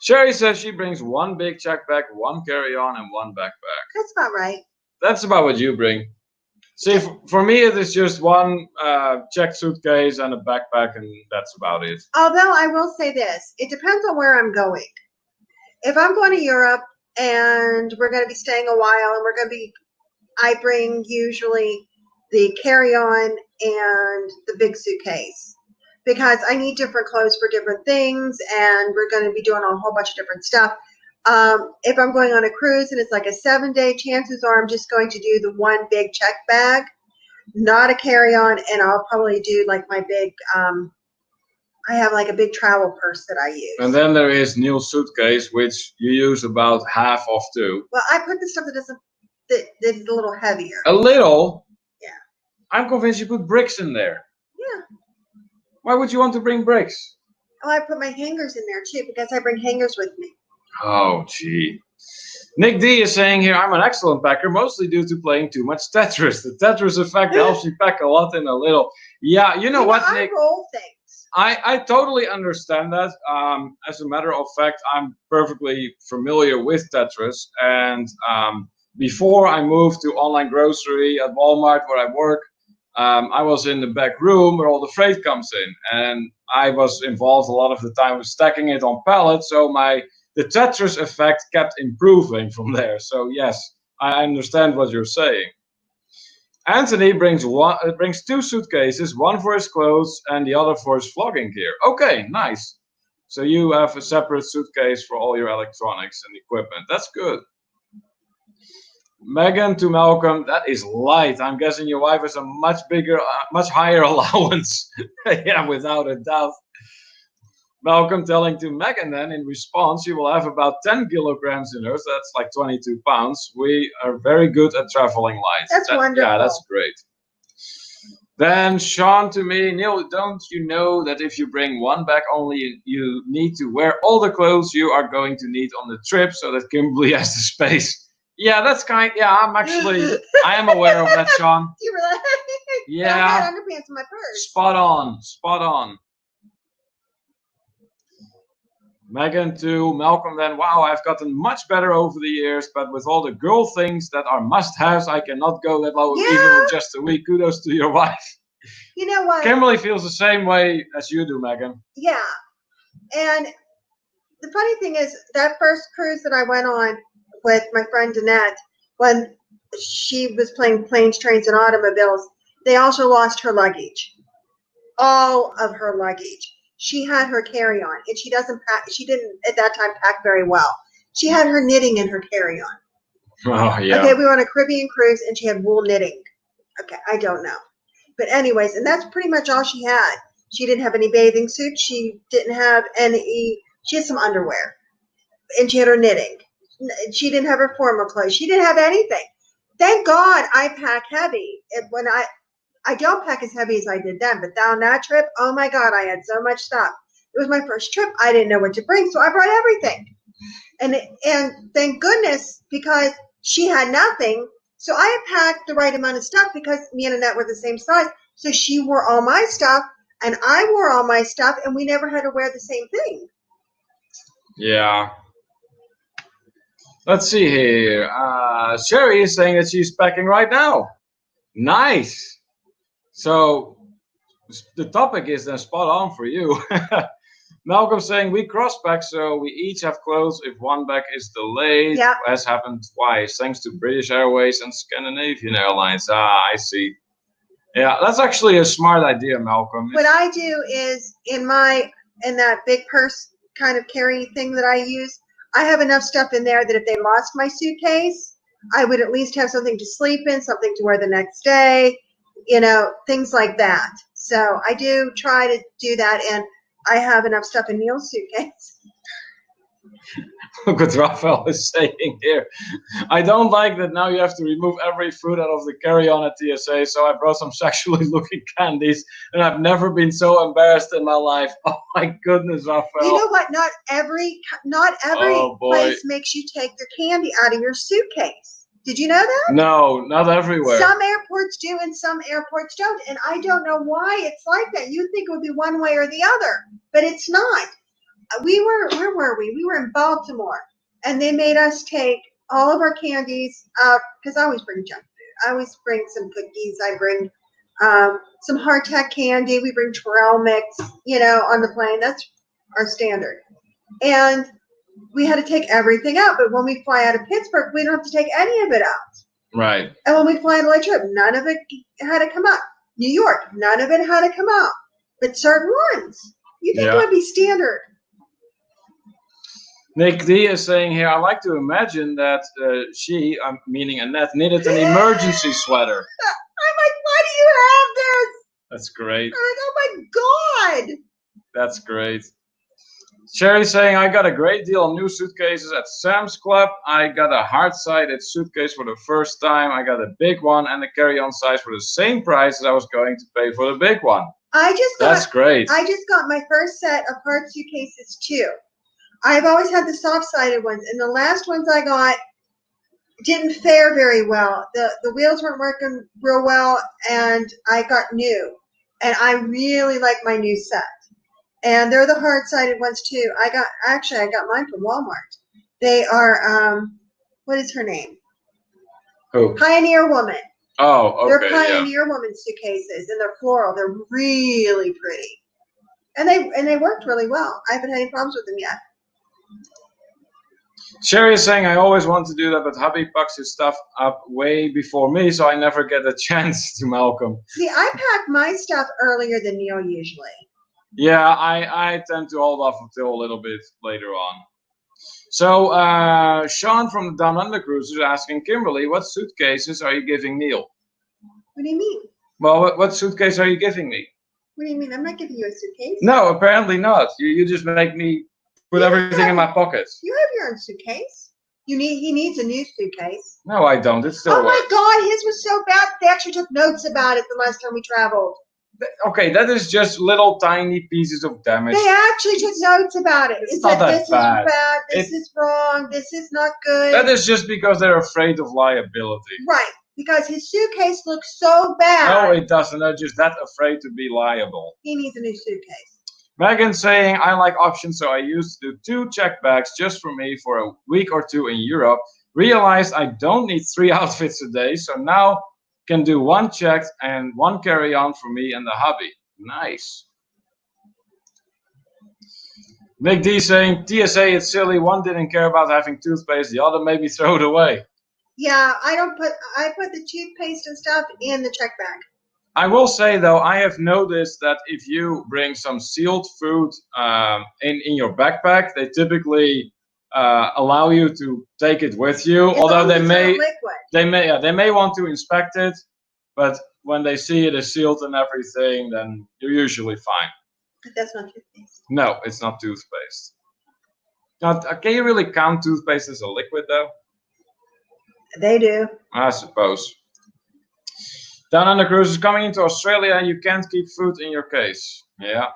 Sherry says she brings 1 big check bag, 1 carry-on, and 1 backpack. That's about right. That's about what you bring. See, for me, it is just 1 checked suitcase and a backpack, and that's about it. Although I will say this, it depends on where I'm going. If I'm going to Europe and we're going to be staying a while and I bring usually the carry-on and the big suitcase because I need different clothes for different things and we're going to be doing a whole bunch of different stuff. If I'm going on a cruise and it's like a 7-day, chances are I'm just going to do the 1 big check bag, not a carry-on, and I'll probably do like my big, I have like a big travel purse that I use. And then there is Neil's suitcase, which you use about half of too. Well, I put the stuff that's a little heavier. A little? Yeah. I'm convinced you put bricks in there. Yeah. Why would you want to bring bricks? Oh, I put my hangers in there too because I bring hangers with me. Oh, gee. Nick D is saying here, I'm an excellent packer, mostly due to playing too much Tetris. The Tetris effect helps you pack a lot in a little. Yeah, you know what, Nick? I roll things. I totally understand that. As a matter of fact, I'm perfectly familiar with Tetris. And before I moved to online grocery at Walmart, where I work, I was in the back room where all the freight comes in. And I was involved a lot of the time with stacking it on pallets. So the Tetris effect kept improving from there. So yes, I understand what you're saying. Anthony brings two suitcases, one for his clothes and the other for his vlogging gear. Okay, nice. So you have a separate suitcase for all your electronics and equipment. That's good. Megan to Malcolm, that is light. I'm guessing your wife has a much bigger, much higher allowance. Yeah, without a doubt. Malcolm telling to Megan then in response, you will have about 10 kilograms in hers. That's like 22 pounds. We are very good at traveling light. That's wonderful. Yeah, that's great. Then Sean to me, Neil, don't you know that if you bring one bag only, you need to wear all the clothes you are going to need on the trip so that Kimberly has the space? Yeah, that's I am aware of that, Sean. You really? Yeah. I had underpants in my purse. Spot on. Megan to Malcolm then, wow, I've gotten much better over the years, but with all the girl things that are must-haves, I cannot go that low even for just a week. Kudos to your wife. You know what? Kimberly feels the same way as you do, Megan. Yeah. And the funny thing is, that first cruise that I went on with my friend Danette, when she was playing Planes, Trains, and Automobiles, they also lost her luggage. All of her luggage. She had her carry-on, and she didn't at that time pack very well. She had her knitting in her carry-on. Oh, yeah. Okay, we were on a Caribbean cruise, and she had wool knitting. Okay, I don't know. But anyways, and that's pretty much all she had. She didn't have any bathing suits. She didn't have she had some underwear. And she had her knitting. She didn't have her formal clothes. She didn't have anything. Thank God I pack heavy. When I don't pack as heavy as I did then, but on that trip, oh my God, I had so much stuff. It was my first trip. I didn't know what to bring, so I brought everything. And thank goodness, because she had nothing, so I had packed the right amount of stuff because me and Annette were the same size. So she wore all my stuff, and I wore all my stuff, and we never had to wear the same thing. Yeah. Let's see here. Sherry is saying that she's packing right now. Nice. So the topic is then spot on for you. Malcolm saying we cross-pack, so we each have clothes if one bag is delayed, as happened twice, thanks to British Airways and Scandinavian Airlines. I see. Yeah, that's actually a smart idea, Malcolm. What I do is in that big purse kind of carry thing that I use, I have enough stuff in there that if they lost my suitcase, I would at least have something to sleep in, something to wear the next day, things like that. So I do try to do that, and I have enough stuff in Neil's suitcase. Look what Raphael is saying here. I don't like that now you have to remove every food out of the carry-on at TSA, so I brought some sexually looking candies, and I've never been so embarrassed in my life. Oh my goodness, Raphael. You know what? Not every place makes you take their candy out of your suitcase. Did you know that? No, not everywhere. Some airports do and some airports don't, and I don't know why it's like that. You'd think it would be one way or the other, but it's not. Where were we? We were in Baltimore, and they made us take all of our candies, because I always bring junk food. I always bring some cookies. I bring some hardtack candy. We bring Trail Mix, on the plane. That's our standard. And we had to take everything out, but when we fly out of Pittsburgh, we don't have to take any of it out. Right. And when we fly to La Trip, none of it had to come out. New York, none of it had to come out. But certain ones, you think it would be standard. Nick D is saying here, I like to imagine that she, meaning Annette, knitted an emergency sweater. I'm like, why do you have this? That's great. I'm like, oh my God. That's great. Sherry saying, I got a great deal on new suitcases at Sam's Club. I got a hard-sided suitcase for the first time. I got a big one and a carry-on size for the same price as I was going to pay for the big one. That's great. I just got my first set of hard suitcases too. I've always had the soft-sided ones, and the last ones I got didn't fare very well. The wheels weren't working real well, and I got new. And I really like my new set. And they're the hard-sided ones too. I got mine from Walmart. They are what is her name? Who? Pioneer Woman. Oh, okay. They're Pioneer Woman suitcases, and they're floral. They're really pretty, and they worked really well. I haven't had any problems with them yet. Sherry is saying I always want to do that, but hubby packs his stuff up way before me, so I never get a chance to Malcolm. See, I pack my stuff earlier than Neil usually. Yeah, I tend to hold off until a little bit later on. So Sean from the Down Under Cruise is asking Kimberly, what suitcases are you giving Neil? What do you mean? Well, what suitcase are you giving me? What do you mean? I'm not giving you a suitcase. No, apparently not. You just make me put everything in my pockets. You have your own suitcase. He needs a new suitcase. No, I don't. It's still. Oh my God, his was so bad. They actually took notes about it the last time we traveled. Okay, that is just little tiny pieces of damage. They actually took notes about it. It's not that this bad. Is bad. This is wrong. This is not good. That is just because they're afraid of liability. Right, because his suitcase looks so bad. No, it doesn't. They're just that afraid to be liable. He needs a new suitcase. Megan saying, I like options, so I used to do 2 check bags just for me for a week or 2 in Europe. Realized I don't need 3 outfits a day, so now can do 1 checked and 1 carry-on for me and the hubby. Nice. Nick D saying, TSA, it's silly. One didn't care about having toothpaste, the other maybe throw it away. Yeah, I put the toothpaste and stuff in the check bag. I will say though, I have noticed that if you bring some sealed food in your backpack, they typically allow you to take it with you. Although they may want to inspect it, but when they see it is sealed and everything, then you're usually fine. But that's not toothpaste. No, it's not toothpaste. Now, can you really count toothpaste as a liquid though? They do. I suppose. Down Under Cruise is coming into Australia. You can't keep food in your case. Yeah,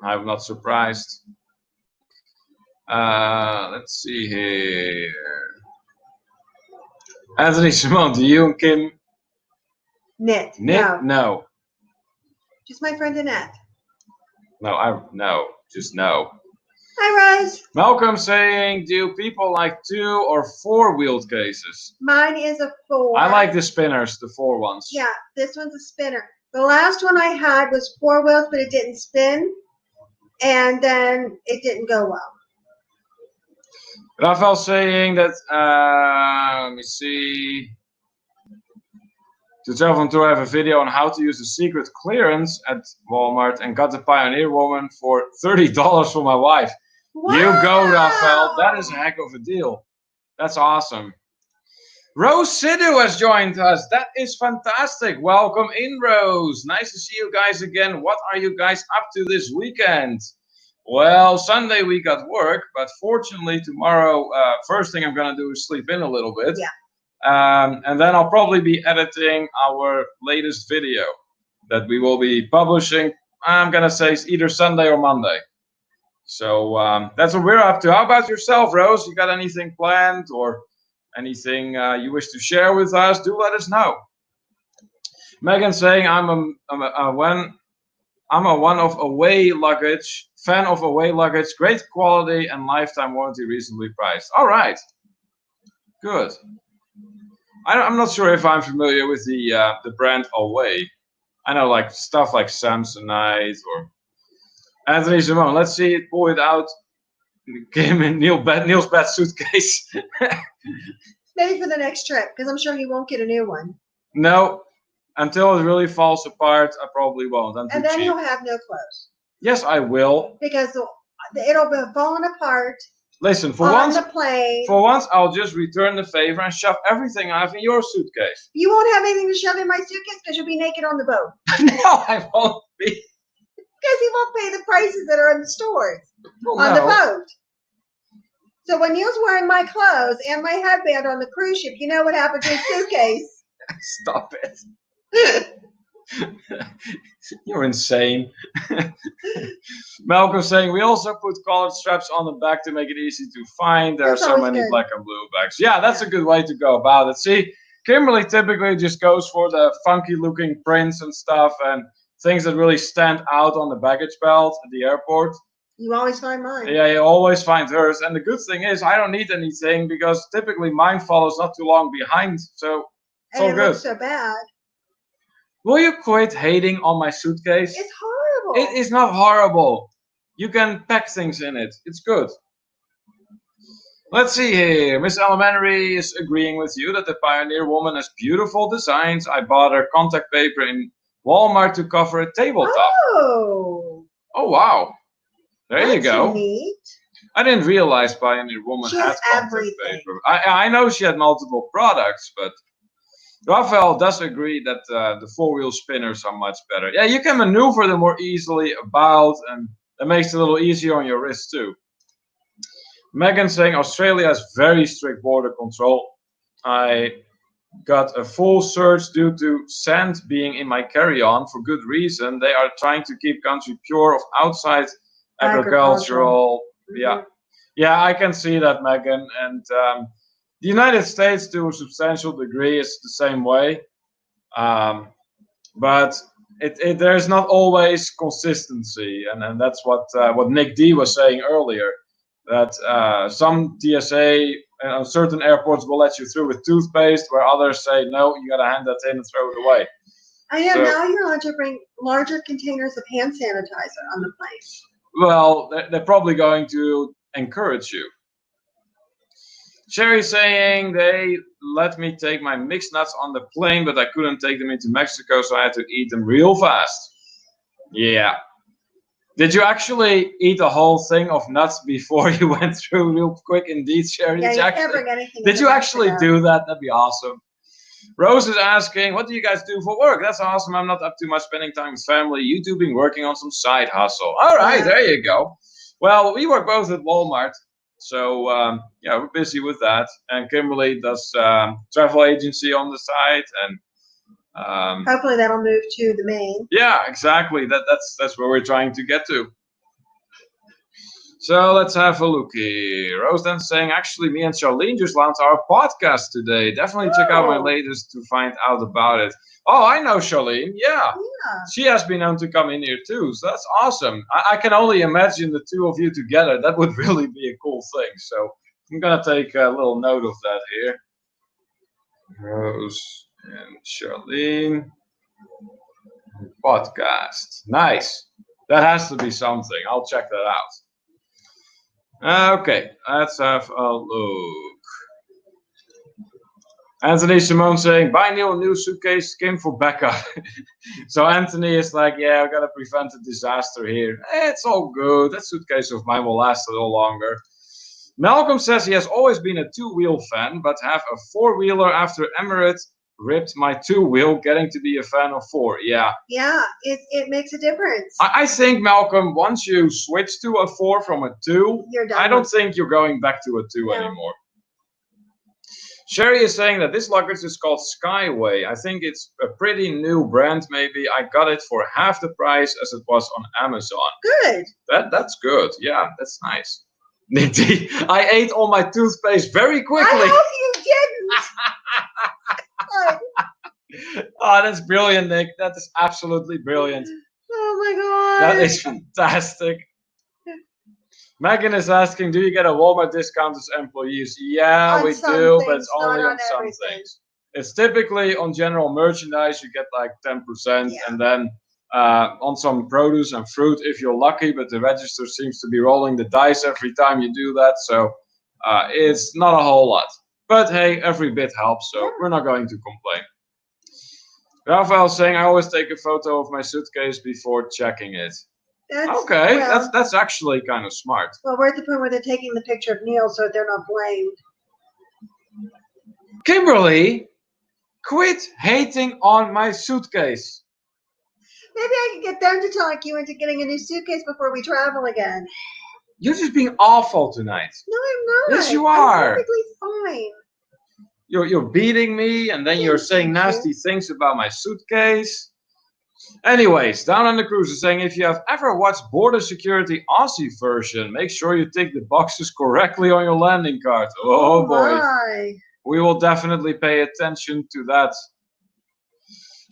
I'm not surprised. Let's see here. Anthony Simone, do you and Kim knit? Knit? No. Just my friend Annette. No, just no. Hi, Rose. Malcolm saying, do people like 2 or 4-wheeled cases? Mine is a 4. I like the spinners, the 4 ones. Yeah, this one's a spinner. The last one I had was 4 wheels, but it didn't spin, and then it didn't go well. Rafael saying that, let me see. To tell them to have a video on how to use the secret clearance at Walmart and got the Pioneer Woman for $30 for my wife. Wow. You go, Rafael. That is a heck of a deal. That's awesome. Rose Sidhu has joined us. That is fantastic. Welcome in, Rose. Nice to see you guys again. What are you guys up to this weekend? Well, Sunday we got work, but fortunately tomorrow, first thing I'm going to do is sleep in a little bit. Yeah. And then I'll probably be editing our latest video that we will be publishing. I'm going to say either Sunday or Monday. So that's what we're up to. How about yourself, Rose? You got anything planned or anything you wish to share with us? Do let us know. Megan saying I'm a fan of away luggage. Great quality and lifetime warranty, reasonably priced. All right. Good. I'm not sure if I'm familiar with the brand Away. I know like stuff like Samsonite or Anthony Simone. Let's see it pull it out. Came in Neil's bad suitcase. Maybe for the next trip, because I'm sure he won't get a new one. No, until it really falls apart, I probably won't. And then he'll have no clothes. Yes, I will. Because it'll be falling apart. Listen, for once, I'll just return the favor and shove everything I have in your suitcase. You won't have anything to shove in my suitcase because you'll be naked on the boat. No, I won't be. Because he won't pay the prices that are in the stores on the boat. So when Neil's wearing my clothes and my headband on the cruise ship, you know what happened to his suitcase? Stop it. You're insane. Malcolm saying we also put collared straps on the back to make it easy to find. There are so many black and blue bags. Yeah, that's a good way to go about it. See, Kimberly typically just goes for the funky looking prints and stuff and things that really stand out on the baggage belt at the airport. You always find mine. Yeah, you always find hers. And the good thing is I don't need anything because typically mine follows not too long behind. So it's all And it good. looks so bad. Will you quit hating on my suitcase? It's horrible. It is not horrible. You can pack things in it. It's good. Let's see here. Miss Elementary is agreeing with you that the Pioneer woman has beautiful designs. I bought her contact paper in Walmart to cover a tabletop. Oh. Oh, wow. There you go. Neat. I didn't realize Pioneer woman She had has contact everything. paper. I know she had multiple products, but Raphael does agree that the four-wheel spinners are much better. Yeah, you can maneuver them more easily about, and that makes it a little easier on your wrist too. Megan saying Australia has very strict border control. I got a full search due to sand being in my carry-on for good reason. They are trying to keep country pure of outside agricultural. Yeah, I can see that, Megan. And the United States, to a substantial degree, is the same way. But there's not always consistency, and that's what Nick D was saying earlier. That some TSA on certain airports will let you through with toothpaste, where others say no, you gotta hand that in and throw it away. I know, now you're allowed to bring larger containers of hand sanitizer on the plane. Well, they're probably going to encourage you. Sherry saying they let me take my mixed nuts on the plane, but I couldn't take them into Mexico, so I had to eat them real fast. Yeah. Did you actually eat a whole thing of nuts before you went through real quick? Indeed, Sherry. Yeah, you can't bring anything. Did you actually do that? That'd be awesome. Rose is asking, what do you guys do for work? That's awesome. I'm not up too much spending time with family. YouTubing, working on some side hustle. All right, there you go. Well, we work both at Walmart. So, yeah, we're busy with that. And Kimberly does travel agency on the side. And hopefully that'll move to the main. Yeah, exactly. That's where we're trying to get to. So let's have a look here. Rose then saying, actually, me and Charlene just launched our podcast today. Definitely check out my latest to find out about it. Oh, I know Charlene. Yeah. She has been known to come in here too. So that's awesome. I can only imagine the two of you together. That would really be a cool thing. So I'm going to take a little note of that here. Rose and Charlene. Podcast. Nice. That has to be something. I'll check that out. Okay, let's have a look. Anthony Simone saying, buy Neil a new suitcase, Kim for backup. So Anthony is like, yeah, I've got to prevent a disaster here. It's all good. That suitcase of mine will last a little longer. Malcolm says he has always been a two-wheel fan, but have a four-wheeler after Emirates ripped my two-wheel, getting to be a fan of four. Yeah. Yeah, it makes a difference. I think, Malcolm, once you switch to a four from a two, you're done. I don't think you're going back to a two anymore. Sherry is saying that this luggage is called Skyway. I think it's a pretty new brand, maybe. I got it for half the price as it was on Amazon. Good. That's good. Yeah, that's nice. Nicky, I ate all my toothpaste very quickly. I hope you didn't. Oh, that's brilliant, Nick. That is absolutely brilliant. Oh my god. That is fantastic. Megan is asking, do you get a Walmart discount as employees? Yeah, we do, but it's only on some things. It's typically on general merchandise, you get like 10%, and then on some produce and fruit if you're lucky, but the register seems to be rolling the dice every time you do that, so it's not a whole lot. But hey, every bit helps, so we're not going to complain. Raphael saying, I always take a photo of my suitcase before checking it. That's actually kind of smart. Well, we're at the point where they're taking the picture of Neil so they're not blamed. Kimberly, quit hating on my suitcase. Maybe I can get them to talk you into getting a new suitcase before we travel again. You're just being awful tonight. No, I'm not. Yes, you are. I'm perfectly fine. You're beating me, and then you're saying nasty things about my suitcase. Anyways, Down on the Cruise is saying, if you have ever watched Border Security Aussie version, make sure you tick the boxes correctly on your landing card. Oh boy. My. We will definitely pay attention to that.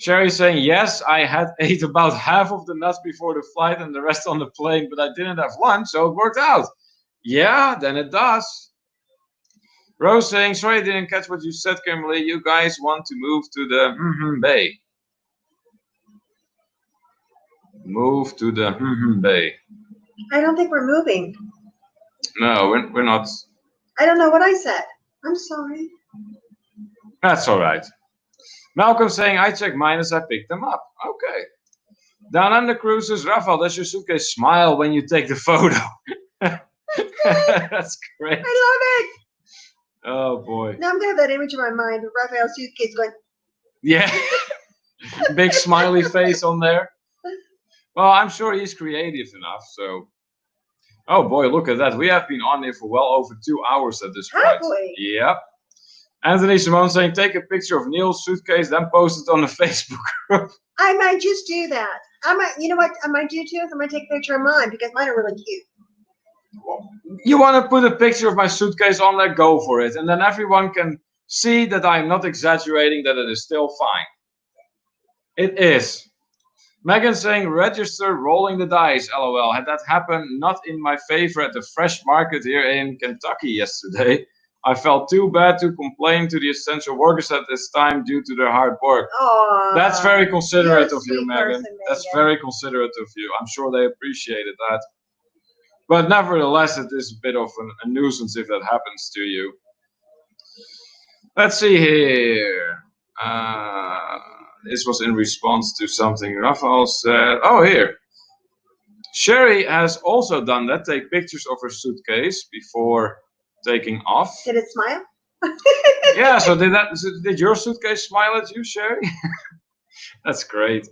Sherry saying, yes, I had ate about half of the nuts before the flight and the rest on the plane, but I didn't have lunch, so it worked out. Yeah, then it does. Rose saying, sorry I didn't catch what you said, Kimberly. You guys want to move to the bay. Move to the bay. I don't think we're moving. No, we're not. I don't know what I said. I'm sorry. That's all right. Malcolm saying, I checked mine as I picked them up. Okay. Down Under Cruises, Rafael, does your suitcase smile when you take the photo? That's great. I love it. Oh boy. Now I'm gonna have that image in my mind of Raphael's suitcase going. Yeah. Big smiley face on there. Well, I'm sure he's creative enough, so. Oh boy, look at that. We have been on here for well over 2 hours at this point. Have we? Yep. Anthony Simone saying, take a picture of Neil's suitcase, then post it on the Facebook group. I might just do that. I might, you know what I might do too? Is I might take a picture of mine because mine are really cute. You want to put a picture of my suitcase on there, go for it. And then everyone can see that I'm not exaggerating, that it is still fine. It is. Megan saying, register rolling the dice, LOL. Had that happened not in my favor at the fresh market here in Kentucky yesterday. I felt too bad to complain to the essential workers at this time due to their hard work. Aww, that's very considerate of you, Megan. Person, that's very considerate of you. I'm sure they appreciated that. But nevertheless, it is a bit of a nuisance if that happens to you. Let's see here. This was in response to something Rafael said. Oh, here. Sherry has also done that. Take pictures of her suitcase before taking off. Did it smile? Yeah, so did your suitcase smile at you, Sherry? That's great.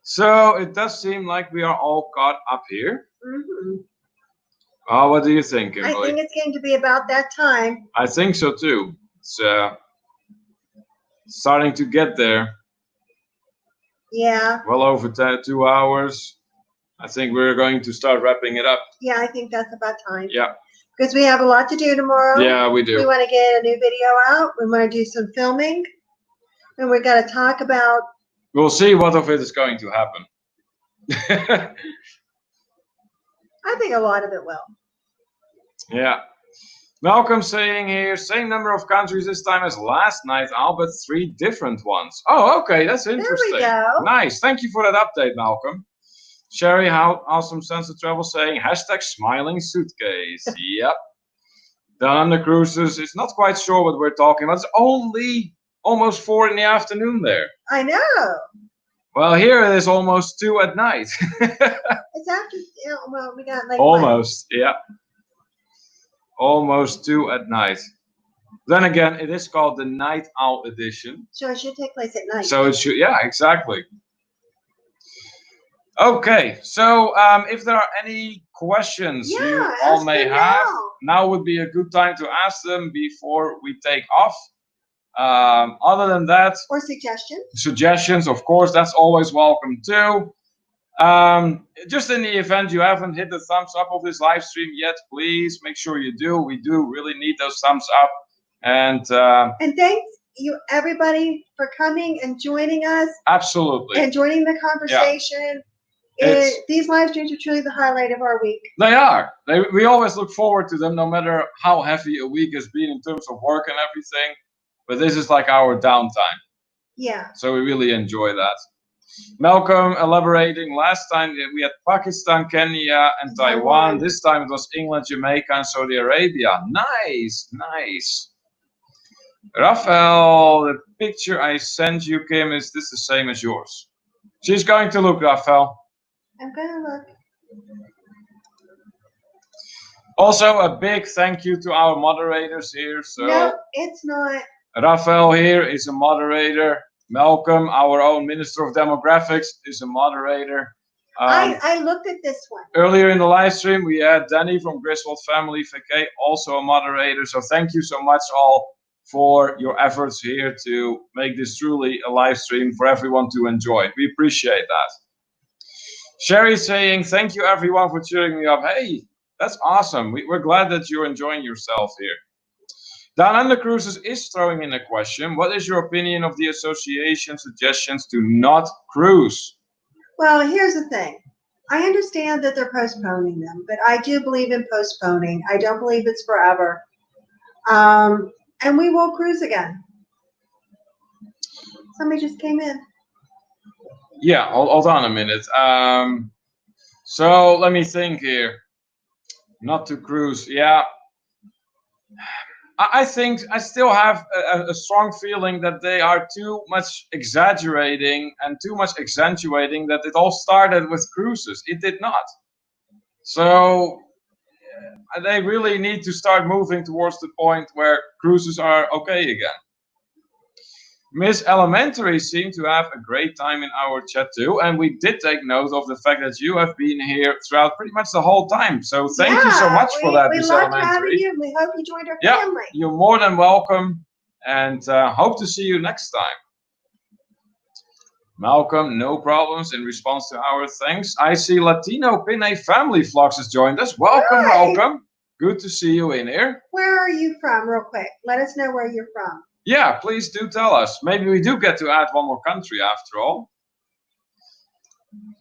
So it does seem like we are all caught up here. Mm-hmm. Oh, what do you think, Kimberly? I think it's going to be about that time. I think so too. It's starting to get there. Yeah. Well over 2 hours. I think we're going to start wrapping it up. Yeah, I think that's about time. Yeah. Because we have a lot to do tomorrow. Yeah, we do. We want to get a new video out. We want to do some filming. And we're going to talk about... We'll see what of it is going to happen. I think a lot of it will. Yeah. Malcolm saying here, same number of countries this time as last night, but 3 different ones. Oh, okay, that's interesting. There we go. Nice. Thank you for that update, Malcolm. Sherry, how awesome sense of travel saying, hashtag smiling suitcase. Yep. Down on the cruises, it's not quite sure what we're talking about. It's only almost 4 in the afternoon there. I know. Well, here it is almost 2 at night. It's after, well, we got like almost, what? Yeah. Almost 2 at night. Then again, it is called the Night Owl Edition. So it should take place at night. So it should, yeah, exactly. Okay, so if there are any questions you all may have, now would be a good time to ask them before we take off. Other than that, or suggestions. Suggestions, of course, that's always welcome too. Just in the event you haven't hit the thumbs up of this live stream yet, please make sure you do. We do really need those thumbs up. And thanks you everybody for coming and joining us. Absolutely. And joining the conversation. Yeah. These live streams are truly the highlight of our week. They are. We always look forward to them, no matter how heavy a week has been in terms of work and everything. But this is like our downtime. Yeah. So we really enjoy that. Malcolm elaborating, last time we had Pakistan, Kenya, and Taiwan. This time it was England, Jamaica, and Saudi Arabia. Nice, nice. Rafael, the picture I sent you, Kim, is this the same as yours? She's going to look, Rafael. I'm gonna look. Also, a big thank you to our moderators here. So no, it's not. Rafael here is a moderator. Malcolm, our own Minister of Demographics, is a moderator. I looked at this one. Earlier in the live stream, we had Danny from Griswold Family VK, also a moderator. So thank you so much all for your efforts here to make this truly a live stream for everyone to enjoy. We appreciate that. Sherry saying, thank you everyone for cheering me up. Hey, that's awesome. We're glad that you're enjoying yourself here. Down Under Cruises is throwing in a question. What is your opinion of the association suggestions to not cruise? Well, here's the thing. I understand that they're postponing them, but I do believe in postponing. I don't believe it's forever. And we will cruise again. Somebody just came in. Yeah, hold on a minute. So let me think here. Not to cruise. Yeah. I think I still have a strong feeling that they are too much exaggerating and too much accentuating that it all started with cruises. It did not. So they really need to start moving towards the point where cruises are okay again. Miss Elementary seemed to have a great time in our chat too, and we did take note of the fact that you have been here throughout pretty much the whole time. So thank you so much for that, Miss Elementary. We loved having you. We hope you joined our family. You're more than welcome, and hope to see you next time. Malcolm, no problems in response to our thanks. I see Latino Pine Family Vlogs has joined us. Welcome, welcome. Good to see you in here. Where are you from, real quick? Let us know where you're from. Yeah, please do tell us. Maybe we do get to add one more country after all.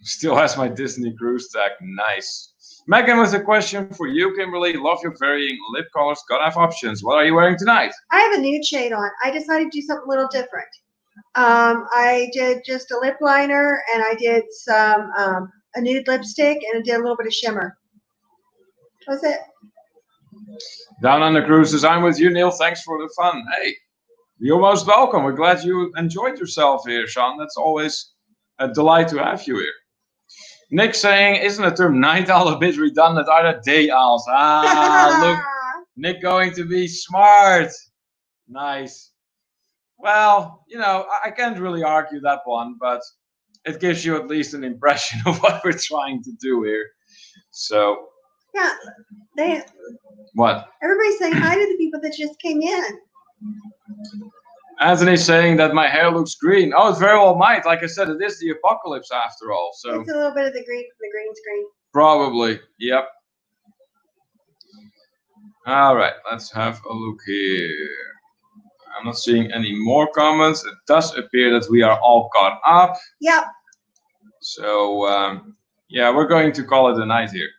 Still has my Disney cruise tag. Nice. Megan with a question for you, Kimberly. Love your varying lip colors. Gotta have options. What are you wearing tonight? I have a nude shade on. I decided to do something a little different. I did just a lip liner, and I did some a nude lipstick, and I did a little bit of shimmer. That's it. Down Under Cruises, I'm with you, Neil. Thanks for the fun. Hey, you're most welcome. We're glad you enjoyed yourself here, Sean. That's always a delight to have you here. Nick saying, isn't the term night owl a bit redundant? Are there day owls? Ah, look, Nick going to be smart. Nice. Well, you know, I can't really argue that one, but it gives you at least an impression of what we're trying to do here. So. Yeah, What? Everybody's saying hi to the people that just came in. Anthony's saying that my hair looks green. Oh, it very well might. Like I said, it is the apocalypse after all. So it's a little bit of the green screen. Probably. Yep. All right. Let's have a look here. I'm not seeing any more comments. It does appear that we are all caught up. Yep. So yeah, we're going to call it a night here.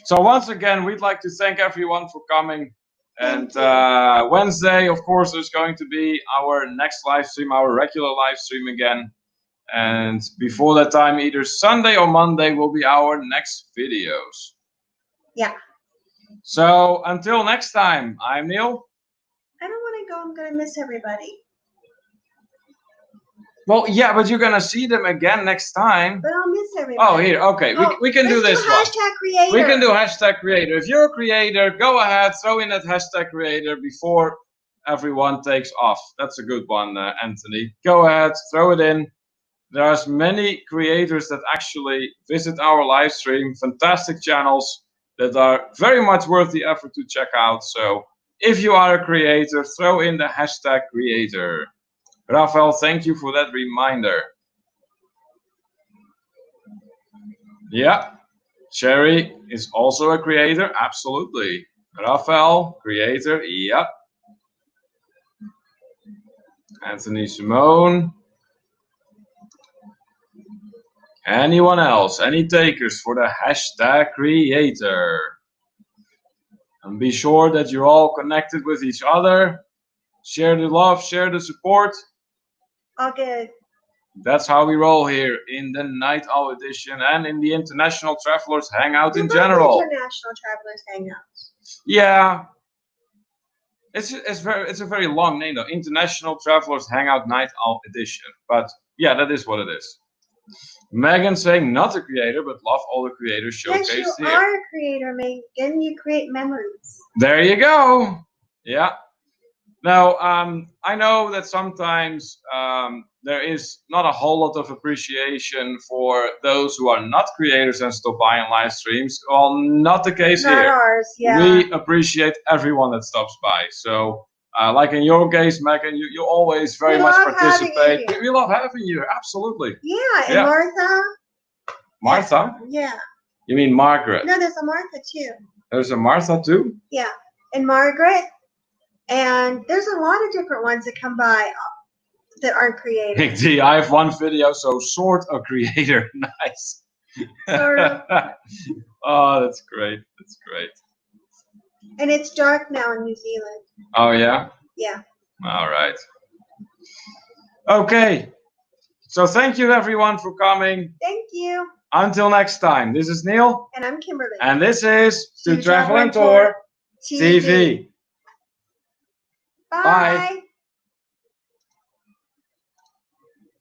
So once again, we'd like to thank everyone for coming. And Wednesday, of course, there's going to be our next live stream, our regular live stream again. And before that time, either Sunday or Monday will be our next videos. Yeah. So until next time, I'm Neil. I don't want to go. I'm going to miss everybody. Well, yeah, but you're going to see them again next time. But I'll miss everybody. Oh, here. Okay. We can do this one. Hashtag creator. We can do hashtag creator. If you're a creator, go ahead, throw in that hashtag creator before everyone takes off. That's a good one, Anthony. Go ahead, throw it in. There's many creators that actually visit our live stream. Fantastic channels that are very much worth the effort to check out. So if you are a creator, throw in the hashtag creator. Rafael, thank you for that reminder. Yeah, Sherry is also a creator. Absolutely. Rafael, creator. Yep. Anthony Simone. Anyone else? Any takers for the hashtag creator? And be sure that you're all connected with each other. Share the love, share the support. All good. That's how we roll here in the Night Owl edition and in the International Travelers Hangout in general. International Travelers Hangout. Yeah. It's a very long name though. International Travelers Hangout Night Owl edition. But yeah, that is what it is. Megan saying not a creator, but love all the creators showcased here. Yes, you are a creator, Megan. You create memories. There you go. Yeah. Now, I know that sometimes there is not a whole lot of appreciation for those who are not creators and stop by on live streams. Well, not the case not here. Ours, yeah. We appreciate everyone that stops by. So, like in your case, Megan, you always very much participate. We love having you. Absolutely. Yeah, and Martha. Martha? Yeah. You mean Margaret? No, there's a Martha too. There's a Martha too? Yeah, and Margaret. And there's a lot of different ones that come by that aren't creative. Big D, I have one video, so sort of creator. Nice. Sort of. Oh, that's great. That's great. And it's dark now in New Zealand. Oh, yeah? Yeah. All right. Okay. So thank you, everyone, for coming. Thank you. Until next time, this is Neil. And I'm Kimberly. And this is To To Travel and Travel and Tour TV. Bye. Bye.